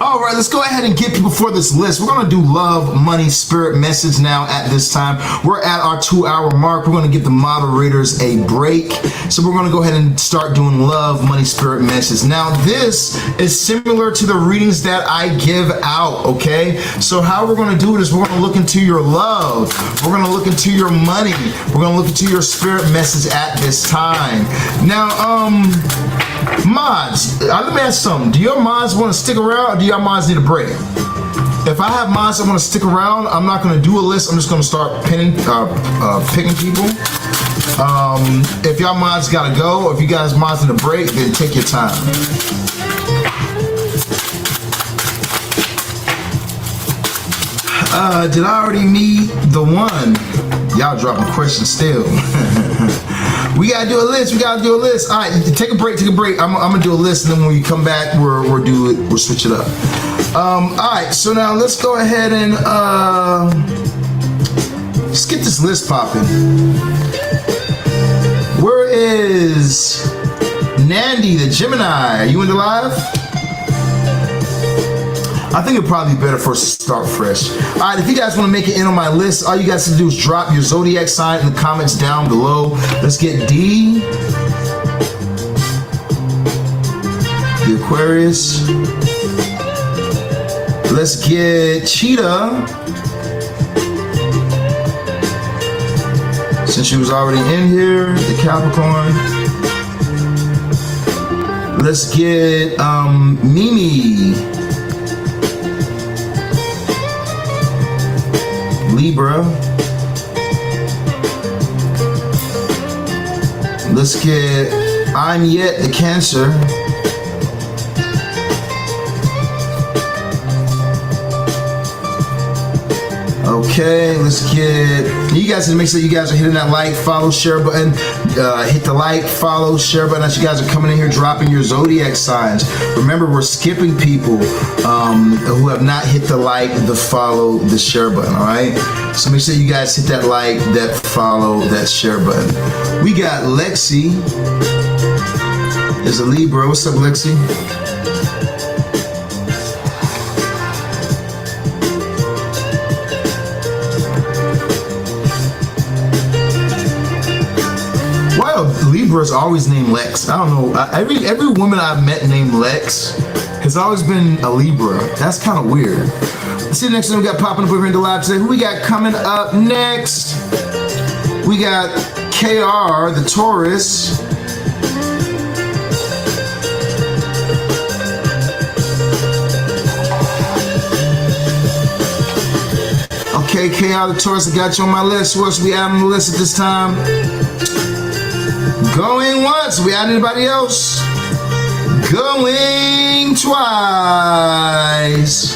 All right, let's go ahead and get people for this list. We're going to do Love, Money, Spirit message now at this time. We're at our 2-hour mark. We're going to give the moderators a break. So we're going to go ahead and start doing Love, Money, Spirit message. Now, this is similar to the readings that I give out, okay? So how we're going to do it is we're going to look into your love. We're going to look into your money. We're going to look into your spirit message at this time. Now, mods, let me ask something. Do your mods want to stick around or do your mods need a break? If I have mods that want to stick around, I'm not going to do a list. I'm just going to start picking people. If y'all mods got to go, if you guys mods need a break, then take your time. Did I already meet the one? Y'all dropping questions still. We gotta do a list. We gotta do a list. All right, take a break. Take a break. I'm gonna do a list, and then when we come back, we'll switch it up. All right. So now let's go ahead and let's get this list popping. Where is Nandy, the Gemini? Are you in the live? I think it'd probably be better for us to start fresh. All right, if you guys want to make it in on my list, all you guys have to do is drop your zodiac sign in the comments down below. Let's get D, the Aquarius. Let's get Cheetah, since she was already in here, the Capricorn. Let's get Mimi, Libra. Let's get I'm Yet, the Cancer. Okay, let's get, you guys to make sure you guys are hitting that like, follow, share button. Hit the like, follow, share button as you guys are coming in here dropping your zodiac signs. Remember, we're skipping people who have not hit the like, the follow, the share button, all right? So make sure you guys hit that like, that follow, that share button. We got Lexi. There's a Libra. What's up, Lexi? Libra's always named Lex. I don't know. Every woman I've met named Lex has always been a Libra. That's kind of weird. Let's see the next one we got popping up over in the live today. Who we got coming up next? We got KR, the Taurus. Okay, KR, the Taurus, I got you on my list. Who else we add on the list at this time? Going once. We add anybody else? Going twice.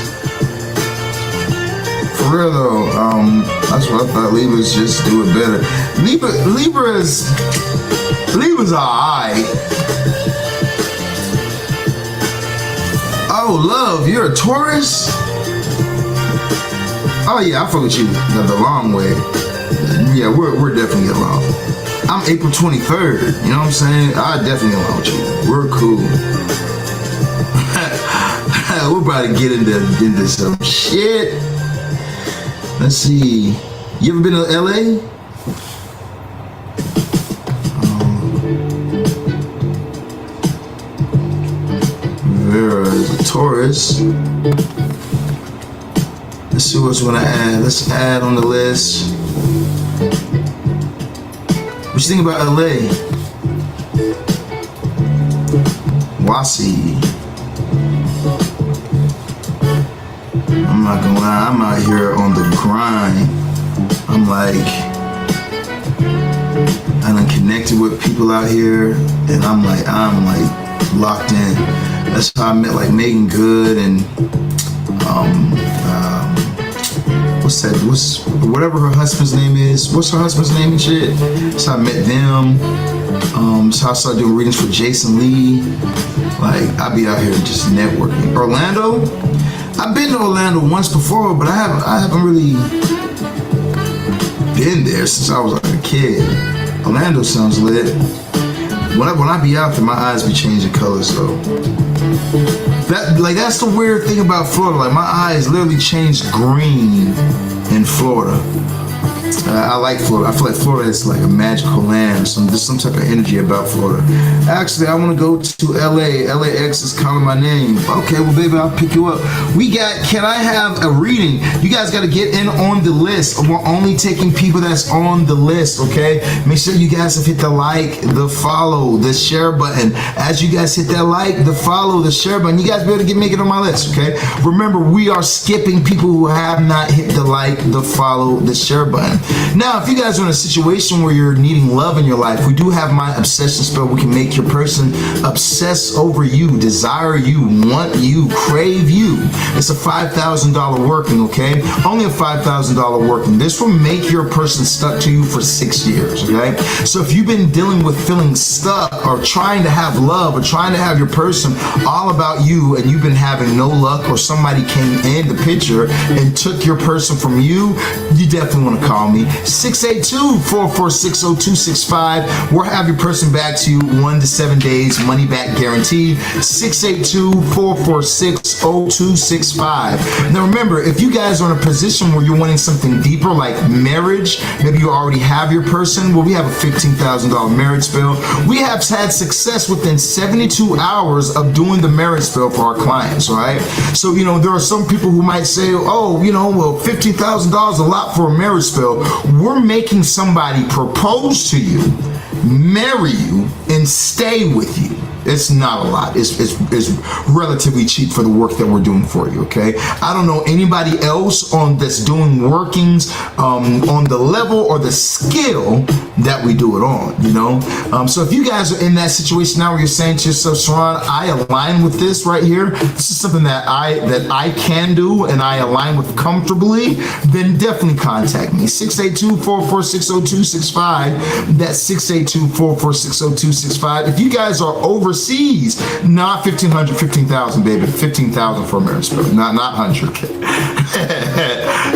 For real though, that's what I thought. Libras just do it better. Libras alright. Oh, love, you're a Taurus? Oh yeah, I fuck with you the long way. Yeah, we're definitely getting along. I'm April 23rd, you know what I'm saying? I definitely get along with you. We're cool. We're about to get into some shit. Let's see. You ever been to LA? Vera is a Taurus. Let's see what's gonna add. Let's add on the list. What you think about LA? Wasi. I'm not gonna lie, I'm out here on the grind. I'm like, I done connected with people out here, and I'm like locked in. That's how I met like Megan Good and whatever her husband's name is. What's her husband's name and shit? So I met them. So I started doing readings for Jason Lee. Like, I be out here just networking. Orlando? I've been to Orlando once before, but I haven't really been there since I was like a kid. Orlando sounds lit. When I be out there, my eyes be changing colors though. That's the weird thing about Florida. Like, my eyes literally changed green in Florida. I like Florida. I feel like Florida is like a magical land. There's some type of energy about Florida. Actually, I want to go to LA. LAX is calling my name. Okay, well, baby, I'll pick you up. We got, can I have a reading? You guys got to get in on the list. We're only taking people that's on the list, okay? Make sure you guys have hit the like, the follow, the share button. As you guys hit that like, the follow, the share button, you guys be able to make it on my list, okay? Remember, we are skipping people who have not hit the like, the follow, the share button. Now, if you guys are in a situation where you're needing love in your life, we do have my obsession spell. We can make your person obsess over you, desire you, want you, crave you. It's a $5,000 working, okay? Only a $5,000 working. This will make your person stuck to you for 6 years, okay? So if you've been dealing with feeling stuck or trying to have love or trying to have your person all about you and you've been having no luck, or somebody came in the picture and took your person from you, you definitely want to call me. 682-446-0265. We'll have your person back to you 1 to 7 days, money back guaranteed. 682-446-0265. Now remember, if you guys are in a position where you're wanting something deeper like marriage, maybe you already have your person, well, we have a $15,000 marriage spell. We have had success within 72 hours of doing the marriage spell for our clients, all right? So, you know, there are some people who might say, oh, you know, well, $15,000 is a lot for a marriage spell. We're making somebody propose to you, marry you, and stay with you. It's not a lot. It's relatively cheap for the work that we're doing for you, okay? I don't know anybody else that's doing workings on the level or the skill that we do it on, you know? So if you guys are in that situation now where you're saying to yourself, Sirron, I align with this right here, this is something that I can do and I align with comfortably, then definitely contact me. 682-446-0265. That's 682-446-0265. If you guys are overseas, not 1,500, 15,000, baby. 15,000 for a marriage spell, not 100K.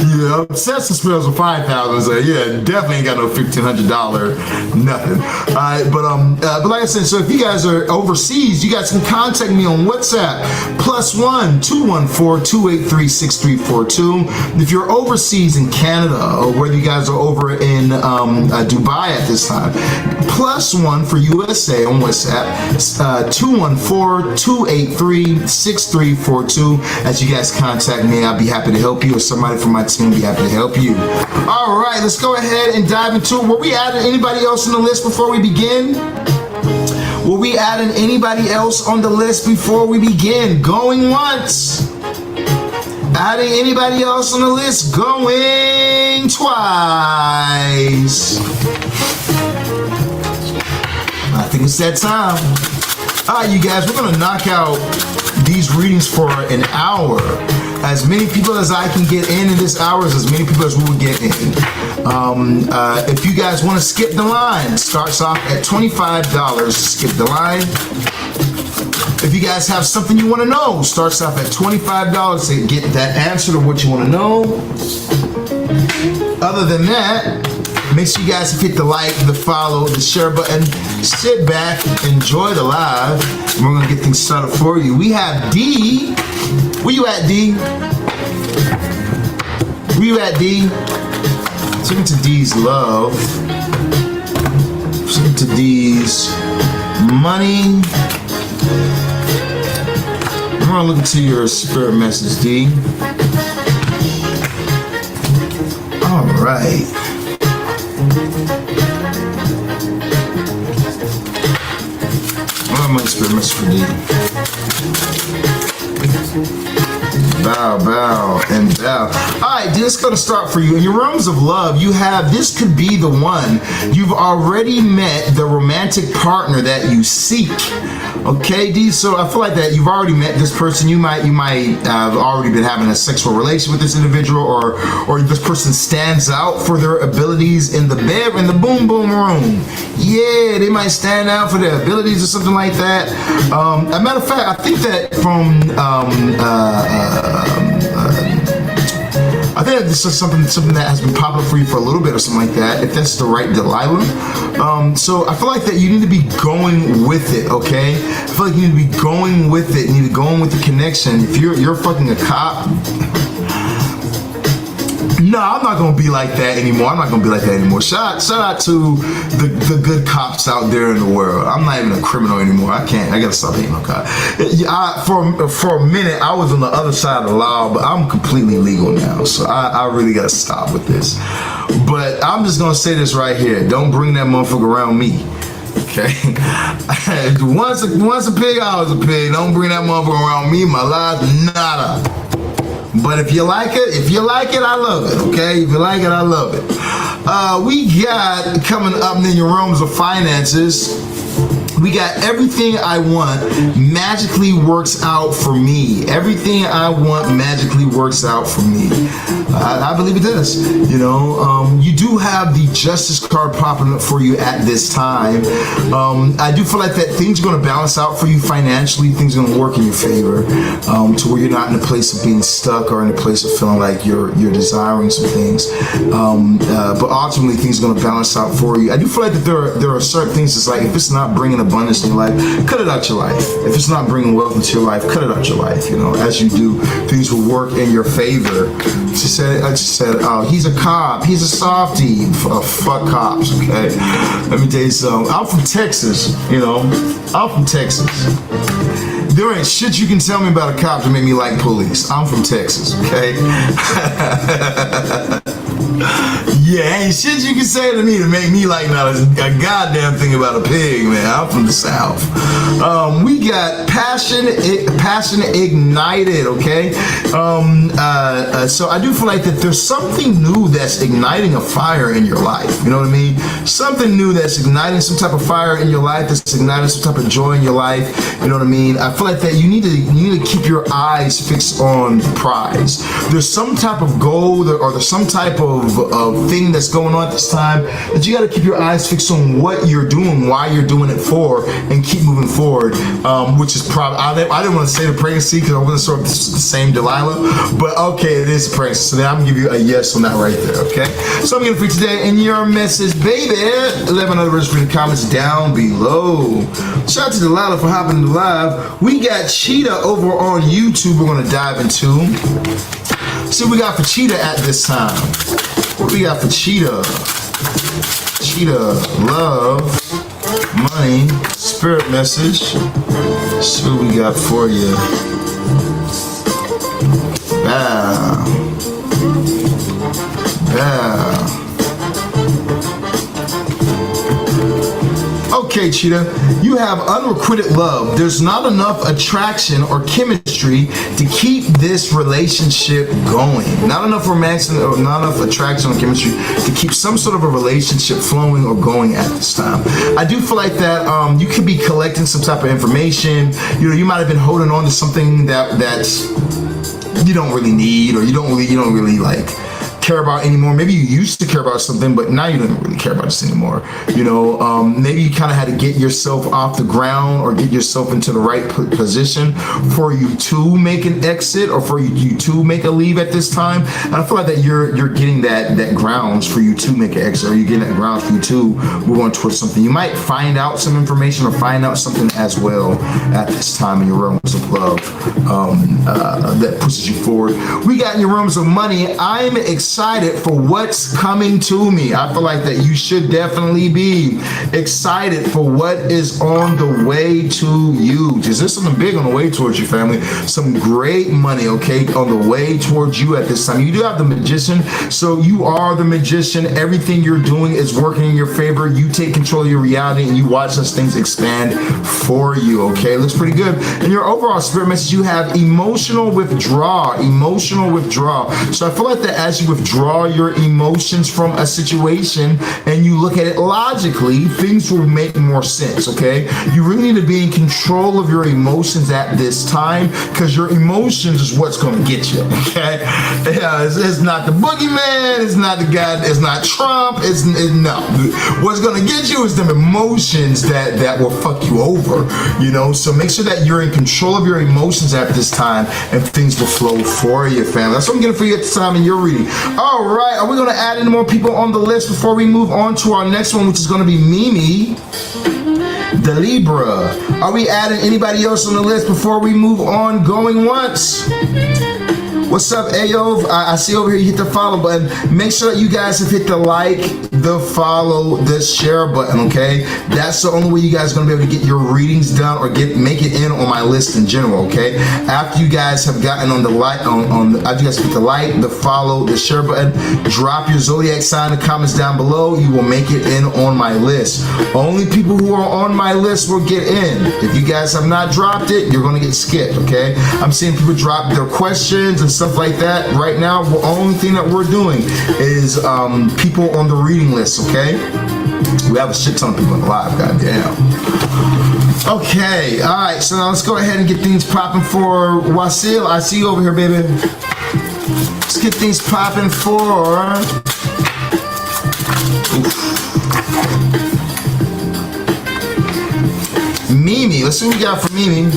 Yeah, obsessive spells are 5,000. So yeah, definitely ain't got no $1,500 nothing. All right, but like I said, so if you guys are overseas, you guys can contact me on WhatsApp +1 214 283 If you're overseas in Canada, or whether you guys are over in Dubai at this time, +1 for USA on WhatsApp. 214-283-6342. As you guys contact me, I'll be happy to help you, or somebody from my team will be happy to help you. All right, let's go ahead and dive into it. Were we adding anybody else on the list before we begin? Were we adding anybody else on the list before we begin? Going once. Adding anybody else on the list? Going twice. I think it's that time. All right, you guys, we're going to knock out these readings for an hour. As many people as I can get in this hour is as many people as we will get in. If you guys want to skip the line, starts off at $25. Skip the line. If you guys have something you want to know, starts off at $25 to get that answer to what you want to know. Other than that, make sure you guys hit the like, the follow, the share button. Sit back, enjoy the live, and we're going to get things started for you. We have D. Where you at, D? Where you at, D? Let's look into D's love. Let's look into D's money. I'm going to look into your spirit message, D. All right. My spirit message for D. Bow, bow, and bow. Alright, this is going to start for you. In your realms of love, you have, this could be the one. You've already met the romantic partner that you seek. Okay, D, so I feel like that you've already met this person. You might have already been having a sexual relation with this individual, or this person stands out for their abilities in the bed, in the boom boom room. Yeah, they might stand out for their abilities or something like that. As a matter of fact, I think that I think this is something that has been popular for you for a little bit or something like that, if that's the right Delilah. So I feel like that you need to be going with it, okay? I feel like you need to be going with it. You need to go in with the connection. If you're fucking a cop, no, I'm not gonna be like that anymore. I'm not gonna be like that anymore. Shout out to the good cops out there in the world. I'm not even a criminal anymore. I gotta stop hating on cops. For a minute, I was on the other side of the law, but I'm completely legal now. So I really gotta stop with this. But I'm just gonna say this right here. Don't bring that motherfucker around me. Okay? Once a pig, always a pig. Don't bring that motherfucker around me. My life, nada. But if you like it, I love it, okay? If you like it, I love it. We got coming up in your realms of finances. We got everything I want magically works out for me. Everything I want magically works out for me. I believe it does. You know, you do have the Justice card popping up for you at this time. I do feel like that things are going to balance out for you financially. Things are going to work in your favor, to where you're not in a place of being stuck or in a place of feeling like you're desiring some things. But ultimately, things are going to balance out for you. I do feel like that there are certain things that's like, if it's not bringing abundance in your life, cut it out your life. If it's not bringing wealth into your life, cut it out your life. You know, as you do, things will work in your favor. I just said, oh, he's a cop. He's a softie. Fuck cops, okay? Let me tell you something. I'm from Texas, you know. I'm from Texas. There ain't shit you can tell me about a cop to make me like police. I'm from Texas, okay? Yeah, ain't shit you can say to me to make me like not a goddamn thing about a pig, man. I'm from the South. We got passion ignited, okay? So I do feel like that there's something new that's igniting a fire in your life. You know what I mean? Something new that's igniting some type of fire in your life, that's igniting some type of joy in your life. You know what I mean? I feel like that you need to keep your eyes fixed on the prize. There's some type of goal or there's some type of thing that's going on at this time that you got to keep your eyes fixed on what you're doing, why you're doing it for, and keep moving forward. Which is probably, I didn't want to say the pregnancy because I wasn't sure if this was the same Delilah, but okay, it is a pregnancy. So then I'm gonna give you a yes on that right there, okay? So I'm gonna for today in your message, baby. 11 other words for the comments down below. Shout out to Delilah for hopping in the live. We got Cheetah over on YouTube. We're gonna dive into. See what we got for Cheetah at this time. What do we got for Cheetah? Cheetah, love, money, spirit message. Let's see what we got for you. Bow. Bow. Okay, Cheetah, you have unrequited love. There's not enough attraction or chemistry to keep this relationship going. Not enough romance or not enough attraction or chemistry to keep some sort of a relationship flowing or going at this time. I do feel like that you could be collecting some type of information. You know, you might have been holding on to something that's you don't really need, or you don't really like care about anymore. Maybe you used to care about something, but now you don't really care about this anymore. You know, maybe you kind of had to get yourself off the ground or get yourself into the right position for you to make an exit or for you to make a leave at this time. And I feel like that you're getting that grounds for you to make an exit, or you're getting that grounds for you to move on towards something. You might find out some information or find out something as well at this time in your realms of love that pushes you forward. We got in your realms of money. I'm excited for what's coming to me. I feel like that you should definitely be excited for what is on the way to you. Is there something big on the way towards your family? Some great money, okay, on the way towards you at this time. You do have the magician, so you are the magician. Everything you're doing is working in your favor. You take control of your reality and you watch those things expand for you, okay? Looks pretty good. In your overall spirit message, you have emotional withdrawal. Emotional withdrawal. So I feel like that as you withdraw your emotions from a situation and you look at it logically, things will make more sense, okay? You really need to be in control of your emotions at this time, because your emotions is what's going to get you, okay? Yeah, it's not the boogeyman, it's not the guy, it's not Trump, it's no. What's going to get you is the emotions that will fuck you over, you know? So make sure that you're in control of your emotions at this time and things will flow for you, family. That's what I'm getting for you at this time in your reading. All right, are we going to add any more people on the list before we move on to our next one, which is going to be Mimi, the Libra? Are we adding anybody else on the list before we move on? Going once. What's up, Ayo? I see over here you hit the follow button. Make sure that you guys have hit the like, the follow, the share button, okay? That's the only way you guys are going to be able to get your readings done or make it in on my list in general, okay? After you guys have gotten on the like, after you guys hit the like, the follow, the share button, drop your zodiac sign in the comments down below. You will make it in on my list. Only people who are on my list will get in. If you guys have not dropped it, you're going to get skipped, okay? I'm seeing people drop their questions and stuff like that. Right now, the only thing that we're doing is people on the reading list, okay? We have a shit ton of people live, goddamn. Okay, all right, so now let's go ahead and get things popping for Wasil. I see you over here, baby. Let's get things popping for... Mimi. Let's see what we got for Mimi.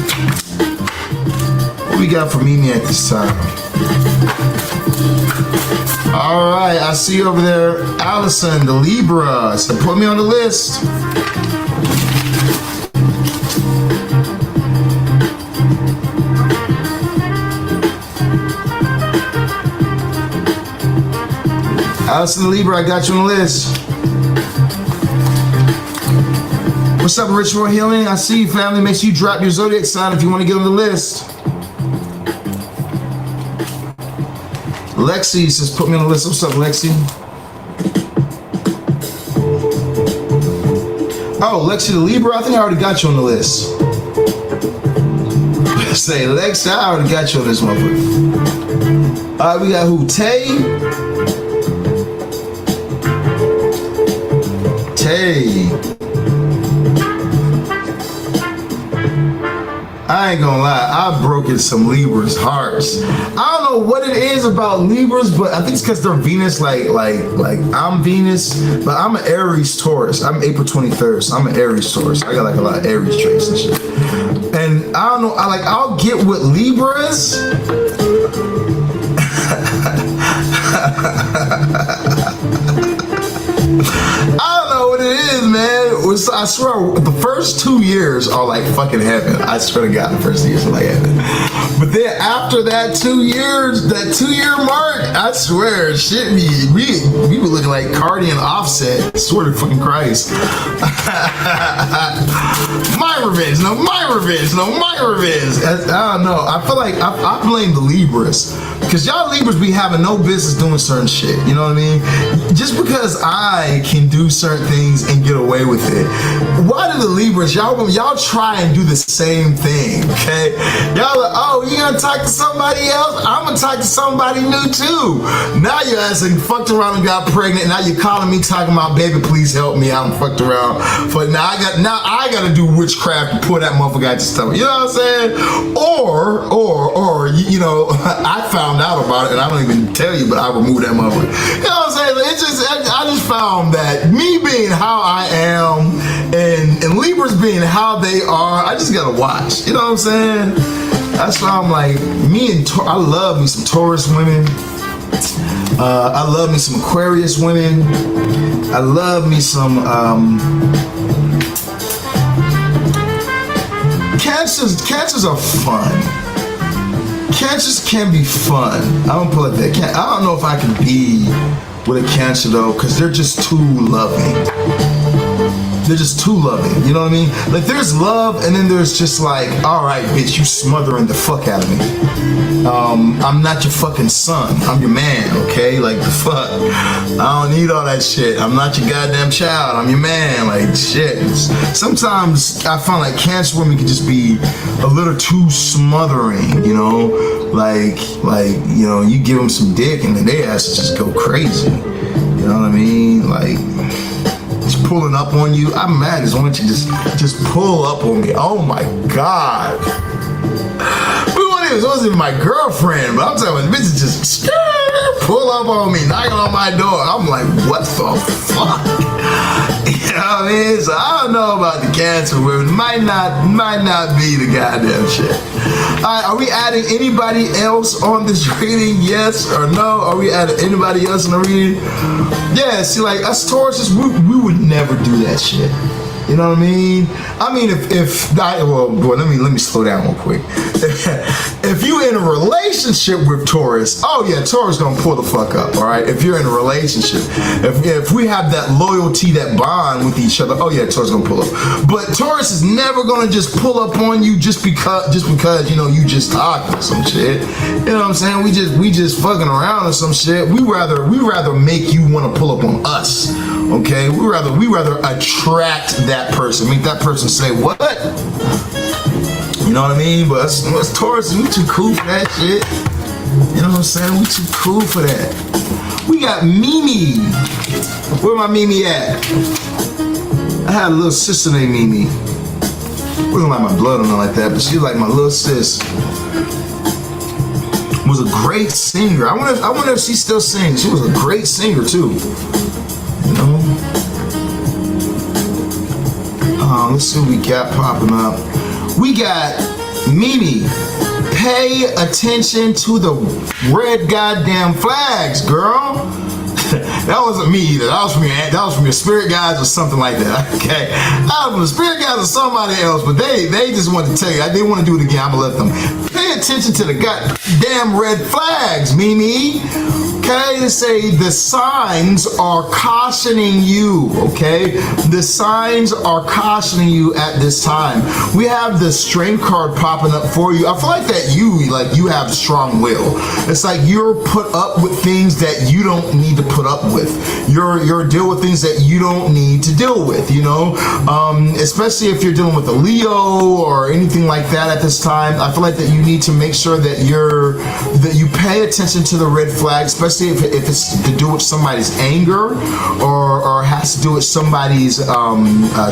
What we got for Mimi at this time? All right, I see you over there, Allison, the Libra. So put me on the list. Allison, the Libra, I got you on the list. What's up, Ritual Healing? I see you, family. Make sure you drop your zodiac sign if you want to get on the list. Lexi says, put me on the list. What's up, Lexi? Oh, Lexi the Libra? I think I already got you on the list. Say, Lexi, I already got you on this motherfucker. All right, we got who? Tay? I ain't gonna lie, I've broken some Libras' hearts. I don't know what it is about Libras, but I think it's because they're Venus, like I'm Venus, but I'm an Aries Taurus. I'm April 23rd, so I'm an Aries Taurus. I got like a lot of Aries traits and shit. And I don't know, I'll get with Libras. I don't know what it is, man. I swear, the first 2 years are like fucking heaven. I swear to God, the first 2 years are like heaven. But then after that 2 years, that 2 year mark, I swear, shit, we were looking like Cardi and Offset. I swear to fucking Christ. My revenge, no, my revenge, no, my revenge. I don't know. I feel like I blame the Libras. Because y'all Libras be having no business doing certain shit, you know what I mean? Just because I can do certain things and get away with it, why do the Libras, y'all try and do the same thing, okay? Y'all like, oh, you gonna talk to somebody else? I'm gonna talk to somebody new too. Now your ass like fucked around and got pregnant, now you're calling me talking about, baby, please help me, I'm fucked around. But now I gotta do witchcraft to pull that motherfucker out your stomach, you know what I'm saying? Or you know, I found out about it and I don't even tell you, but I removed that motherfucker. You know what I'm saying? I just found that me being how I am and Libras being how they are, I just gotta watch. You know what I'm saying? That's why I'm like, I love me some Taurus women. I love me some Aquarius women. I love me some Cancers are fun. Cancers can be fun. I don't put it like that. I don't know if I can be with a Cancer though, because they're just too loving. They're just too loving, you know what I mean? Like there's love and then there's just like, all right, bitch, you smothering the fuck out of me. I'm not your fucking son. I'm your man, okay? Like the fuck. I don't need all that shit. I'm not your goddamn child. I'm your man. Like shit. Sometimes I find like Cancer women can just be a little too smothering, you know? Like you know, you give them some dick and then they ass just go crazy. You know what I mean? Like pulling up on you. I'm mad as why don't you just pull up on me. Oh my God. It wasn't even my girlfriend, but I'm telling you, bitches just pull up on me, knocking on my door. I'm like, what the fuck? You know what I mean? So I don't know about the Cancer women. Might not be the goddamn shit. Alright, are we adding anybody else on this reading? Yes or no? Are we adding anybody else in the reading? Yeah, see, like us Tauruses, we would never do that shit. You know what I mean? I mean, let me slow down real quick. If you in a relationship with Taurus, oh yeah, Taurus gonna pull the fuck up, all right? If you're in a relationship, if we have that loyalty, that bond with each other, oh yeah, Taurus gonna pull up. But Taurus is never gonna just pull up on you just because you know you just talking or some shit. You know what I'm saying? We just fucking around or some shit. We rather make you want to pull up on us. Okay, we rather attract that person, make that person say what? You know what I mean? But us Taurus, we too cool for that shit. You know what I'm saying? We too cool for that. We got Mimi. Where my Mimi at? I had a little sister named Mimi. Wasn't like my blood or nothing like that, but she was like my little sis. Was a great singer. I wonder if she still sings. She was a great singer too. You know? Let's see what we got popping up. We got Mimi. Pay attention to the red goddamn flags, girl. That wasn't me either. That was from your spirit guides or something like that. Okay, that was from the spirit guides or somebody else, but they just wanted to tell you. I didn't want to do it again. I'm gonna let them pay attention to the goddamn red flags, Mimi. Okay, they say the signs are cautioning you. Okay, the signs are cautioning you at this time. We have the strength card popping up for you. I feel like that you have strong will. It's like you're put up with things that you don't need to put up with. You're deal with things that you don't need to deal with. You know, especially if you're dealing with a Leo or anything like that at this time. I feel like that you need to make sure that you pay attention to the red flag, especially if it's to do with somebody's anger or has to do with somebody's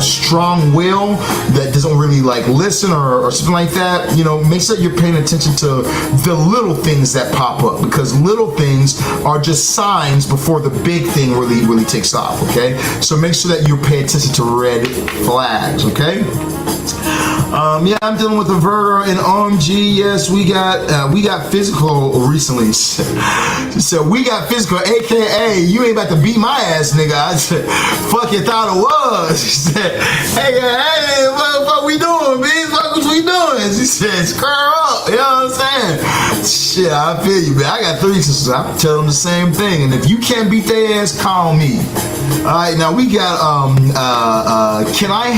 strong will that doesn't really like listen or something like that. You know, make sure you're paying attention to the little things that pop up, because little things are just signs before the big thing really takes off. Okay, so make sure that you pay attention to red flags. Okay. Yeah, I'm dealing with a Virgo and OMG. Yes, we got physical recently. So we got physical, aka you ain't about to beat my ass, nigga. I said, fuck you thought it was. She said, hey, what we doing, bitch? What we doing? She said, screw up. You know what I'm saying? Shit, I feel you, man. I got 3 sisters. I tell them the same thing. And if you can't beat their ass, call me. All right, now we got can I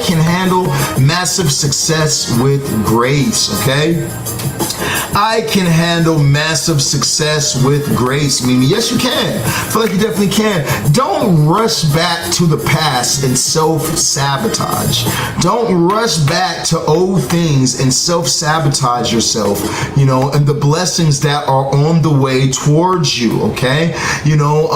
can handle massive success with grace. Okay, I can handle massive success with grace, Mimi. Yes, you can. I feel like you definitely can. Don't rush back to the past and self-sabotage. Don't rush back to old things and self-sabotage yourself, you know, and the blessings that are on the way towards you, okay? You know,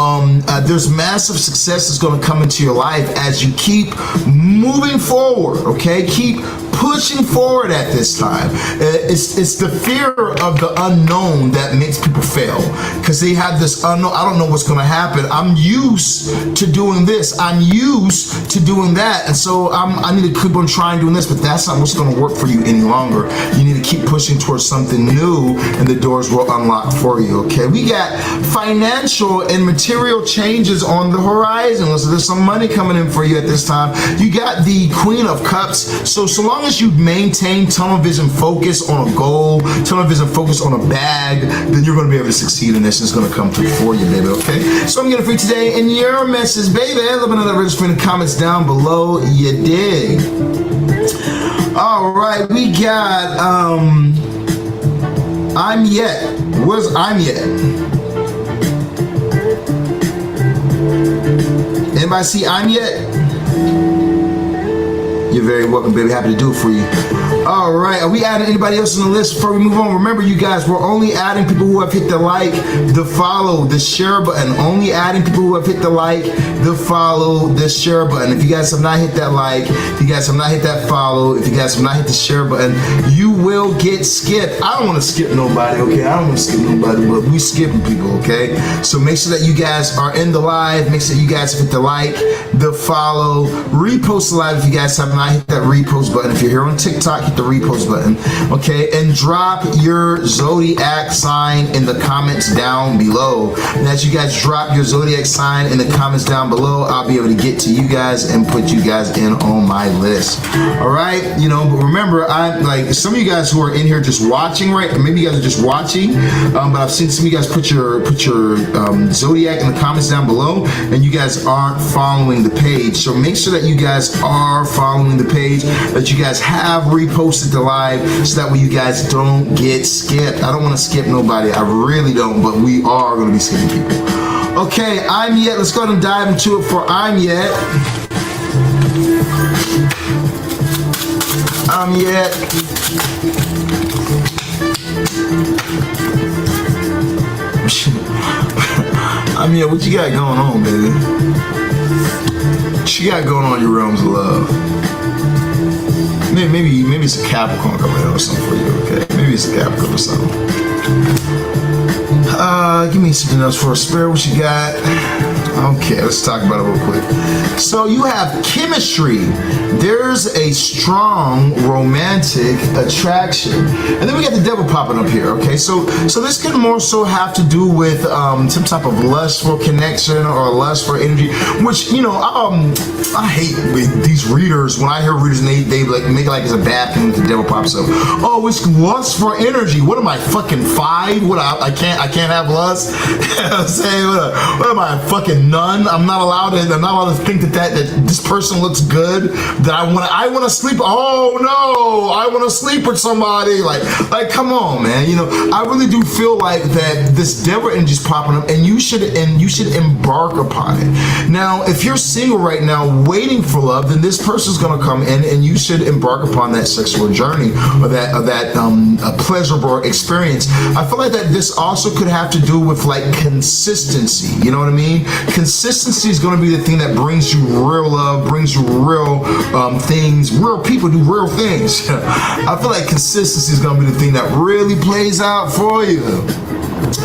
there's massive success that's going to come into your life as you keep moving forward, okay? Keep pushing forward at this time. It's the fear of the unknown that makes people fail, because they have this unknown. I don't know what's going to happen. I'm used to doing this. I'm used to doing that, and so I need to keep on trying doing this, but that's not what's going to work for you any longer. You need to keep pushing towards something new, and the doors will unlock for you. Okay, we got financial and material changes on the horizon. So there's some money coming in for you at this time. You got the Queen of Cups. So long as you maintain tunnel vision focus on a goal, tunnel vision focus on a bag, then you're going to be able to succeed in this, and it's going to come through for you, baby. Okay, so I'm getting free today in your message, baby. Let me know that register in the comments down below. You dig? All right, we got I'm Yet. Where's I'm Yet? Anybody see I'm Yet? You're very welcome, baby. Happy to do it for you. All right, are we adding anybody else on the list before we move on? Remember, you guys, we're only adding people who have hit the like, the follow, the share button. Only adding people who have hit the like, the follow, the share button. If you guys have not hit that like, if you guys have not hit that follow, if you guys have not hit the share button, you will get skipped. I don't want to skip nobody, okay? I don't want to skip nobody, but we skipping people, okay? So make sure that you guys are in the live. Make sure you guys hit the like, the follow, repost the live if you guys have not hit that repost button. If you're here on TikTok, hit the repost button, okay? And drop your zodiac sign in the comments down below. And as you guys drop your zodiac sign in the comments down below, I'll be able to get to you guys and put you guys in on my list. All right, you know, but remember, I like some of you guys who are in here just watching, right? Or maybe you guys are just watching, but I've seen some of you guys put your zodiac in the comments down below, and you guys aren't following the page. So make sure that you guys are following the page, that you guys have reposted the live, so that way you guys don't get skipped. I don't want to skip nobody, I really don't, but we are going to be skipping people. Okay, I'm Yet. Let's go ahead and dive into it for I'm Yet. I'm Yet. I mean, what you got going on, baby? What you got going on in your realms of love? Maybe it's a Capricorn coming in or something for you, okay? Maybe it's a Capricorn or something. Give me something else for a spirit. What you got? Okay, let's talk about it real quick. So you have chemistry. There's a strong romantic attraction. And then we got the devil popping up here, okay? So this could more so have to do with some type of lustful connection or lustful energy, which, you know, I hate with these readers. When I hear readers and they like make it like it's a bad thing when the devil pops up. Oh, it's lustful energy. What am I, fucking 5? What, I can't have lust? I'm saying, what am I, fucking nun? I'm not allowed to think that this person looks good, that I want to sleep. Oh no, I want to sleep with somebody. Like come on, man. You know, I really do feel like that this devil energy is popping up, and you should embark upon it. Now, if you're single right now waiting for love, then this person's gonna come in, and you should embark upon that sexual journey or that pleasurable experience. I feel like that this also could have to do with like consistency. You know what I mean? Consistency is going to be the thing that brings you real love, brings you real things. Real people do real things. I feel like consistency is going to be the thing that really plays out for you.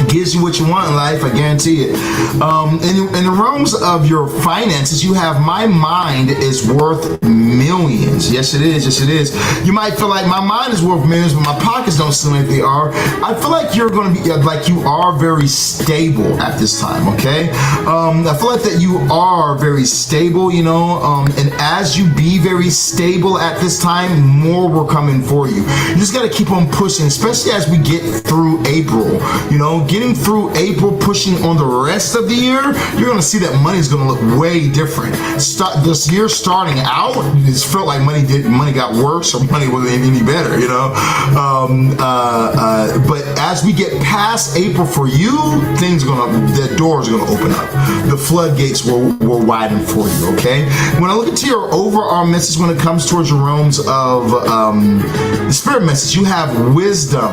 Gives you what you want in life, I guarantee it. In the realms of your finances, you have my mind is worth millions. Yes, it is. Yes, it is. You might feel like my mind is worth millions, but my pockets don't seem like they are. I feel like you're going to be like you are very stable at this time. Okay. I feel like that you are very stable. You know, and as you be very stable at this time, more will come in for you. You just got to keep on pushing, especially as we get through April. You know, getting through April, pushing on the rest of the year, you're going to see that money is going to look way different. This year starting out, it felt like money got worse or money wasn't any better, you know. But as we get past April for you, the doors are going to open up. The floodgates will widen for you, okay? When I look into your overall message when it comes towards your realms of the spirit message, you have wisdom.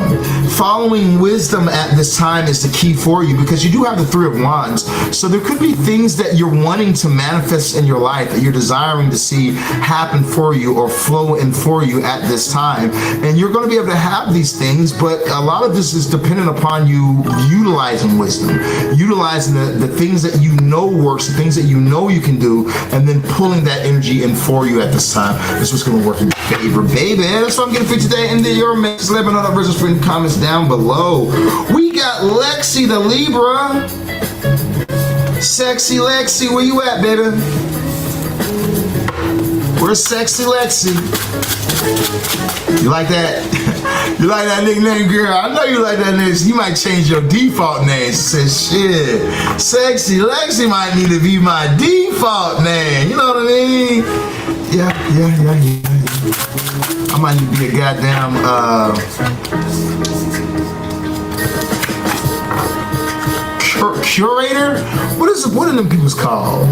Following wisdom at this time is the key for you, because you do have the 3 of Wands. So there could be things that you're wanting to manifest in your life, that you're desiring to see happen for you or flow in for you at this time. And you're going to be able to have these things, but a lot of this is dependent upon you utilizing wisdom, utilizing the things that you know works, the things that you know you can do, and then pulling that energy in for you at this time. This is what's going to work in your favor, baby. That's what I'm getting for today. And then your message, let me know in the comments down below. We got Lexi the Libra. Sexy Lexi, where you at, baby? Where's Sexy Lexi? You like that? You like that nickname, girl? I know you like that name. You might change your default name. Say, shit, Sexy Lexi might need to be my default name. You know what I mean? Yeah. I might need to be a goddamn, curator? What are them people's called?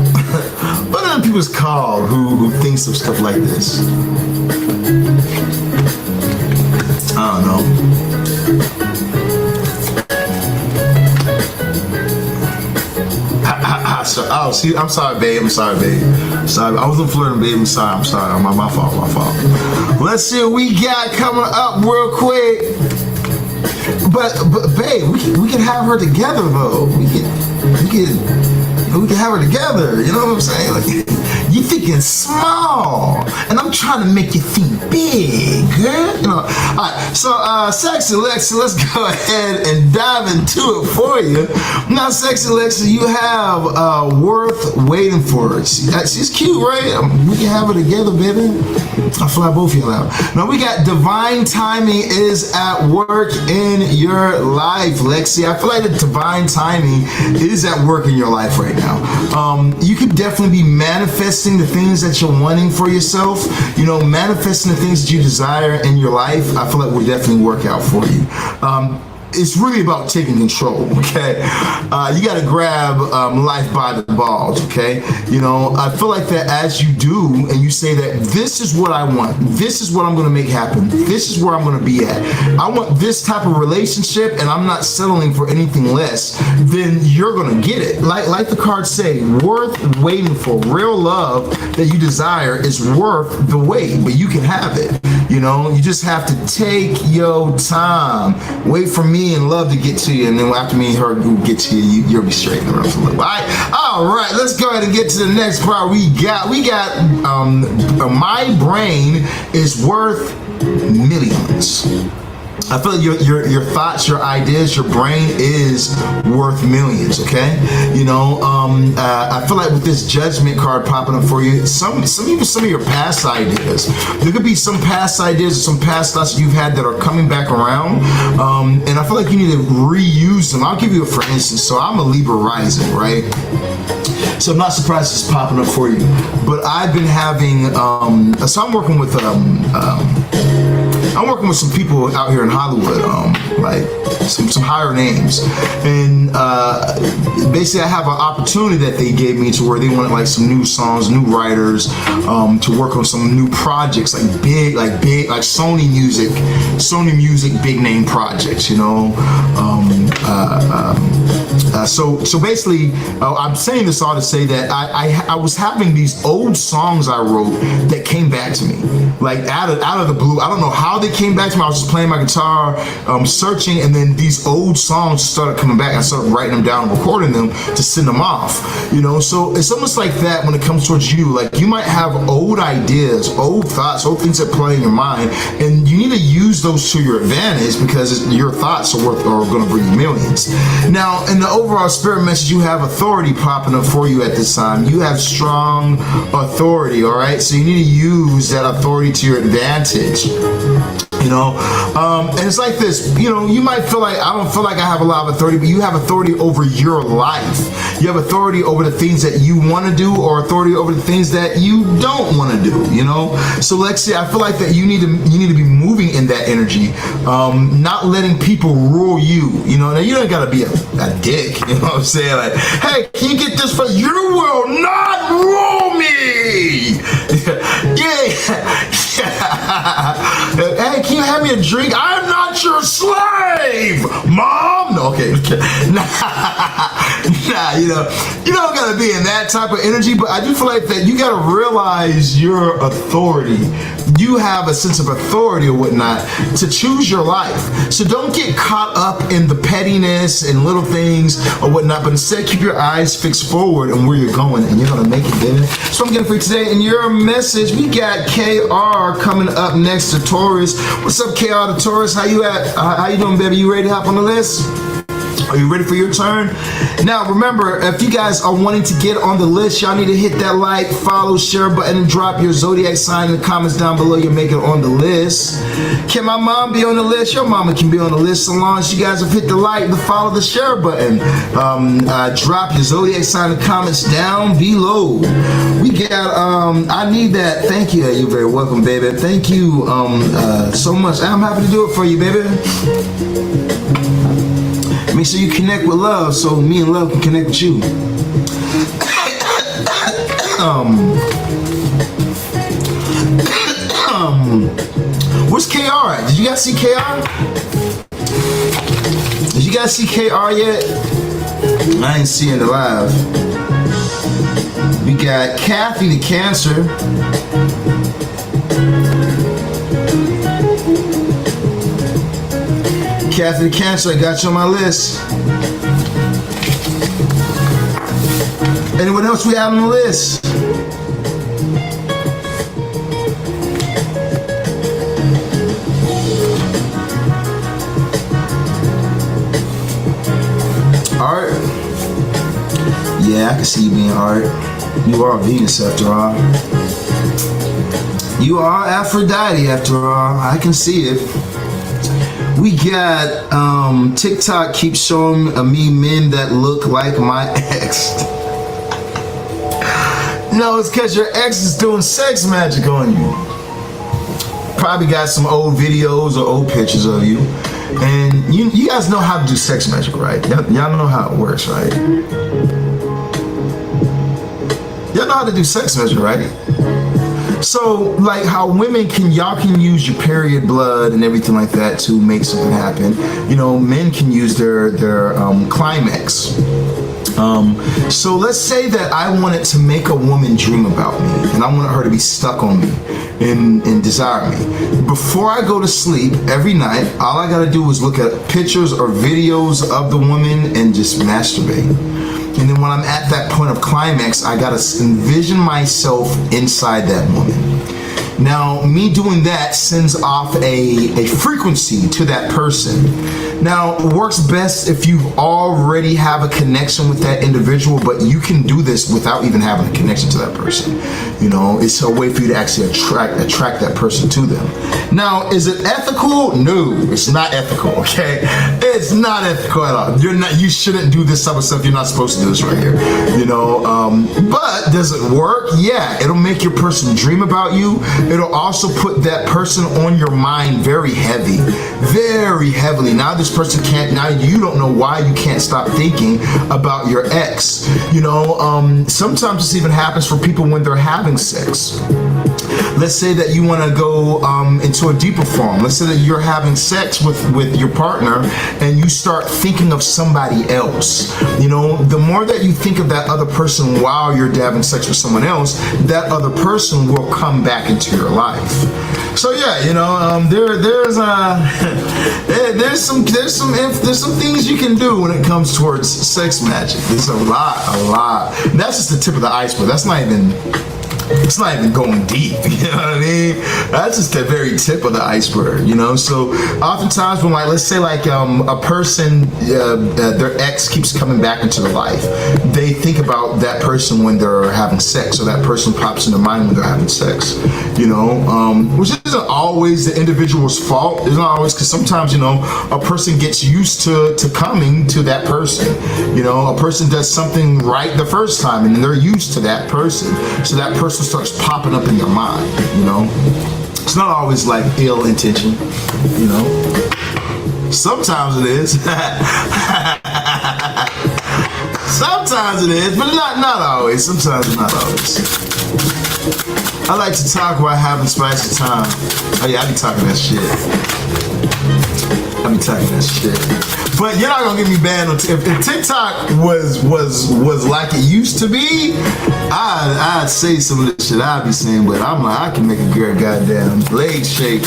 What are them people's called who thinks of stuff like this? I don't know. I'm sorry, babe. Sorry, I wasn't flirting, babe. I'm sorry. My fault. Let's see what we got coming up real quick. But babe, we can have her together though. We can have her together. You know what I'm saying? Like, you thinking small, and I'm trying to make you think big, girl. You know. All right. So, Sexy Lexi, let's go ahead and dive into it for you. Now, Sexy Lexi, you have worth waiting for. She's cute, right? We can have her together, baby. I'll fly both of you out. Now we got divine timing is at work in your life, Lexi. I feel like the divine timing is at work in your life right now. You could definitely be manifesting the things that you're wanting for yourself. You know, manifesting the things that you desire in your life. I feel like will definitely work out for you. it's really about taking control, okay? You got to grab life by the balls, okay? You know, I feel like that as you do, and you say that this is what I want, this is what I'm going to make happen, this is where I'm going to be at, I want this type of relationship, and I'm not settling for anything less, then you're going to get it. Like the cards say, worth waiting for. Real love that you desire is worth the wait, but you can have it. You know, you just have to take your time. Wait for me and love to get to you, and then after me and her get to you, you'll be straight in the room. All right, let's go ahead and get to the next part. We got my brain is worth millions. I feel like your thoughts, your ideas, your brain is worth millions, okay? You know, I feel like with this judgment card popping up for you, some of your past ideas, there could be some past ideas or some past thoughts that you've had that are coming back around, and I feel like you need to reuse them. I'll give you a for instance. So I'm a Libra rising, right? So I'm not surprised it's popping up for you. But I've been having, so I'm working with some people out here in Hollywood, like some higher names, and basically I have an opportunity that they gave me to where they wanted like some new songs, new writers, to work on some new projects, like big Sony Music, big name projects, you know. So basically, I'm saying this all to say that I was having these old songs I wrote that came back to me, like out of the blue. I don't know how they came back to me. I was just playing my guitar, searching, and then these old songs started coming back. I started writing them down and recording them to send them off, you know. So it's almost like that when it comes towards you. Like you might have old ideas, old thoughts, old things that play in your mind, and you need to use those to your advantage because your thoughts are going to bring you millions. Now, in the overall spirit message, you have authority popping up for you at this time. You have strong authority, all right? So you need to use that authority to your advantage. You know, and it's like this, you know, you might feel like, I don't feel like I have a lot of authority, but you have authority over your life. You have authority over the things that you want to do, or authority over the things that you don't want to do, you know. So let's say, I feel like that you need to be moving in that energy, not letting people rule you, you know. Now you don't got to be a dick, you know what I'm saying? Like, hey, can you get this for, you will not rule me. Yeah. Hey, can you have me a drink? I'm not your slave, Mom. No, okay. Nah, you know, you don't gotta be in that type of energy, but I do feel like that you gotta realize your authority. You have a sense of authority or whatnot to choose your life. So don't get caught up in the pettiness and little things or whatnot, but instead keep your eyes fixed forward and where you're going, and you're gonna make it, baby. So I'm getting for you today. In your message, we got KR coming up next to Taurus. What's up, KR to Taurus? How you at? How you doing, baby? You ready to hop on the list? Are you ready for your turn? Now, remember, if you guys are wanting to get on the list, y'all need to hit that like, follow, share button, and drop your zodiac sign in the comments down below. You'll make it on the list. Can my mom be on the list? Your mama can be on the list so long as you guys have hit the like, the follow, the share button. Drop your zodiac sign in the comments down below. We got, I need that. Thank you. You're very welcome, baby. Thank you so much. I'm happy to do it for you, baby. Make sure you connect with love so me and love can connect with you. Where's KR at? Did you guys see KR? Did you guys see KR yet? I ain't seeing it live. We got Kathy the Cancer. Kathy the Cancer, I got you on my list. Anyone else we have on the list? Art? Yeah, I can see you being Art. You are Venus after all. You are Aphrodite after all. I can see it. We got TikTok keeps showing me men that look like my ex. No, it's because your ex is doing sex magic on you. Probably got some old videos or old pictures of you. And you guys know how to do sex magic, right? Y'all know how it works, right? Y'all know how to do sex magic, right? So, like how women y'all can use your period blood and everything like that to make something happen. You know, men can use their climax. So let's say that I wanted to make a woman dream about me, and I wanted her to be stuck on me and desire me. Before I go to sleep every night, all I gotta do is look at pictures or videos of the woman and just masturbate. And then when I'm at that point of climax, I gotta envision myself inside that woman. Now, me doing that sends off a frequency to that person. Now, it works best if you already have a connection with that individual, but you can do this without even having a connection to that person. You know, it's a way for you to actually attract that person to them. Now, is it ethical? No, it's not ethical, okay? It's not ethical at all. You shouldn't do this type of stuff. You're not supposed to do this right here, you know? But does it work? Yeah, it'll make your person dream about you. It'll also put that person on your mind very heavily. Now this person now you don't know why you can't stop thinking about your ex. You know, sometimes this even happens for people when they're having sex. Let's say that you want to go into a deeper form. Let's say that you're having sex with your partner and you start thinking of somebody else. You know, the more that you think of that other person while you're having sex with someone else, that other person will come back into your life. So yeah, you know, there's some things you can do when it comes towards sex magic. There's a lot. That's just the tip of the iceberg. It's not even going deep, you know what I mean? That's just the very tip of the iceberg, you know? So oftentimes when, like, let's say like a person, their ex keeps coming back into their life, they think about that person when they're having sex, so that person pops in their mind when they're having sex, you know? Which isn't always the individual's fault. It's not always, because sometimes, you know, a person gets used to coming to that person. You know, a person does something right the first time and then they're used to that person. So that person starts popping up in their mind, you know? It's not always like ill intention, you know? Sometimes it is. Sometimes it is, but not always. Sometimes it's not always. I like to talk while having spicy time. Oh yeah, I be talking that shit. But you're not gonna get me banned on if TikTok was like it used to be, I'd say some of the shit I'd be saying, but I'm like, I can make a girl goddamn leg shake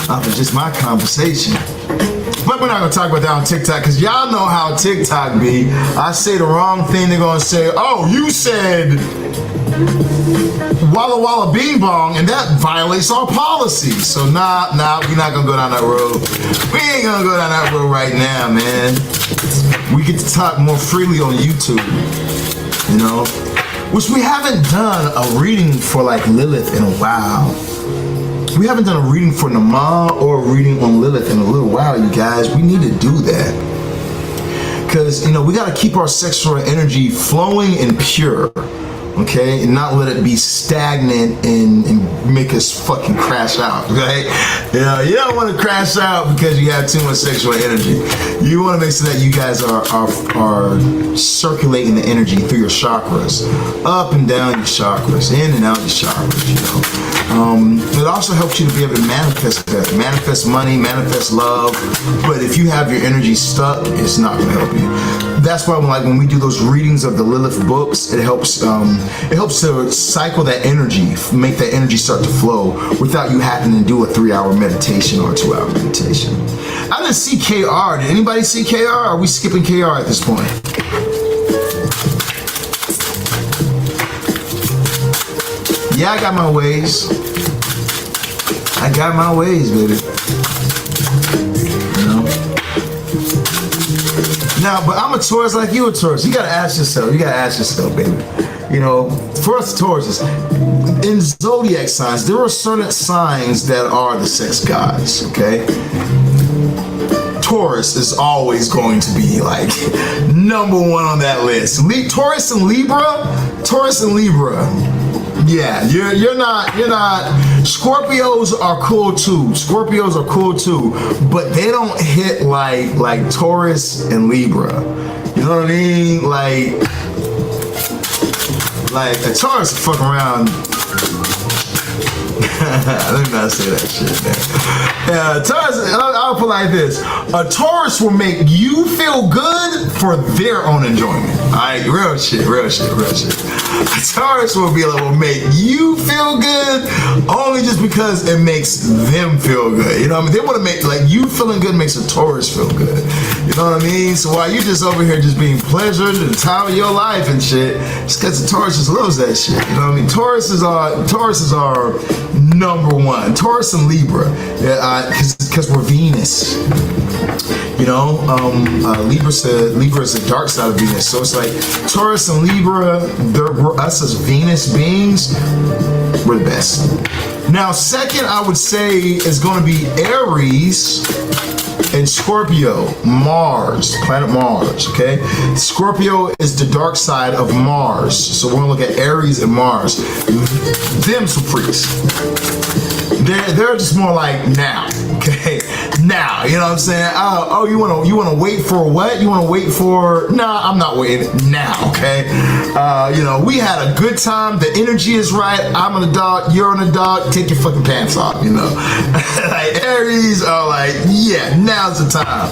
off of just my conversation. But we're not gonna talk about that on TikTok, because y'all know how TikTok be. I say the wrong thing, they're gonna say, oh, you said Walla Walla Bing Bong, and that violates our policy. So nah, we're not gonna go down that road. We ain't gonna go down that road right now, man. We get to talk more freely on YouTube, you know? Which we haven't done a reading for like Lilith in a while. We haven't done a reading for Nama or a reading on Lilith in a little while, you guys. We need to do that. Because, you know, we gotta keep our sexual energy flowing and pure. Okay, and not let it be stagnant and make us fucking crash out, right? You know, you don't want to crash out because you have too much sexual energy. You want to make sure that you guys are circulating the energy through your chakras, up and down your chakras, in and out your chakras, you know. It also helps you to be able to manifest better, manifest money, manifest love. But if you have your energy stuck, it's not going to help you. That's why when we do those readings of the Lilith books, it helps to cycle that energy, make that energy start to flow without you having to do a 3-hour meditation or a 2-hour meditation. I didn't see KR. Did anybody see KR? Are we skipping KR at this point? Yeah, I got my ways. Baby. You know? Now, but I'm a Taurus like you a Taurus. You gotta ask yourself, baby. You know, for us Tauruses, in zodiac signs, there are certain signs that are the sex gods, okay? Taurus is always going to be like number one on that list. Taurus and Libra. Yeah, you're not Scorpios are cool too. Scorpios are cool too, but they don't hit like Taurus and Libra. You know what I mean? Like a Taurus will fuck around. Let me not say that shit, man. Taurus, I'll put it like this. A Taurus will make you feel good for their own enjoyment. Alright, real shit. A Taurus will make you feel good only just because it makes them feel good. You know what I mean? They want to make, like, you feeling good makes a Taurus feel good. You know what I mean? So while you just over here just being pleasured and time of your life and shit, just because the Taurus just loves that shit. You know what I mean? Tauruses are number one. Taurus and Libra, because we're Venus. You know, Libra is the dark side of Venus. So it's like Taurus and Libra, we're us as Venus beings, we're the best. Now, second, I would say is going to be Aries and Scorpio, Mars, planet Mars, okay? Scorpio is the dark side of Mars. So we're gonna look at Aries and Mars. Them some freaks. They're just more like now, okay? Now, you know what I'm saying? Oh, you wanna wait for what? You wanna wait for? Nah, I'm not waiting. Now, okay? You know, we had a good time. The energy is right. I'm an adult. You're an adult. Take your fucking pants off. You know, like Aries are like, yeah, now's the time.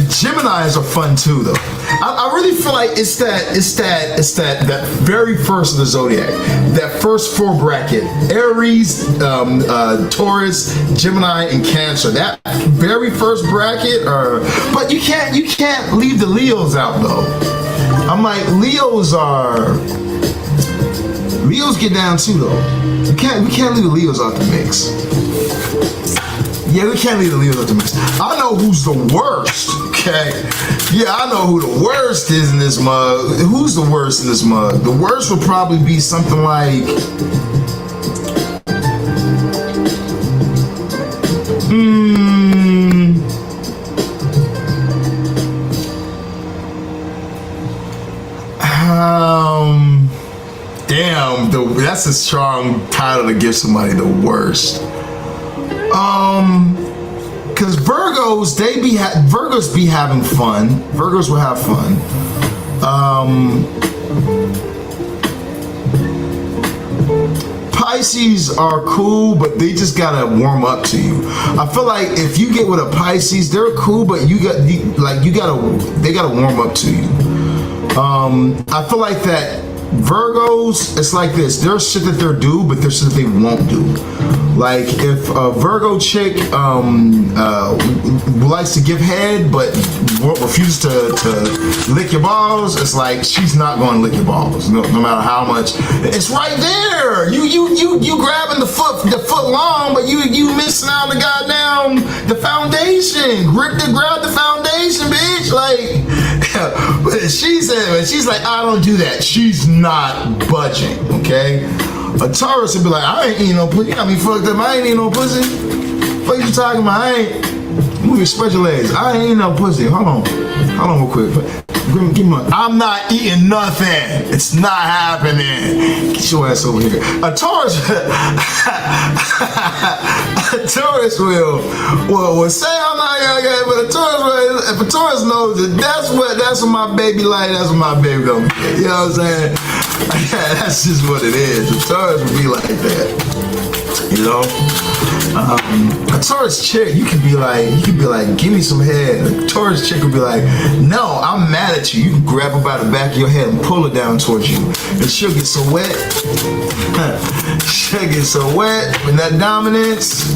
Geminis are fun too, though. I really feel like it's that very first of the zodiac, that first 4 bracket: Aries, Taurus, Gemini, and Cancer. That very first bracket, but you can't leave the Leos out though. I'm like, Leos get down too though. We can't leave the Leos out the mix. Yeah, we can't leave the Leos out the mix. I know who's the worst, okay? Yeah, I know who the worst is in this mug. Who's the worst in this mug? The worst would probably be something like... Damn, that's a strong title to give somebody the worst. Cause Virgos, Virgos be having fun. Virgos will have fun. Pisces are cool, but they just gotta warm up to you. I feel like if you get with a Pisces, they're cool, but they gotta warm up to you. I feel like that Virgos, it's like this. There's shit that they'll do, but there's shit that they won't do. Like if a Virgo chick likes to give head but refuses to lick your balls, it's like she's not going to lick your balls, no matter how much. It's right there. You grabbing the foot long, but you missing out the foundation. Grab the foundation, bitch. Like she's like, I don't do that. She's not budging. Okay. A Taurus would be like, I ain't eating no pussy. You got me fucked up. I ain't eating no pussy. What you talking about? Move your spread your legs. I ain't eating no pussy. Hold on real quick. Give me I'm not eating nothing. It's not happening. Get your ass over here. A Taurus will say I'm not gay, but if a Taurus knows that that's what my baby like, that's what my baby gonna get. You know what I'm saying? Yeah, that's just what it is. A Taurus will be like that. You know? A Taurus chick, you could be like, give me some head. A Taurus chick would be like, no, I'm mad at you. You can grab her by the back of your head and pull her down towards you. And she'll get so wet. She'll get so wet with that dominance.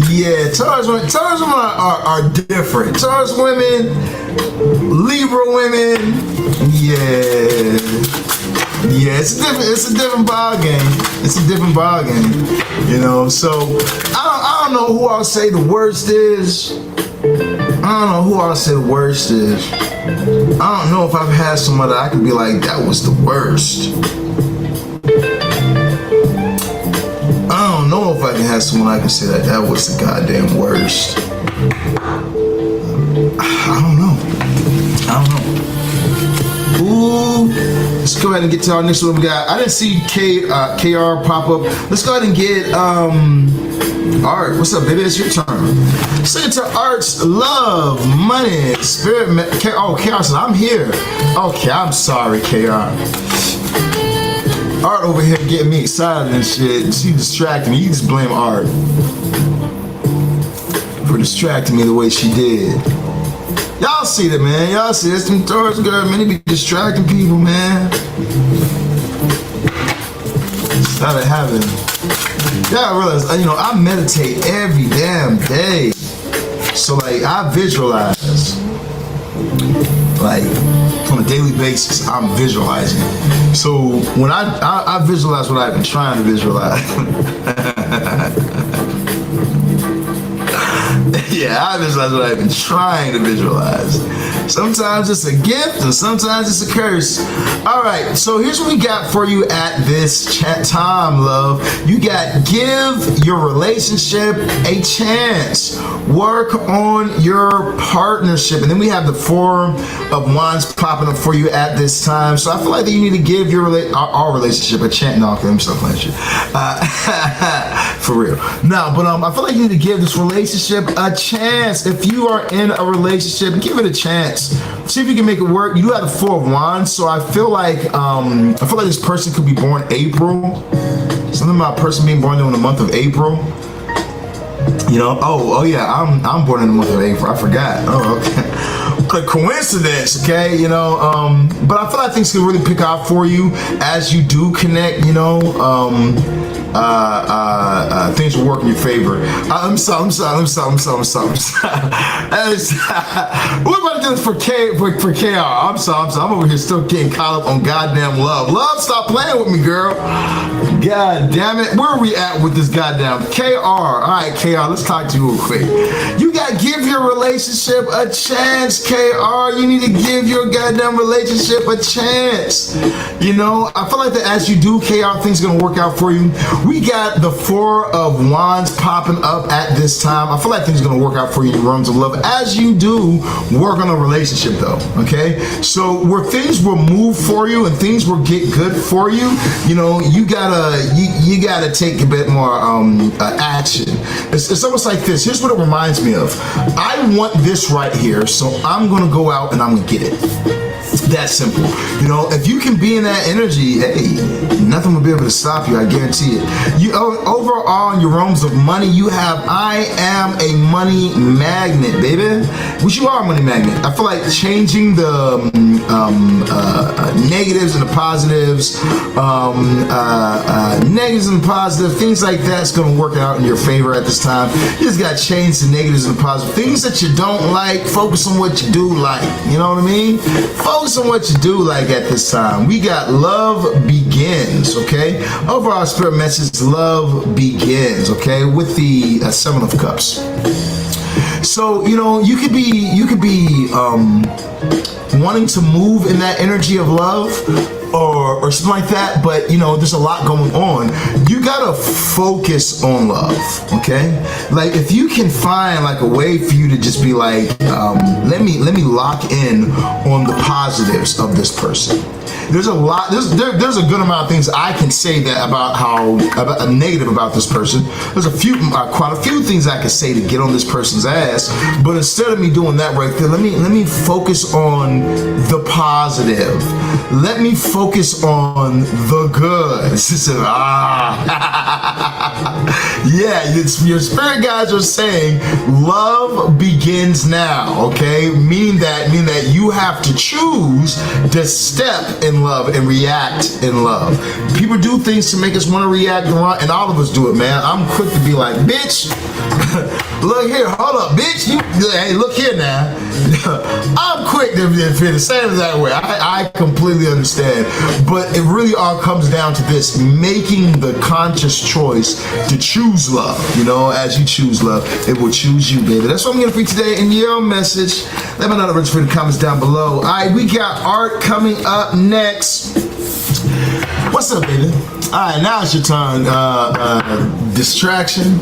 Yeah, Taurus women are different. Taurus women, Libra women, yeah, it's a different ball game. It's a different ball game, you know. So I don't know who I'll say the worst is. I don't know if I've had someone that I can be like, that was the worst. I don't know if I can have someone I can say that was the goddamn worst. I don't know. Ooh, let's go ahead and get to our next one. We got, I didn't see KR pop up. Let's go ahead and get Art. What's up, baby? It's your turn. Say it to Art's Love, Money, Spirit. Oh, KR said, I'm here. Okay, I'm sorry, KR. Art over here getting me excited and shit. She distracted me. You just blame Art for distracting me the way she did. Y'all see that, man. Y'all see this. Them Taurus girl, man, they be distracting people, man. Started having. Y'all realize, you know, I meditate every damn day. So, like, I visualize. Like, on a daily basis, I'm visualizing. So, when I visualize what I've been trying to visualize. Yeah, I visualize what I've been trying to visualize. Sometimes it's a gift and sometimes it's a curse. All right, so here's what we got for you at this chat time, love. You got give your relationship a chance. Work on your partnership. And then we have the Four of Wands popping up for you at this time. So I feel like that you need to give your our relationship a chance. No, I'm stuff like shit. For real. No, but I feel like you need to give this relationship a chance. If you are in a relationship, give it a chance. See if you can make it work. You do have the Four of Wands, so I feel like this person could be born April. Something about a person being born in the month of April. You know, oh yeah, I'm born in the month of April. I forgot. Oh, okay. A coincidence, okay? You know, but I feel like things can really pick out for you as you do connect. You know, things will work in your favor. I'm sorry. What about to do this for KR? I'm sorry. I'm over here still getting caught up on goddamn love. Love, stop playing with me, girl. God damn it. Where are we at with this goddamn KR? All right, KR, let's talk to you real quick. You got to give your relationship a chance, KR. You need to give your goddamn relationship a chance. You know, I feel like that as you do, KR, things are going to work out for you. We got the Four of Wands popping up at this time. I feel like things are going to work out for you in realms of love as you do work on a relationship, though. Okay, so where things will move for you and things will get good for you, you know, you gotta take a bit more action. It's almost like this. Here's what it reminds me of. I want this right here, so I'm gonna go out and I'm gonna get it. That simple. You know, if you can be in that energy, hey, nothing will be able to stop you, I guarantee it. You overall in your realms of money, you have I am a money magnet, baby. Which you are a money magnet. I feel like changing the negatives and the positives, negatives and the positives, things like that's going to work out in your favor at this time. You just got to change the negatives and the positives. Things that you don't like, focus on what you do like. You know what I mean? Focus on what you do like at this time. We got love begins, okay? Overall spirit message, love begins, okay? With the Seven of Cups. So, you know, you could be wanting to move in that energy of love or something like that, but you know, there's a lot going on. You gotta focus on love, okay? Like if you can find like a way for you to just be like, let me lock in on the positives of this person. There's a lot. There's a good amount of things I can say that about a negative about this person. There's quite a few things I can say to get on this person's ass. But instead of me doing that right there, let me focus on the positive. Let me focus on the good. Yeah, your spirit guides are saying love begins now. Okay, meaning that you have to choose to step in love and react in love. People do things to make us want to react, and all of us do it, man. I'm quick to be like, bitch, look here, hold up, bitch. Hey, look here now. I'm quick to feel the same that way. I completely understand, but it really all comes down to this: making the conscious choice to choose love. You know, as you choose love, it will choose you, baby. That's what I'm gonna for you today in your message. Let me know the rich for the comments down below. All right, we got Art coming up next. What's up, baby? All right, now it's your turn. Distraction.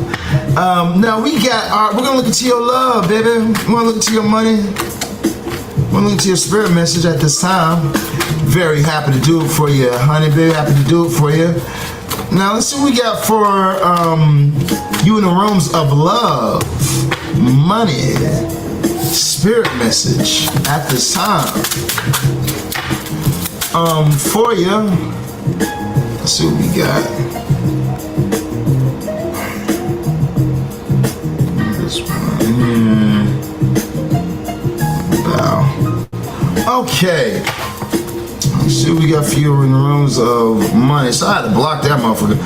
Now we got. We're gonna look into your love, baby. We're gonna look into your money. We're gonna look into your spirit message at this time. Very happy to do it for you, honey. Very happy to do it for you. Now let's see what we got for you in the realms of love, money, spirit message at this time. For you, let's see what we got. This one. Wow. Okay. Let's see what we got for you in the rooms of money. So I had to block that motherfucker.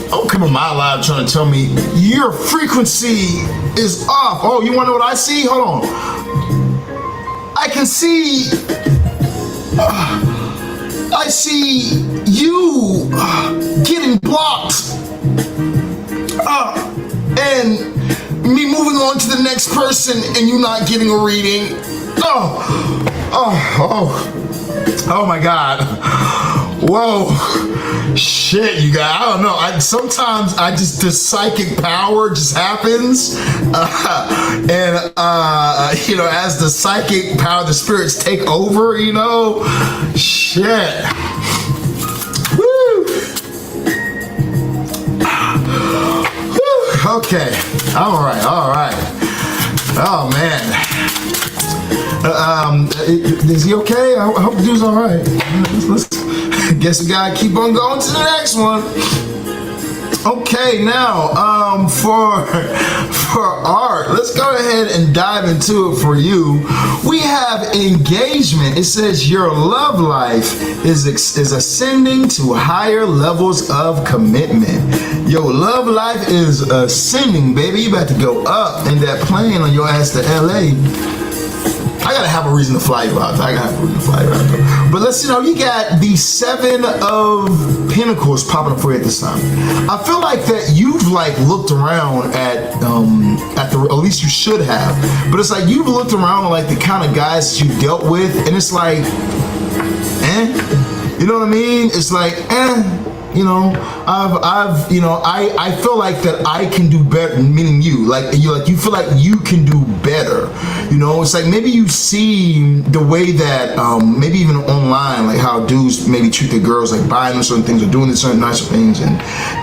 Don't come on my live trying to tell me your frequency is off. Oh, you want to know what I see? Hold on. I can see. I see you getting blocked. And me moving on to the next person and you not getting a reading. Oh my God. Whoa. Shit, you guys. I don't know. Sometimes the psychic power just happens. As the psychic power, the spirits take over, Shit. Woo. Okay. All right. Oh man. Is he okay? I hope the dude's all right. Let's guess we gotta keep on going to the next one. Okay, now for art, let's go ahead and dive into it for you. We have engagement. It says your love life is ascending to higher levels of commitment. Your love life is ascending, baby. You about to go up in that plane on your ass to LA. I gotta have a reason to fly you out. But let's see now. You got the 7 of Pentacles popping up for you at this time. I feel like that you've looked around at at least you should have. But it's like you've looked around at the kind of guys that you dealt with, and it's like, you know what I mean? It's like, I feel like that I can do better, meaning you feel like you can do better. It's like maybe you see the way that maybe even online, how dudes maybe treat their girls, buying them certain things or doing certain nicer things,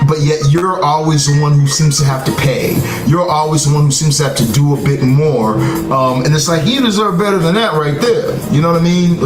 but yet you're always the one who seems to have to pay. You're always the one who seems to have to do a bit more, and it's like you deserve better than that right there. You know what I mean?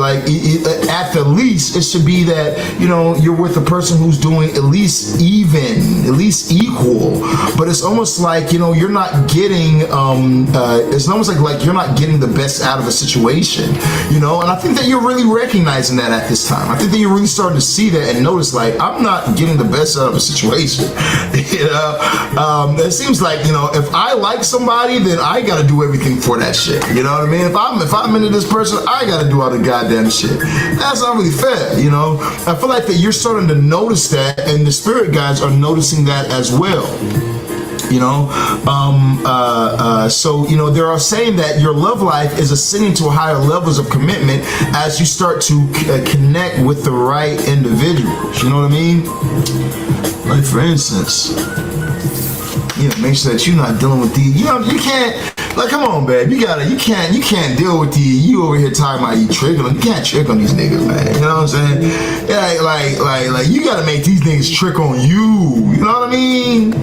At the least, it should be that you're with a person who's doing at least even, at least equal. But it's almost like you're not getting. It's almost like you're not getting the best out of a situation. And I think that you're really recognizing that at this time. I think that you're really starting to see that and notice I'm not getting the best out of a situation. It seems like if I like somebody, then I got to do everything for that shit. You know what I mean? If I'm into this person, I got to do all the goddamn shit. That's not really fair. I feel like that you're starting to notice that, and the spirit guides are noticing that as well. So they are saying that your love life is ascending to higher levels of commitment as you start to connect with the right individuals. You know what I mean? Like for instance, make sure that you're not dealing with these. You can't. Come on, babe. You can't deal with you over here talking about you tricking them. You can't trick on these niggas, man. You know what I'm saying? Yeah, like you gotta make these niggas trick on you. You know what I mean?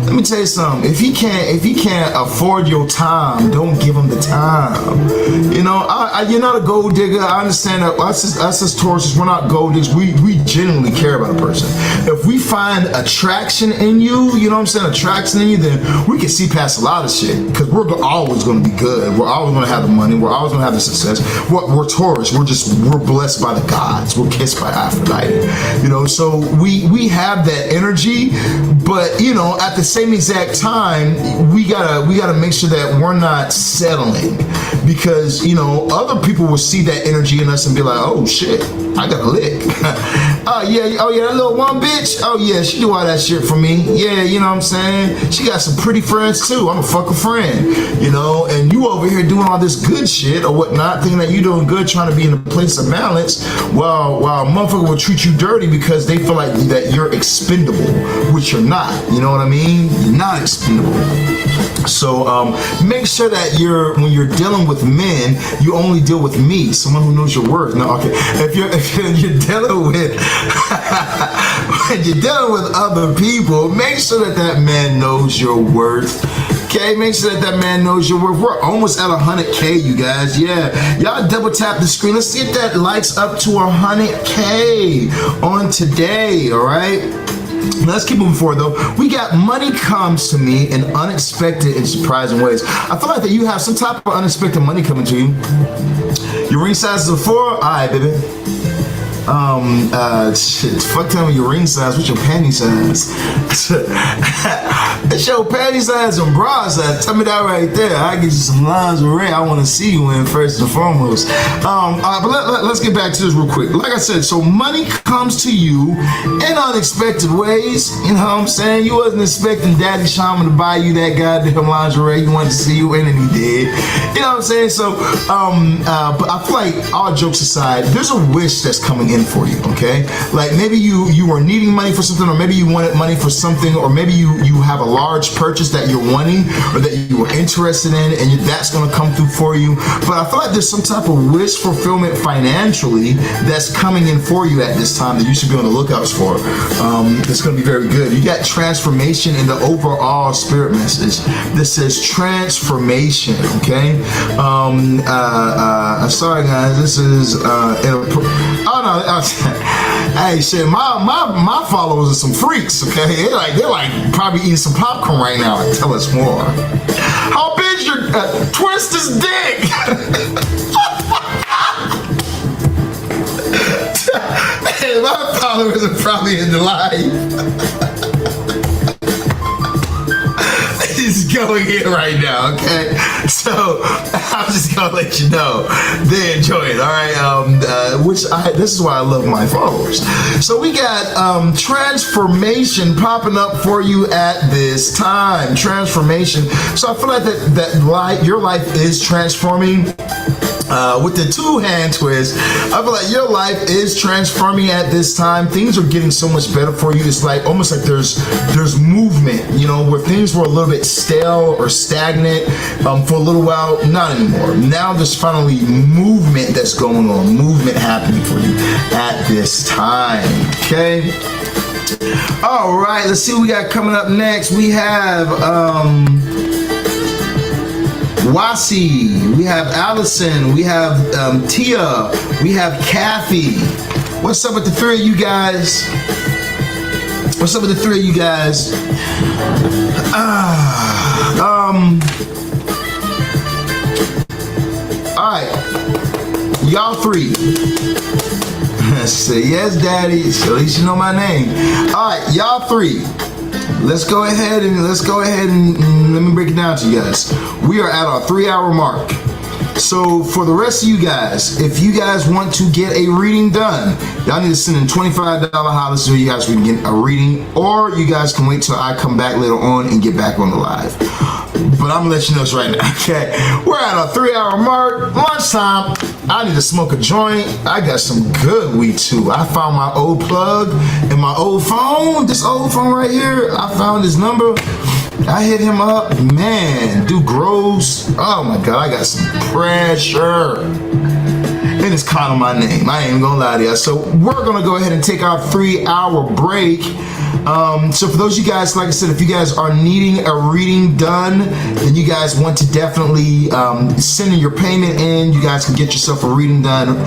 Let me tell you something. If he can't afford your time, don't give him the time. You're not a gold digger. I understand that us as Tauruses, we're not gold diggers. We genuinely care about a person. If we find attraction in you, attraction in you, then we can see past a lot of shit. Because we're always going to be good. We're always going to have the money. We're always going to have the success. We're Taurus. We're blessed by the gods. We're kissed by Aphrodite. So we have that energy, but at the same exact time, we gotta make sure that we're not settling, because other people will see that energy in us and be like, oh shit, I got a lick. Oh yeah, that little one bitch. Oh yeah, she do all that shit for me. Yeah, you know what I'm saying? She got some pretty friends too. I'm a fucking friend, and you over here doing all this good shit or whatnot, thinking that you doing good, trying to be in a place of balance, while a motherfucker will treat you dirty because they feel like that you're expendable, which you're not. You know what I mean? You're not expendable. So make sure that when you're dealing with with men, you only deal with me, someone who knows your worth. No, okay. If you're dealing with when you're dealing with other people, make sure that man knows your worth. Okay, make sure that man knows your worth. We're almost at 100K, you guys. Yeah, y'all double tap the screen. Let's get that likes up to 100K on today. All right. Let's keep moving forward though. We got money comes to me in unexpected and surprising ways. I feel like that you have some type of unexpected money coming to you. Your ring size is a 4. All right, baby. Shit, fuck telling me your ring size. What's your panty size? It's your panty size and bra size. Tell me that right there. I get you some lingerie I want to see you in first and foremost. But let's get back to this real quick. Like I said, so money comes to you in unexpected ways. You know what I'm saying? You wasn't expecting Daddy Shaman to buy you that goddamn lingerie. You wanted to see you in, and he did. You know what I'm saying? So, but I feel like all jokes aside, there's a wish that's coming in for you, okay? Like maybe you were needing money for something, or maybe you wanted money for something, or maybe you have a large purchase that you're wanting or that you were interested in, and that's going to come through for you. But I feel like there's some type of wish fulfillment financially that's coming in for you at this time that you should be on the lookouts for. It's going to be very good. You got transformation in the overall spirit message. This says transformation, okay? Sorry guys, this is hey shit, my followers are some freaks, okay? They're like probably eating some popcorn right now. Tell us more. How big's your twist his dick? Hey, my followers are probably in the live. He's going in right now, okay? So I'm just gonna let you know they enjoy it, all right? This is why I love my followers. So we got transformation popping up for you at this time. Transformation. So I feel like your life is transforming. With the 2-hand twist, I feel like your life is transforming at this time. Things are getting so much better for you. It's like almost like there's movement, you know, where things were a little bit stale or stagnant for a little while. Not anymore. Now there's finally movement that's going on, movement happening for you at this time. Okay. All right. Let's see what we got coming up next. We have Wasi, we have Allison, we have Tia, we have Kathy. What's up with the 3 of you guys? What's up with the 3 of you guys? Alright, y'all 3. Say yes, daddy, so at least you know my name. Alright, y'all 3. Let's go ahead and let me break it down to you guys. We are at our 3-hour mark. So for the rest of you guys, if you guys want to get a reading done, y'all need to send in $25 hollers so you guys can get a reading, or you guys can wait till I come back later on and get back on the live. But I'm gonna let you know this right now, okay? We're at our 3-hour mark, lunchtime. I need to smoke a joint. I got some good weed too. I found my old plug in my old phone. This old phone right here, I found his number. I hit him up. Man, dude grows. Oh my God, I got some pressure. And it's kind of my name. I ain't even gonna lie to you. So we're gonna go ahead and take our 3-hour break. So for those of you guys, like I said, if you guys are needing a reading done, then you guys want to definitely send in your payment in. You guys can get yourself a reading done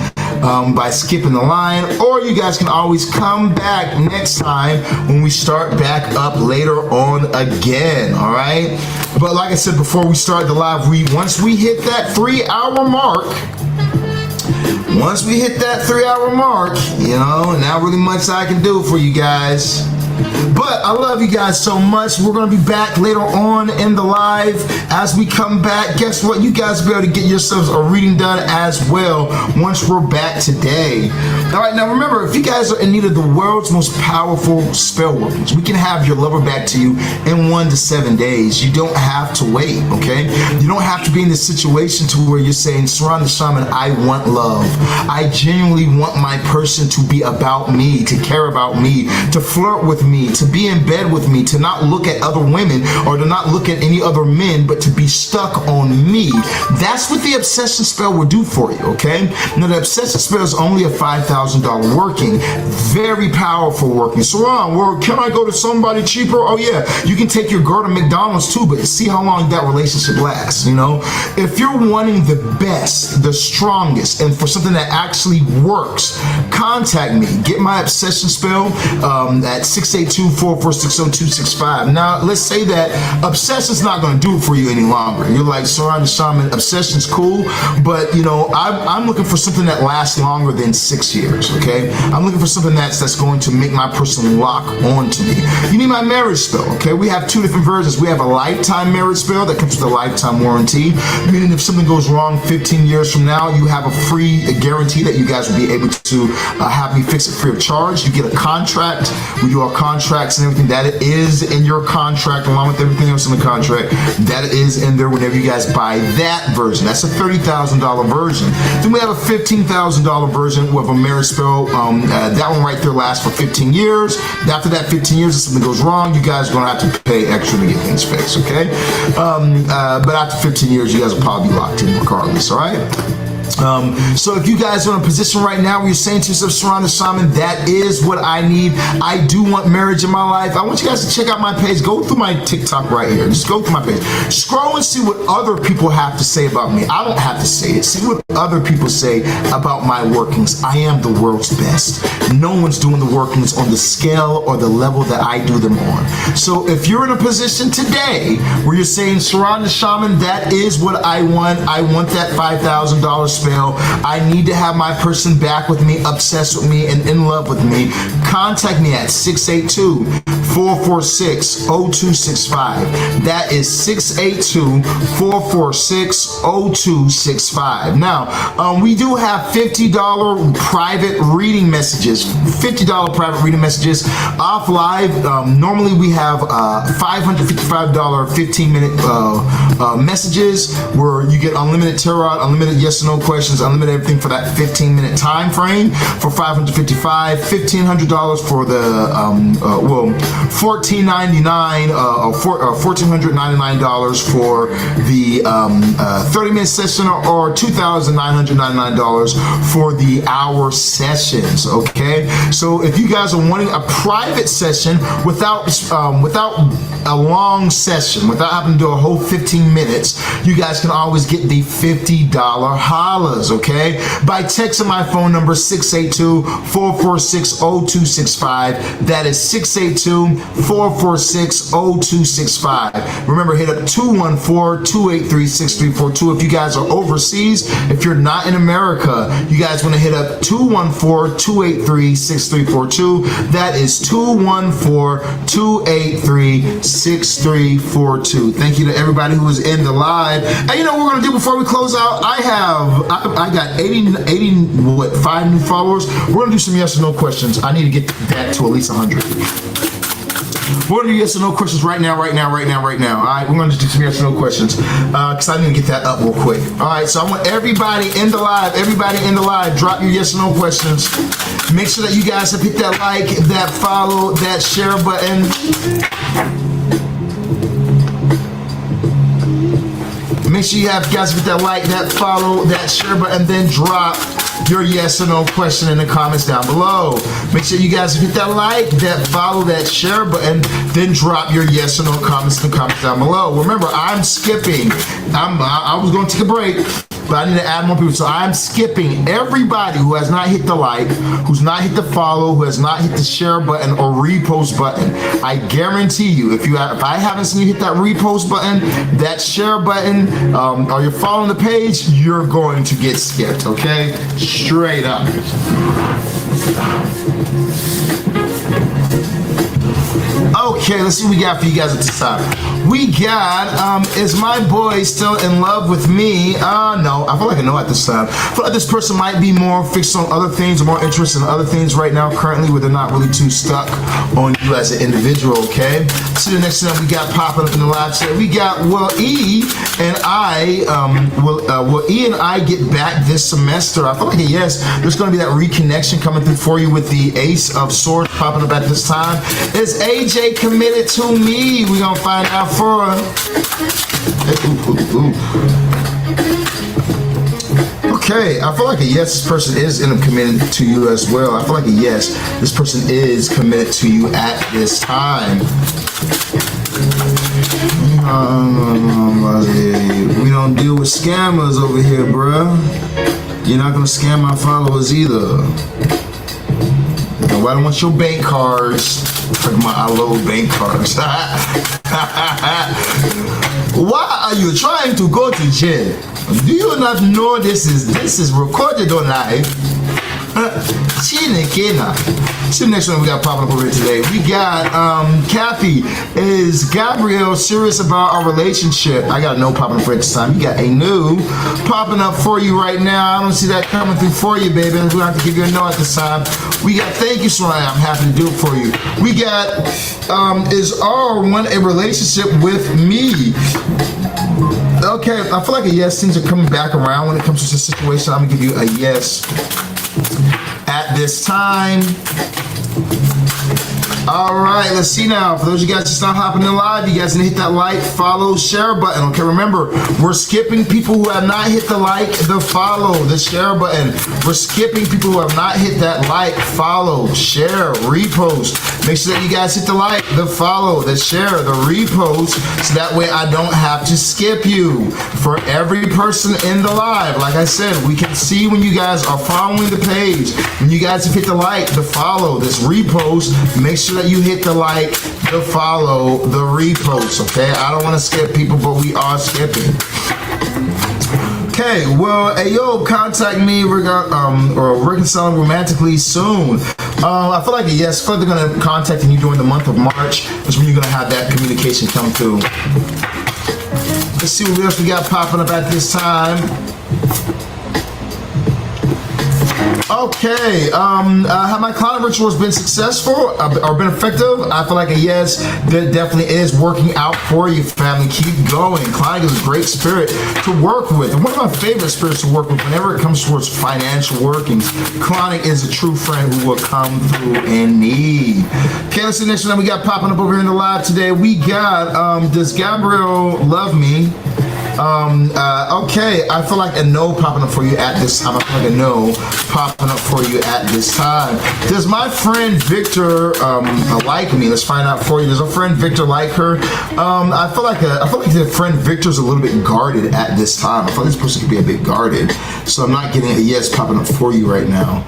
by skipping the line, or you guys can always come back next time when we start back up later on again, all right? But like I said before we start the live, once we hit that 3-hour mark, you know, not really much I can do for you guys. But I love you guys so much. We're going to be back later on in the live. As we come back, guess what? You guys will be able to get yourselves a reading done as well once we're back today. All right, now remember, if you guys are in need of the world's most powerful spell workings, we can have your lover back to you in 1 to 7 days. You don't have to wait, okay? You don't have to be in this situation to where you're saying, Sirron the Shaman, I want love. I genuinely want my person to be about me, to care about me, to flirt with with me, to be in bed with me, to not look at other women or to not look at any other men, but to be stuck on me. That's what the obsession spell will do for you, okay? Now, the obsession spell is only a $5,000 working. Very powerful working. So, well, can I go to somebody cheaper? Oh, yeah. You can take your girl to McDonald's too, but see how long that relationship lasts, you know? If you're wanting the best, the strongest, and for something that actually works, contact me. Get my obsession spell at 682-446-0265. Now, let's say that obsession's not going to do it for you any longer. You're like, Sirron the Shaman, obsession's cool, but, you know, I'm looking for something that lasts longer than 6 years, okay? I'm looking for something that's going to make my person lock onto me. You need my marriage spell, okay? We have 2 different versions. We have a lifetime marriage spell that comes with a lifetime warranty, meaning if something goes wrong 15 years from now, you have a free guarantee that you guys will be able to have me fix it free of charge. You get a contract. We do our contracts and everything. That is in your contract, along with everything else in the contract. That is in there whenever you guys buy that version. That's a $30,000 version. Then we have a $15,000 version with a marriage spell. That one right there lasts for 15 years. After that 15 years, if something goes wrong, you guys are going to have to pay extra to get things fixed, okay? But after 15 years, you guys will probably be locked in regardless, all right? So if you guys are in a position right now where you're saying to yourself, Sirron the Shaman, that is what I need. I do want marriage in my life. I want you guys to check out my page. Go through my TikTok right here. Just go through my page. Scroll and see what other people have to say about me. I don't have to say it. See what other people say about my workings. I am the world's best. No one's doing the workings on the scale or the level that I do them on. So if you're in a position today where you're saying, Sirron the Shaman, that is what I want. I want that $5,000 spell. I need to have my person back with me, obsessed with me, and in love with me. Contact me at 682-446-0265. That is 682-446-0265. Now, we do have $50 private reading messages. $50 private reading messages off live. Normally we have $555 15-minute messages where you get unlimited tarot, unlimited yes or no questions, unlimited everything for that 15-minute time frame for $555, $1,500 for the $1,499 $1,499 for the 30-minute session, or $2,999 for the hour sessions. Okay, so if you guys are wanting a private session without a long session, without having to do a whole 15 minutes, you guys can always get the $50 hollers, okay? By texting my phone number 682-446-0265. That is 682-446-0265. Remember, hit up 214-283-6342 if you guys are overseas. If you're not in America, you guys want to hit up 214-283-6342. That is 214-283-6342. Thank you to everybody who is in the live. And you know what we're going to do before we close out? I got 5 new followers. We're going to do some yes or no questions. I need to get that to at least 100. We're going to do yes or no questions right now. All right, we're going to do some yes or no questions because I need to get that up real quick. All right, so I want everybody in the live, drop your yes or no questions. Make sure that you guys have hit that like, that follow, that share button. Make sure you guys hit that like, that follow, that share button, and then drop your yes or no question in the comments down below. Make sure you guys hit that like, that follow, that share button, then drop your yes or no comments in the comments down below. Remember, I'm skipping. I was going to take a break, but I need to add more people. So I'm skipping everybody who has not hit the like, who's not hit the follow, who has not hit the share button or repost button. I guarantee you, if I haven't seen you hit that repost button, that share button, or you're following the page, you're going to get skipped, okay? Straight up. Okay, let's see what we got for you guys at this time. We got, is my boy still in love with me? No, I feel like I know at this time. I feel like this person might be more fixed on other things, or more interested in other things right now, currently, where they're not really too stuck on you as an individual, okay? So the next thing we got popping up in the live chat, we got, will E and I get back this semester? I feel like a yes. There's going to be that reconnection coming through for you with the Ace of Swords popping up at this time. Is AJ committed to me? We're going to find out for her. Okay, I feel like a yes, this person is committed to you as well. I feel like a yes, this person is committed to you at this time. We don't deal with scammers over here, bruh. You're not gonna scam my followers either. Nobody wants your bank cards. I love bank cards. Why are you trying to go to jail? Do you not know this is recorded on live? See the next one we got popping up over here today. We got Kathy. Is Gabrielle serious about our relationship? I got a no popping up for this time. You got a no popping up for you right now. I don't see that coming through for you, baby. We're gonna have to give you a no at this time. We got thank you, Soraya. I'm happy to do it for you. We got is R1 a relationship with me? Okay, I feel like a yes. Things are coming back around when it comes to this situation. I'm gonna give you a yes at this time. All right, let's see now. For those of you guys just not hopping in live, you guys need to hit that like, follow, share button. Okay, remember, we're skipping people who have not hit the like, the follow, the share button. We're skipping people who have not hit that like, follow, share, repost. Make sure that you guys hit the like, the follow, the share, the repost, so that way I don't have to skip you. For every person in the live, like I said, we can see when you guys are following the page. When you guys have hit the like, the follow, this repost, make sure that you hit the like, the follow, the repost, okay? I don't want to skip people, but we are skipping. Okay, well, hey, yo, contact me or reconciling romantically soon. I feel like a yes. I feel like they're going to contact you during the month of March. That's when you're going to have that communication come through. Let's see what else we got popping up at this time. Okay, have my Clauneck rituals been successful or been effective? I feel like a yes. That definitely is working out for you, family. Keep going. Clauneck is a great spirit to work with. And one of my favorite spirits to work with whenever it comes towards financial workings. Clauneck is a true friend who will come through in need. Okay, let's see the next one that we got popping up over here in the live today. We got, does Gabrielle love me? Okay, I feel like a no popping up for you at this time. I feel like a no popping up for you at this time. Does my friend Victor like me? Let's find out for you. Does a friend Victor like her? I feel like the friend Victor's a little bit guarded at this time. I feel like this person could be a bit guarded. So I'm not getting a yes popping up for you right now.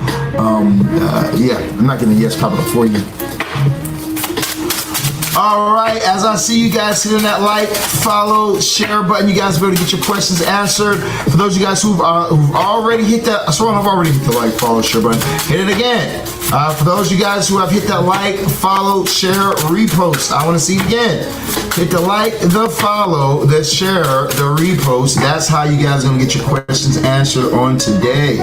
Yeah, I'm not getting a yes popping up for you. All right, as I see you guys hitting that like, follow, share button, you guys will be able to get your questions answered. For those of you guys who've already hit that, I swear I've already hit the like, follow, share button. Hit it again. For those of you guys who have hit that like, follow, share, repost, I want to see it again. Hit the like, the follow, the share, the repost. That's how you guys are going to get your questions answered on today.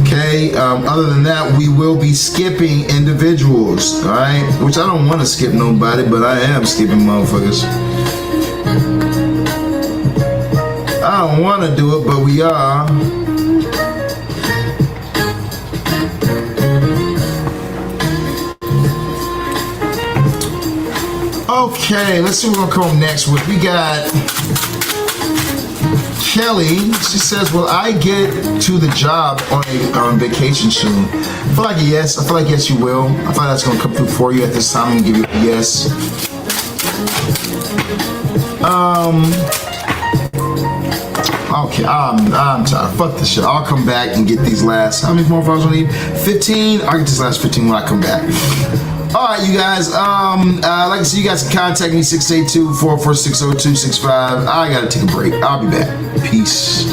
Okay, other than that, we will be skipping individuals, all right? Which I don't want to skip nobody, but I am skipping motherfuckers. I don't want to do it, but we are. Okay, let's see what we're going to come next with. We got Kelly. She says, will I get to the job on vacation soon? I feel like a yes. I feel like yes, you will. I feel like that's going to come through for you at this time. I'm going to give you a yes. Okay, I'm tired. Fuck this shit. I'll come back and get these last. How many more files I need? 15. I'll get these last 15 when I come back. All right, you guys. Like I said, you guys can contact me 682-446-0265. I gotta take a break. I'll be back. Peace.